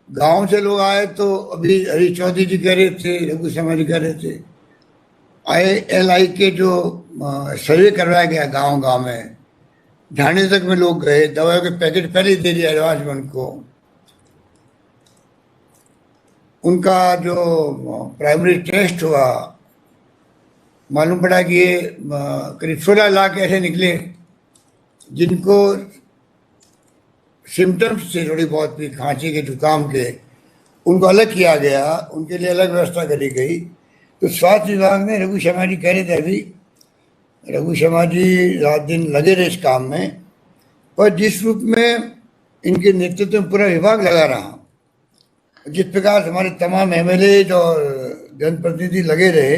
गांव से लोग आए तो अभी हरीश चौधरी जी कह रहे थे, रघु शर्मा जी कह रहे थे, ILI के जो सर्वे करवाया गया गांव गांव में, ढाणे तक में लोग गए, दवाइयों के पैकेट पहले ही दे दिया एडवांस में उनको। उनका जो प्राइमरी टेस्ट हुआ, मालूम पड़ा कि ये करीब 16 लाख ऐसे निकले जिनको सिम्टम्स थे थोड़ी बहुत भी, खांसी के, जुकाम के, उनको अलग किया गया, उनके लिए अलग व्यवस्था करी गई। तो स्वास्थ्य विभाग में रघु शर्मा जी कह रहे थे, अभी रघु शर्मा जी रात दिन लगे रहे इस काम में, पर जिस रूप में इनके नेतृत्व में पूरा विभाग लगा रहा, जिस प्रकार से हमारे तमाम MLA और जनप्रतिनिधि लगे रहे,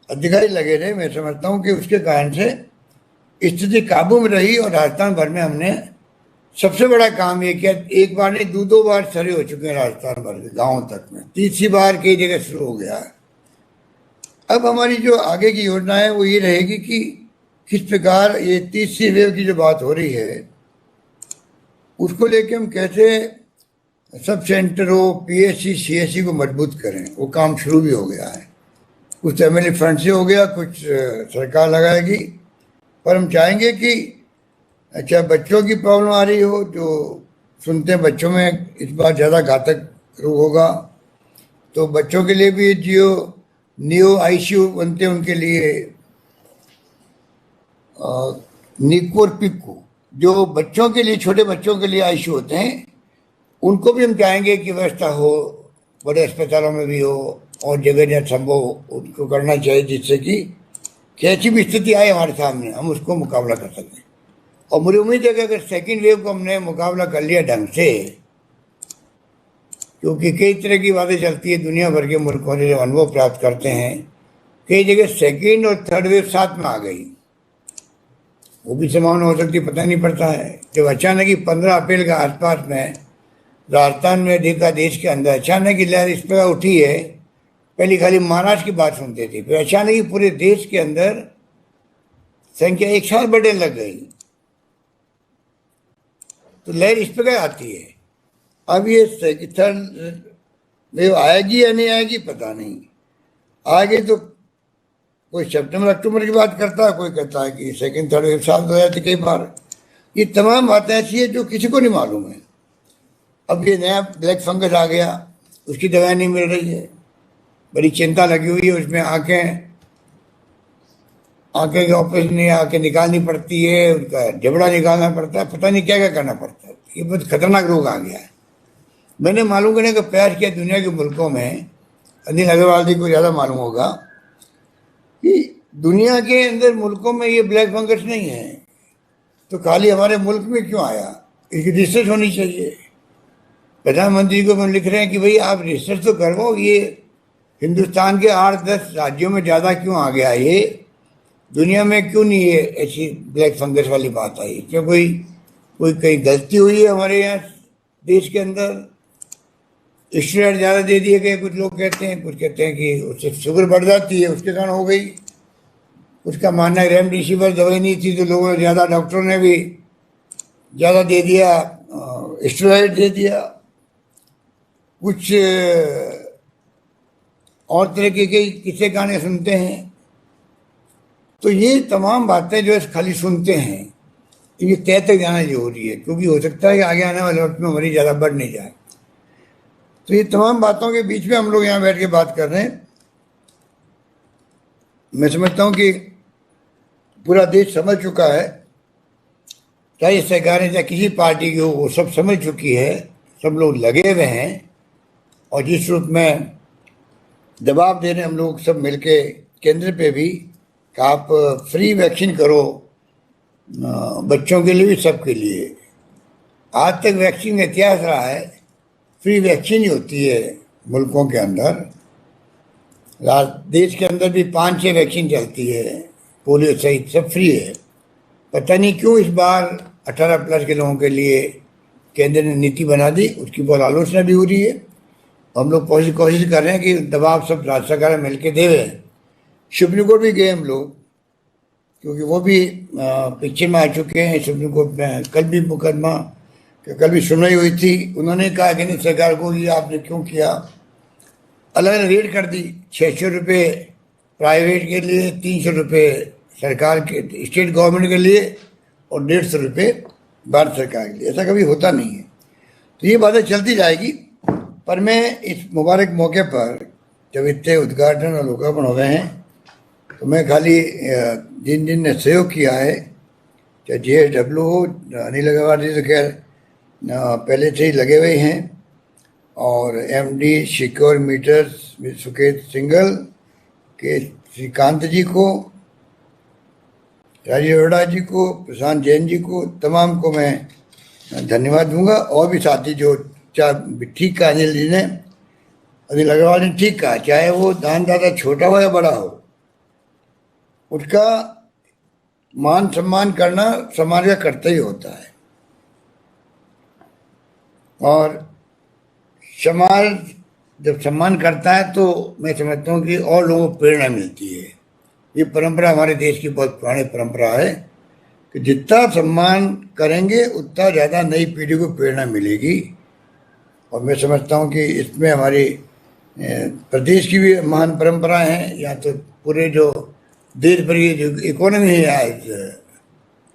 अधिकारी लगे रहे, मैं समझता हूँ कि उसके कारण से स्थिति काबू में रही। और राजस्थान भर में हमने सबसे बड़ा काम ये किया, एक बार नहीं 2 बार सर्वे हो चुके हैं राजस्थान भर के गाँव तक में, तीसरी बार कई जगह शुरू हो गया है। अब हमारी जो आगे की योजना है वो ये रहेगी कि किस प्रकार ये तीसरी वेव की जो बात हो रही है उसको लेके हम कैसे सब सेंटरों, PSC, CSC को मजबूत करें। वो काम शुरू भी हो गया है, कुछ MLA फंड से हो गया, कुछ सरकार लगाएगी। पर हम चाहेंगे कि चाहे बच्चों की प्रॉब्लम आ रही हो, जो सुनते हैं बच्चों में इस बार ज़्यादा घातक रोग होगा, तो बच्चों के लिए भी जो न्यू ICU बनते हैं उनके लिए निको और पिको, जो बच्चों के लिए, छोटे बच्चों के लिए ICU होते हैं, उनको भी हम चाहेंगे कि व्यवस्था हो, बड़े अस्पतालों में भी हो और जगह जहाँ संभव उनको करना चाहिए, जिससे कि कैसी भी स्थिति आए हमारे सामने, हम उसको मुकाबला कर सकते हैं। और मुझे उम्मीद है कि अगर सेकेंड वेव को हमने मुकाबला कर लिया ढंग से, क्योंकि कई तरह की बातें चलती है, दुनिया भर के मुल्कों से जब अनुभव प्राप्त करते हैं, कई जगह सेकेंड और थर्ड वेव साथ में आ गई, वो भी संभावना हो सकती है, पता नहीं पड़ता है। जब अचानक ही 15 अप्रैल के आसपास में राजस्थान में देखा देश के अंदर अचानक ही लहर इस प्रकार उठी है, पहले खाली महाराष्ट्र की बात सुनते थे, फिर अचानक ही पूरे देश के अंदर संख्या एक साथ बढ़ने लग गई। तो लहर इस प्रकार आती है। अब ये थर्ड वेव आएगी या नहीं आएगी पता नहीं। आगे तो कोई सितंबर अक्टूबर की बात करता है, कोई कहता है कि सेकंड थर्ड वेव साथ हो जाती कई बार। ये तमाम बातें ऐसी है जो किसी को नहीं मालूम है। अब ये नया ब्लैक फंगस आ गया, उसकी दवाई नहीं मिल रही है, बड़ी चिंता लगी हुई है। उसमें आंखें के ऑपरेशन नहीं, आंखें निकालनी पड़ती है, उनका जबड़ा निकालना पड़ता है, पता नहीं क्या क्या करना पड़ता है। ये बहुत खतरनाक रोग आ गया है। मैंने मालूम करने का प्रयास किया दुनिया के मुल्कों में, अनिल अग्रवाल जी को ज़्यादा मालूम होगा कि दुनिया के अंदर मुल्कों में ये ब्लैक फंगस नहीं है, तो खाली हमारे मुल्क में क्यों आया? इसकी रिसर्च होनी चाहिए। प्रधानमंत्री को हम लिख रहे हैं कि भाई आप रिसर्च तो करवाओ, ये हिंदुस्तान के 8-10 राज्यों में ज़्यादा क्यों आ गया, ये दुनिया में क्यों नहीं है ऐसी ब्लैक फंगस वाली बात आई? क्या कोई कहीं गलती हुई है हमारे यहाँ देश के अंदर? स्टेरॉइड ज़्यादा दे दिए गए, कुछ लोग कहते हैं, कुछ कहते हैं कि उससे शुगर बढ़ जाती है, उसके कारण हो गई। उसका मानना है रेमडेसिविर दवाई नहीं थी तो लोगों ने ज़्यादा, डॉक्टरों ने भी ज़्यादा दे दिया, स्टेरॉइड दे दिया। कुछ और तरह के कई किस्से गाने सुनते हैं। तो ये तमाम बातें जो है खाली सुनते हैं, ये तय तक जाना जरूरी है, क्योंकि हो सकता है कि आगे आने वाले वक्त में मरीज ज़्यादा बढ़ नहीं जाए। तो ये तमाम बातों के बीच में हम लोग यहाँ बैठ के बात कर रहे हैं। मैं समझता हूँ कि पूरा देश समझ चुका है, चाहे सरकारें चाहे किसी पार्टी की हो, वो सब समझ चुकी है, सब लोग लगे हुए हैं। और जिस रूप में दबाव दे रहे हैं हम लोग सब मिलके केंद्र पे भी कि आप फ्री वैक्सीन करो, बच्चों के लिए भी, सबके लिए। आज तक वैक्सीन का इतिहास रहा है, फ्री वैक्सीन ही होती है मुल्कों के अंदर। देश के अंदर भी 5-6 वैक्सीन चलती है, पोलियो सहित सब फ्री है। पता नहीं क्यों इस बार 18+ के लोगों के लिए केंद्र ने नीति बना दी, उसकी बहुत आलोचना भी हो रही है। हम लोग कोशिश कर रहे हैं कि दबाव सब राज्य सरकार मिलकर देवे। सुप्रीम कोर्ट भी गए हम लोग, क्योंकि वो भी पिक्चर में आ चुके हैं। सुप्रीम कोर्ट में कल भी मुकदमा, कल भी सुनवाई हुई थी। उन्होंने कहा कि नहीं, सरकार को ये आपने क्यों किया, अलग अलग रेट कर दी। 600 रुपये प्राइवेट के लिए, 300 रुपये सरकार के स्टेट गवर्नमेंट के लिए, और 150 रुपये भारत सरकार के लिए। ऐसा कभी होता नहीं है। तो ये बातें चलती जाएगी। पर मैं इस मुबारक मौके पर, जब इतने उद्घाटन और लोकार्पण हो गए हैं, तो मैं खाली जिन ने सहयोग किया है, चाहे JSW हो, अनिल अग्रवाल जी तो खैर पहले से ही लगे हुए हैं, और MD secure meters Suket Singhal के श्रीकांत जी को, राजीव अरोड़ा जी को, प्रशांत जैन जी को, तमाम को मैं धन्यवाद दूंगा। और भी साथी जो, चाहे ठीक कहा अनिल जी ने, अनिल अग्रवाल ने ठीक कहा, चाहे वो दानदाता छोटा हो या बड़ा हो, उसका मान सम्मान करना समाज का कर्तव्य होता है। और समाज जब सम्मान करता है तो मैं समझता हूँ कि और लोगों को प्रेरणा मिलती है। ये परंपरा हमारे देश की बहुत पुरानी परंपरा है कि जितना सम्मान करेंगे उतना ज़्यादा नई पीढ़ी को प्रेरणा मिलेगी। और मैं समझता हूँ कि इसमें हमारी प्रदेश की भी महान परंपराएं हैं। या तो पूरे जो देश भर की जो इकोनॉमी है आज,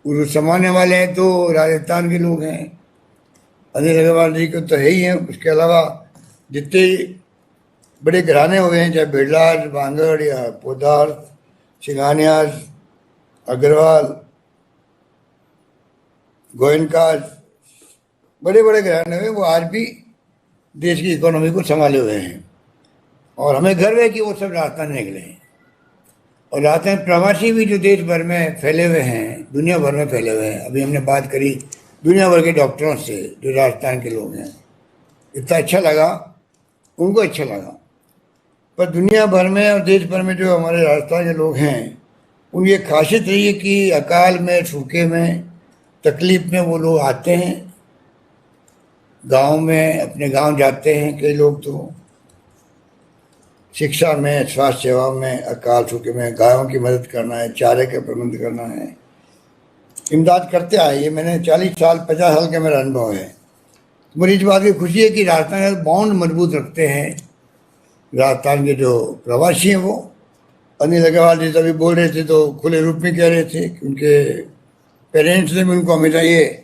वो संभालने वाले हैं तो राजस्थान के लोग हैं, अनिल अग्रवाल जी को तो है ही हैं। उसके अलावा जितने बड़े घराने हुए हैं, चाहे बिरला, बांगड़ या पोदार, सिंघानियाज, अग्रवाल, गोयनकाज, बड़े बड़े घराने हुए, वो आज भी देश की इकोनॉमी को संभाले हुए हैं। और हमें गर्व है कि वो सब राजस्थान निकले हैं। और राजस्थान प्रवासी भी जो देश भर में फैले हुए हैं, दुनिया भर में फैले हुए हैं। अभी हमने बात करी दुनिया भर के डॉक्टरों से जो राजस्थान के लोग हैं, इतना अच्छा लगा, उनको अच्छा लगा। पर दुनिया भर में और देश भर में जो हमारे राजस्थान के लोग हैं, उनकी खासियत रही है कि अकाल में, सूखे में, तकलीफ में वो लोग आते हैं, गांव में अपने गांव जाते हैं। कई लोग तो शिक्षा में, स्वास्थ्य सेवा में, अकाल सूखे में गायों की मदद करना है, चारे का प्रबंध करना है, इमदाद करते आए। ये मैंने 40 साल 50 साल का मेरा अनुभव है। मुझे इस बात की खुशी है कि राजस्थान का बॉन्ड मजबूत रखते हैं राजस्थान के जो प्रवासी हैं। वो अनिल अग्रवाल जी तभी बोल रहे थे तो खुले रूप में कह रहे थे कि उनके पेरेंट्स ने भी उनको हमेशा ये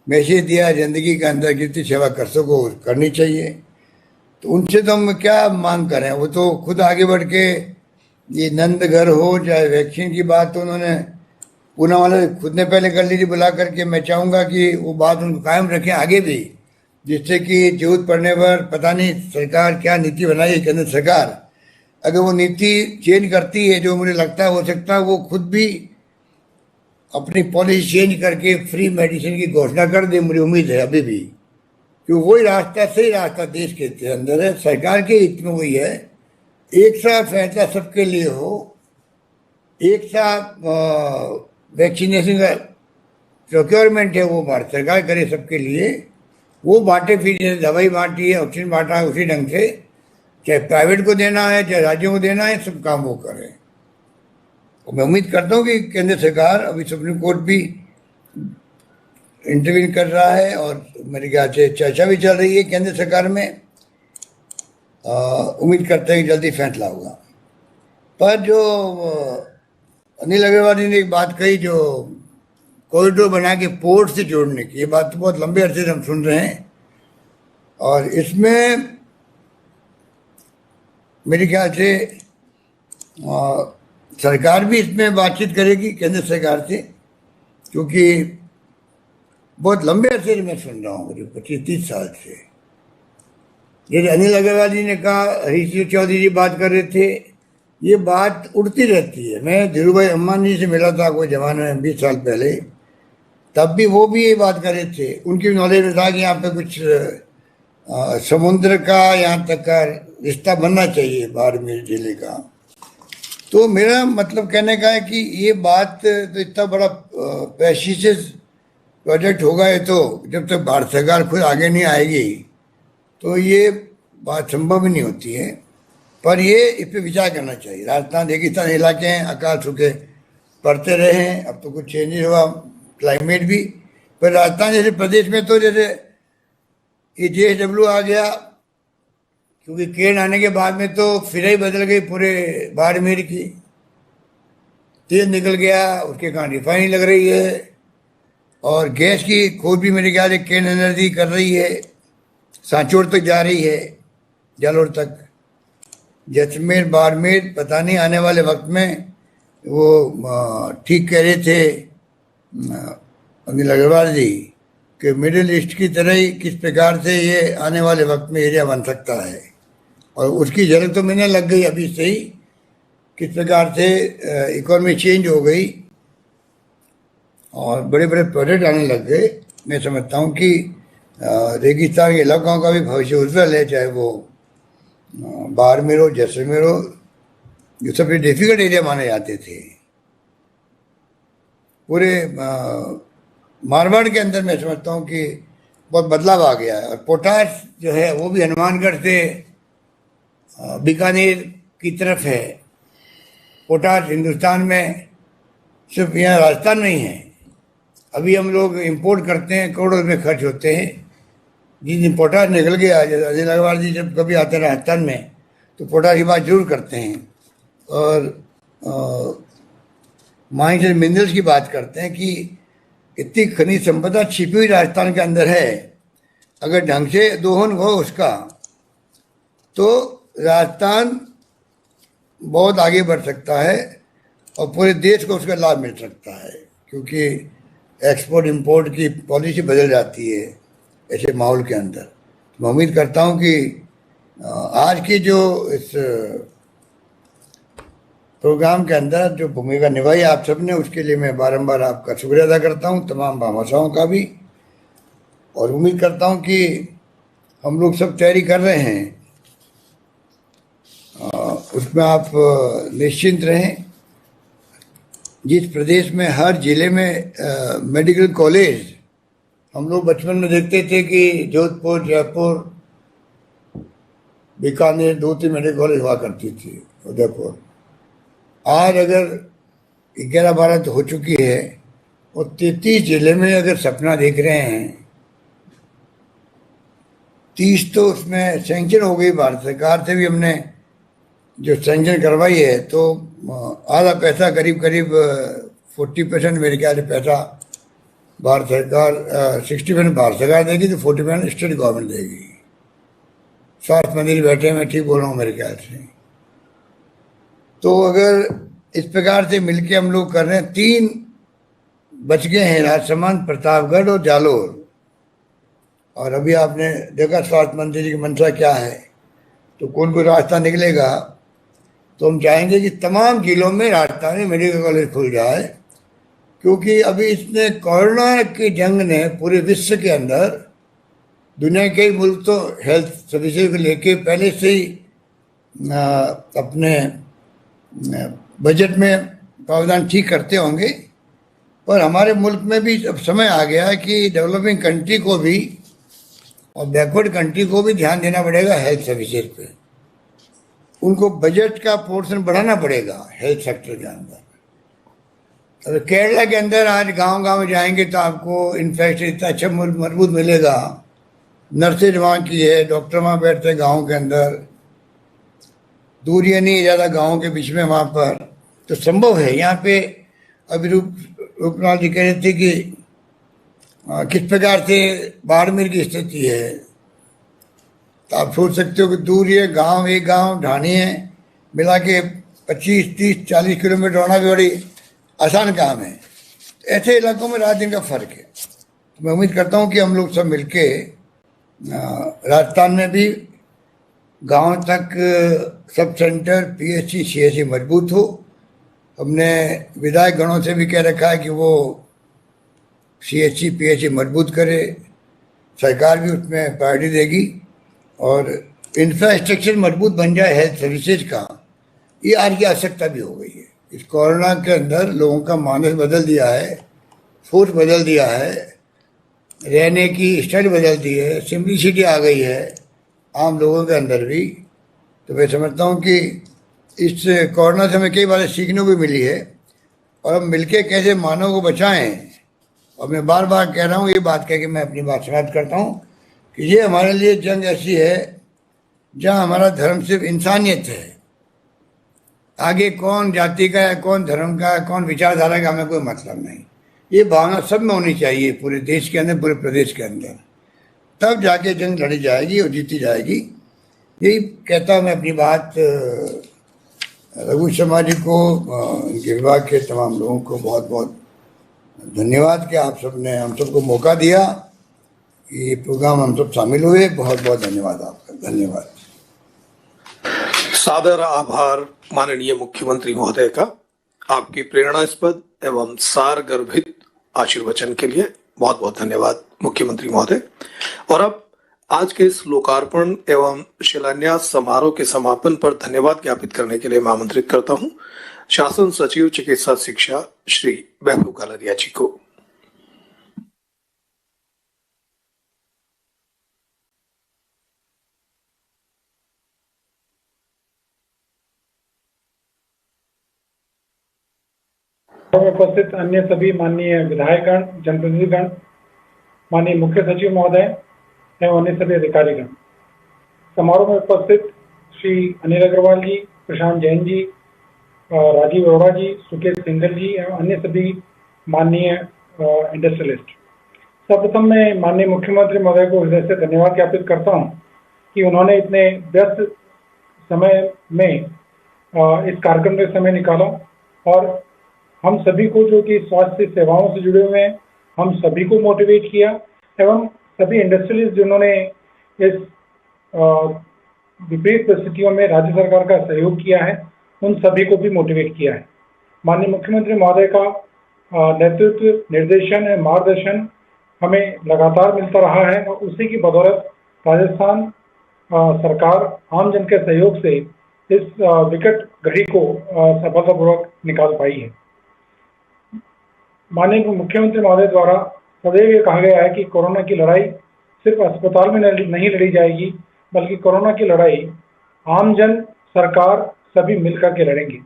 मैसेज दिया, ज़िंदगी के अंदर जितनी सेवा कर सको करनी चाहिए। तो उनसे तो हम क्या मांग करें, वो तो खुद आगे बढ़ के, ये नंदघर हो चाहे वैक्सीन की बात, तो उन्होंने पूना वाले खुद ने पहले कर ली थी बुला करके। मैं चाहूँगा कि वो बात उनको कायम रखें आगे भी, जिससे कि जरूरत पड़ने पर, पता नहीं सरकार क्या नीति बनाई है केंद्र सरकार, अगर वो नीति चेंज करती है, जो मुझे लगता है हो सकता है वो खुद भी अपनी पॉलिसी चेंज करके फ्री मेडिसिन की घोषणा कर दे। मुझे उम्मीद है अभी भी, क्योंकि वही रास्ता, सही रास्ता देश के अंदर है, सरकार के हित में वही है। एक साथ फैसला सबके लिए हो, एक साथ वैक्सीनेशन का प्रोक्योरमेंट है वो भारत सरकार करे सबके लिए, वो बांटे। फिर जैसे दवाई बांटी है, ऑक्सीजन बांटा है, उसी ढंग से चाहे प्राइवेट को देना है चाहे राज्यों को देना है, सब काम वो करें। और मैं उम्मीद करता हूँ कि केंद्र सरकार, अभी सुप्रीम कोर्ट भी इंटरव्यू कर रहा है और मेरे ख्याल से चर्चा भी चल रही है केंद्र सरकार में, उम्मीद करते हैं कि जल्दी फैसला होगा। पर जो अनिल अग्रवाल जी ने एक बात कही, जो कॉरिडोर बना के पोर्ट से जोड़ने की, ये बात तो बहुत लंबे अरसे से हम सुन रहे हैं और इसमें मेरे ख्याल से सरकार भी इसमें बातचीत करेगी केंद्र सरकार से, क्योंकि बहुत लंबे अरसे से मैं सुन रहा हूँ, मुझे 25-30 साल से। जैसे अनिल अग्रवाल जी ने कहा, हरीश चौधरी जी बात कर रहे थे, ये बात उड़ती रहती है। मैं धीरूभाई अंबानी से मिला था कोई जमाने में 20 साल पहले, तब भी वो भी ये बात कर रहे थे। उनकी नॉलेज में था कि यहाँ पे कुछ समुद्र का यहाँ तक का रिश्ता बनना चाहिए बाड़मेर जिले का। तो मेरा मतलब कहने का है कि ये बात तो इतना बड़ा प्रेशियस प्रोजेक्ट होगा, ये तो जब तक भारत सरकार खुद आगे नहीं आएगी तो ये बात संभव ही नहीं होती है। पर ये इस पर विचार करना चाहिए। राजस्थान रेगिस्तान इलाके हैं, अकाल सूखे पड़ते रहे हैं, अब तो कुछ चेंजेस हुआ क्लाइमेट भी, पर राजस्थान जैसे प्रदेश में तो जैसे ये JSW आ गया, क्योंकि केन आने के बाद में तो फिर ही बदल गई पूरे बाड़मेर की, तेल निकल गया, उसके कारण रिफाइनिंग लग रही है और गैस की खोज भी मेरे ख्याल से केन एनर्जी कर रही है, सांचौर तक जा रही है, जालोर तक, जैसलमेर बाड़मेर। पता नहीं आने वाले वक्त में वो ठीक कह रहे थे अनिल अग्रवाल जी कि मिडिल ईस्ट की तरह ही किस प्रकार से ये आने वाले वक्त में एरिया बन सकता है, और उसकी झलक तो मैंने लग गई अभी से ही, किस प्रकार से इकोनॉमी चेंज हो गई और बड़े बड़े प्रोजेक्ट आने लग गए। मैं समझता हूँ कि रेगिस्तान के इलाकों का भी भविष्य उज्जवल है, चाहे वो बाड़मेर हो, जैसलमेर हो, जो सबसे डिफिकल्ट एरिया माने जाते थे। पूरे मारवाड़ के अंदर मैं समझता हूँ कि बहुत बदलाव आ गया है। और पोटाश जो है वो भी हनुमानगढ़ से बीकानेर की तरफ है। पोटाश हिंदुस्तान में सिर्फ यहाँ राजस्थान नहीं है, अभी हम लोग इंपोर्ट करते हैं, करोड़ों रुपये खर्च होते हैं। जिस दिन पोटाश निकल गया, जैसे अनिल अग्रवाल जी जब कभी आते हैं राजस्थान में तो पोटाश की बात जरूर करते हैं और माइंस एंड मिनरल्स की बात करते हैं कि इतनी खनिज संपदा छिपी हुई राजस्थान के अंदर है। अगर ढंग से दोहन हो उसका तो राजस्थान बहुत आगे बढ़ सकता है और पूरे देश को उसका लाभ मिल सकता है, क्योंकि एक्सपोर्ट इंपोर्ट की पॉलिसी बदल जाती है ऐसे माहौल के अंदर। मैं उम्मीद करता हूं कि आज की जो इस प्रोग्राम के अंदर जो भूमिका निभाई आप सबने, उसके लिए मैं बारंबार आपका शुक्रिया अदा करता हूं, तमाम भामाशाहों का भी। और उम्मीद करता हूं कि हम लोग सब तैयारी कर रहे हैं, उसमें आप निश्चिंत रहें। जिस प्रदेश में हर जिले में मेडिकल कॉलेज, हम लोग बचपन में देखते थे कि जोधपुर, जयपुर, बीकानेर 2-3 मेडिकल कॉलेज हुआ करती थी, उदयपुर। आज अगर 11-12 तो हो चुकी है और 33 जिले में अगर सपना देख रहे हैं, 30 तो उसमें सैंक्शन हो गई। भारत सरकार से भी हमने जो सैंक्शन करवाई है, तो आधा पैसा करीब 40% मेरे ख्याल से पैसा भारत सरकार, 60% भारत सरकार देगी, तो 40% स्टेट गवर्नमेंट देगी। स्वास्थ्य मंत्री बैठे हैं, मैं ठीक बोल रहा हूँ मेरे ख्याल से। तो अगर इस प्रकार से मिलके हम लोग कर रहे हैं, 3 बच गए हैं, राजसमंद, प्रतापगढ़ और जालोर। और अभी आपने देखा स्वास्थ्य मंत्री जी की मंशा क्या है, तो कौन कोई रास्ता निकलेगा। तो हम चाहेंगे कि तमाम जिलों में राजस्थान में मेडिकल कॉलेज खुल जाए, क्योंकि अभी इसने कोरोना की जंग ने पूरे विश्व के अंदर, दुनिया के मुल्क तो हेल्थ सर्विसेज को लेके पहले से ही अपने बजट में प्रावधान ठीक करते होंगे, पर हमारे मुल्क में भी अब समय आ गया है कि डेवलपिंग कंट्री को भी और बैकवर्ड कंट्री को भी ध्यान देना पड़ेगा हेल्थ सर्विसेज पे। उनको बजट का पोर्शन बढ़ाना पड़ेगा हेल्थ सेक्टर के अंदर। अगर केरला के अंदर आज गांव-गांव जाएंगे तो आपको इंफ्रास्ट्रक्चर इतना अच्छा मजबूत मिलेगा, नर्सेज वहाँ की है, डॉक्टर वहाँ बैठते हैं गाँव के अंदर, दूरियाँ नहीं ज़्यादा गाँव के बीच में वहाँ पर, तो संभव है। यहाँ पे अभी रूपलाल जी कह रहे थे कि किस प्रकार से बाड़मेर की स्थिति है, तो आप सोच सकते हो कि दूर ये गांव, एक गांव ढाणी है, मिला के 25, 30, 40 किलोमीटर होना भी बड़ी आसान काम है। ऐसे इलाकों में रात दिन का फर्क है। तो मैं उम्मीद करता हूं कि हम लोग सब मिलके राजस्थान में भी गांव तक सब सेंटर, PHC, CHC मजबूत हो। हमने विधायक गणों से भी कह रखा है कि वो CHC, PHC मजबूत करे, सरकार भी उसमें प्रायोरिटी देगी और इंफ्रास्ट्रक्चर मजबूत बन जाए हेल्थ सर्विसेज का। ये आज की आवश्यकता भी हो गई है। इस कोरोना के अंदर लोगों का मानस बदल दिया है, सोच बदल दिया है, रहने की स्टाइल बदल दी है, सिंपलिसिटी आ गई है आम लोगों के अंदर भी। तो मैं समझता हूँ कि इस कोरोना से हमें कई बातें सीखने को भी मिली है और हम मिलके कैसे मानव को बचाएं। और मैं बार बार कह रहा हूँ, ये बात कह के मैं अपनी बात समाप्त करता हूँ कि ये हमारे लिए जंग ऐसी है जहाँ हमारा धर्म सिर्फ इंसानियत है। आगे कौन जाति का है, कौन धर्म का है, कौन विचारधारा का, हमें कोई मतलब नहीं। ये भावना सब में होनी चाहिए, पूरे देश के अंदर, पूरे प्रदेश के अंदर, तब जाके जंग लड़ी जाएगी और जीती जाएगी। यही कहता मैं अपनी बात रघु शर्मा जी को, उनके विभाग के तमाम लोगों को बहुत बहुत धन्यवाद कि आप सबने हम सबको मौका दिया, ये प्रोग्राम हम सब शामिल हुए। बहुत बहुत धन्यवाद आपका। धन्यवाद। सादर आभार माननीय मुख्यमंत्री महोदय का, आपकी प्रेरणास्पद एवं सार गर्भित आशीर्वचन के लिए बहुत बहुत धन्यवाद मुख्यमंत्री महोदय। और अब आज के इस लोकार्पण एवं शिलान्यास समारोह के समापन पर धन्यवाद ज्ञापित करने के लिए मैं आमंत्रित करता हूं शासन सचिव चिकित्सा शिक्षा श्री वैभव गालरिया जी को। में उपस्थित अन्य सभी माननीय विधायकगण, जनप्रतिनिधिगण, माननीय मुख्य सचिव महोदय एवं अन्य सभी अधिकारीगण, समारोह में उपस्थित श्री अनिल अग्रवाल जी, प्रशांत जैन जी, राजीव अरोड़ा जी, सुकेश सिंघल जी एवं अन्य सभी माननीय इंडस्ट्रियलिस्ट। सर्वप्रथम मैं माननीय मुख्यमंत्री महोदय को हृदय से धन्यवाद ज्ञापित करता हूं कि उन्होंने इतने व्यस्त समय में इस कार्यक्रम में समय निकाला और हम सभी को, जो कि स्वास्थ्य सेवाओं से जुड़े हुए हैं, हम सभी को मोटिवेट किया एवं सभी इंडस्ट्रियलिस्ट जिन्होंने इस विपरीत परिस्थितियों में राज्य सरकार का सहयोग किया है, उन सभी को भी मोटिवेट किया है। माननीय मुख्यमंत्री महोदय का नेतृत्व, निर्देशन एवं मार्गदर्शन हमें लगातार मिलता रहा है और उसी की बदौलत राजस्थान सरकार आम जन के सहयोग से इस विकट घड़ी को सफलतापूर्वक निकाल पाई है। माननीय मुख्यमंत्री महोदय द्वारा सदैव ये कहा गया है कि कोरोना की लड़ाई सिर्फ अस्पताल में नहीं लड़ी जाएगी, बल्कि कोरोना की लड़ाई आम जन, सरकार सभी मिलकर के लड़ेंगे।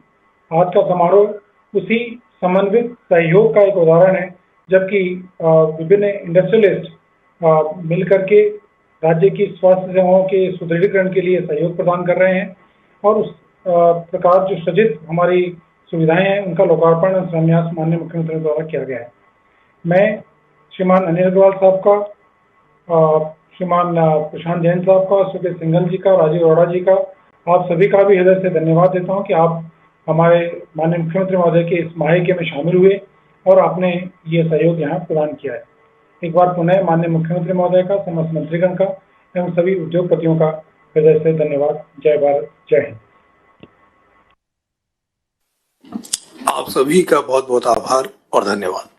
आज का समारोह उसी समन्वित सहयोग का एक उदाहरण है, जबकि विभिन्न इंडस्ट्रियलिस्ट मिलकर के राज्य की स्वास्थ्य सेवाओं के सुदृढ़ीकरण के लिए सहयोग प्रदान कर रहे हैं और उस प्रकार जो सृजित हमारी सुविधाएं हैं उनका लोकार्पण और शिलान्यास माननीय मुख्यमंत्री द्वारा किया गया है। मैं श्रीमान अनिल अग्रवाल साहब का, श्रीमान प्रशांत जैन साहब का, सुकेश सिंघल जी का, राजीव अरोड़ा जी का, आप सभी का भी हृदय से धन्यवाद देता हूं कि आप हमारे माननीय मुख्यमंत्री महोदय के इस माहिके में शामिल हुए और आपने ये सहयोग यहाँ प्रदान किया है। एक बार पुनः माननीय मुख्यमंत्री महोदय का, समस्त मंत्रीगण का एवं सभी उद्योगपतियों का हृदय से धन्यवाद। जय भारत, जय हिंद। आप सभी का बहुत बहुत आभार और धन्यवाद।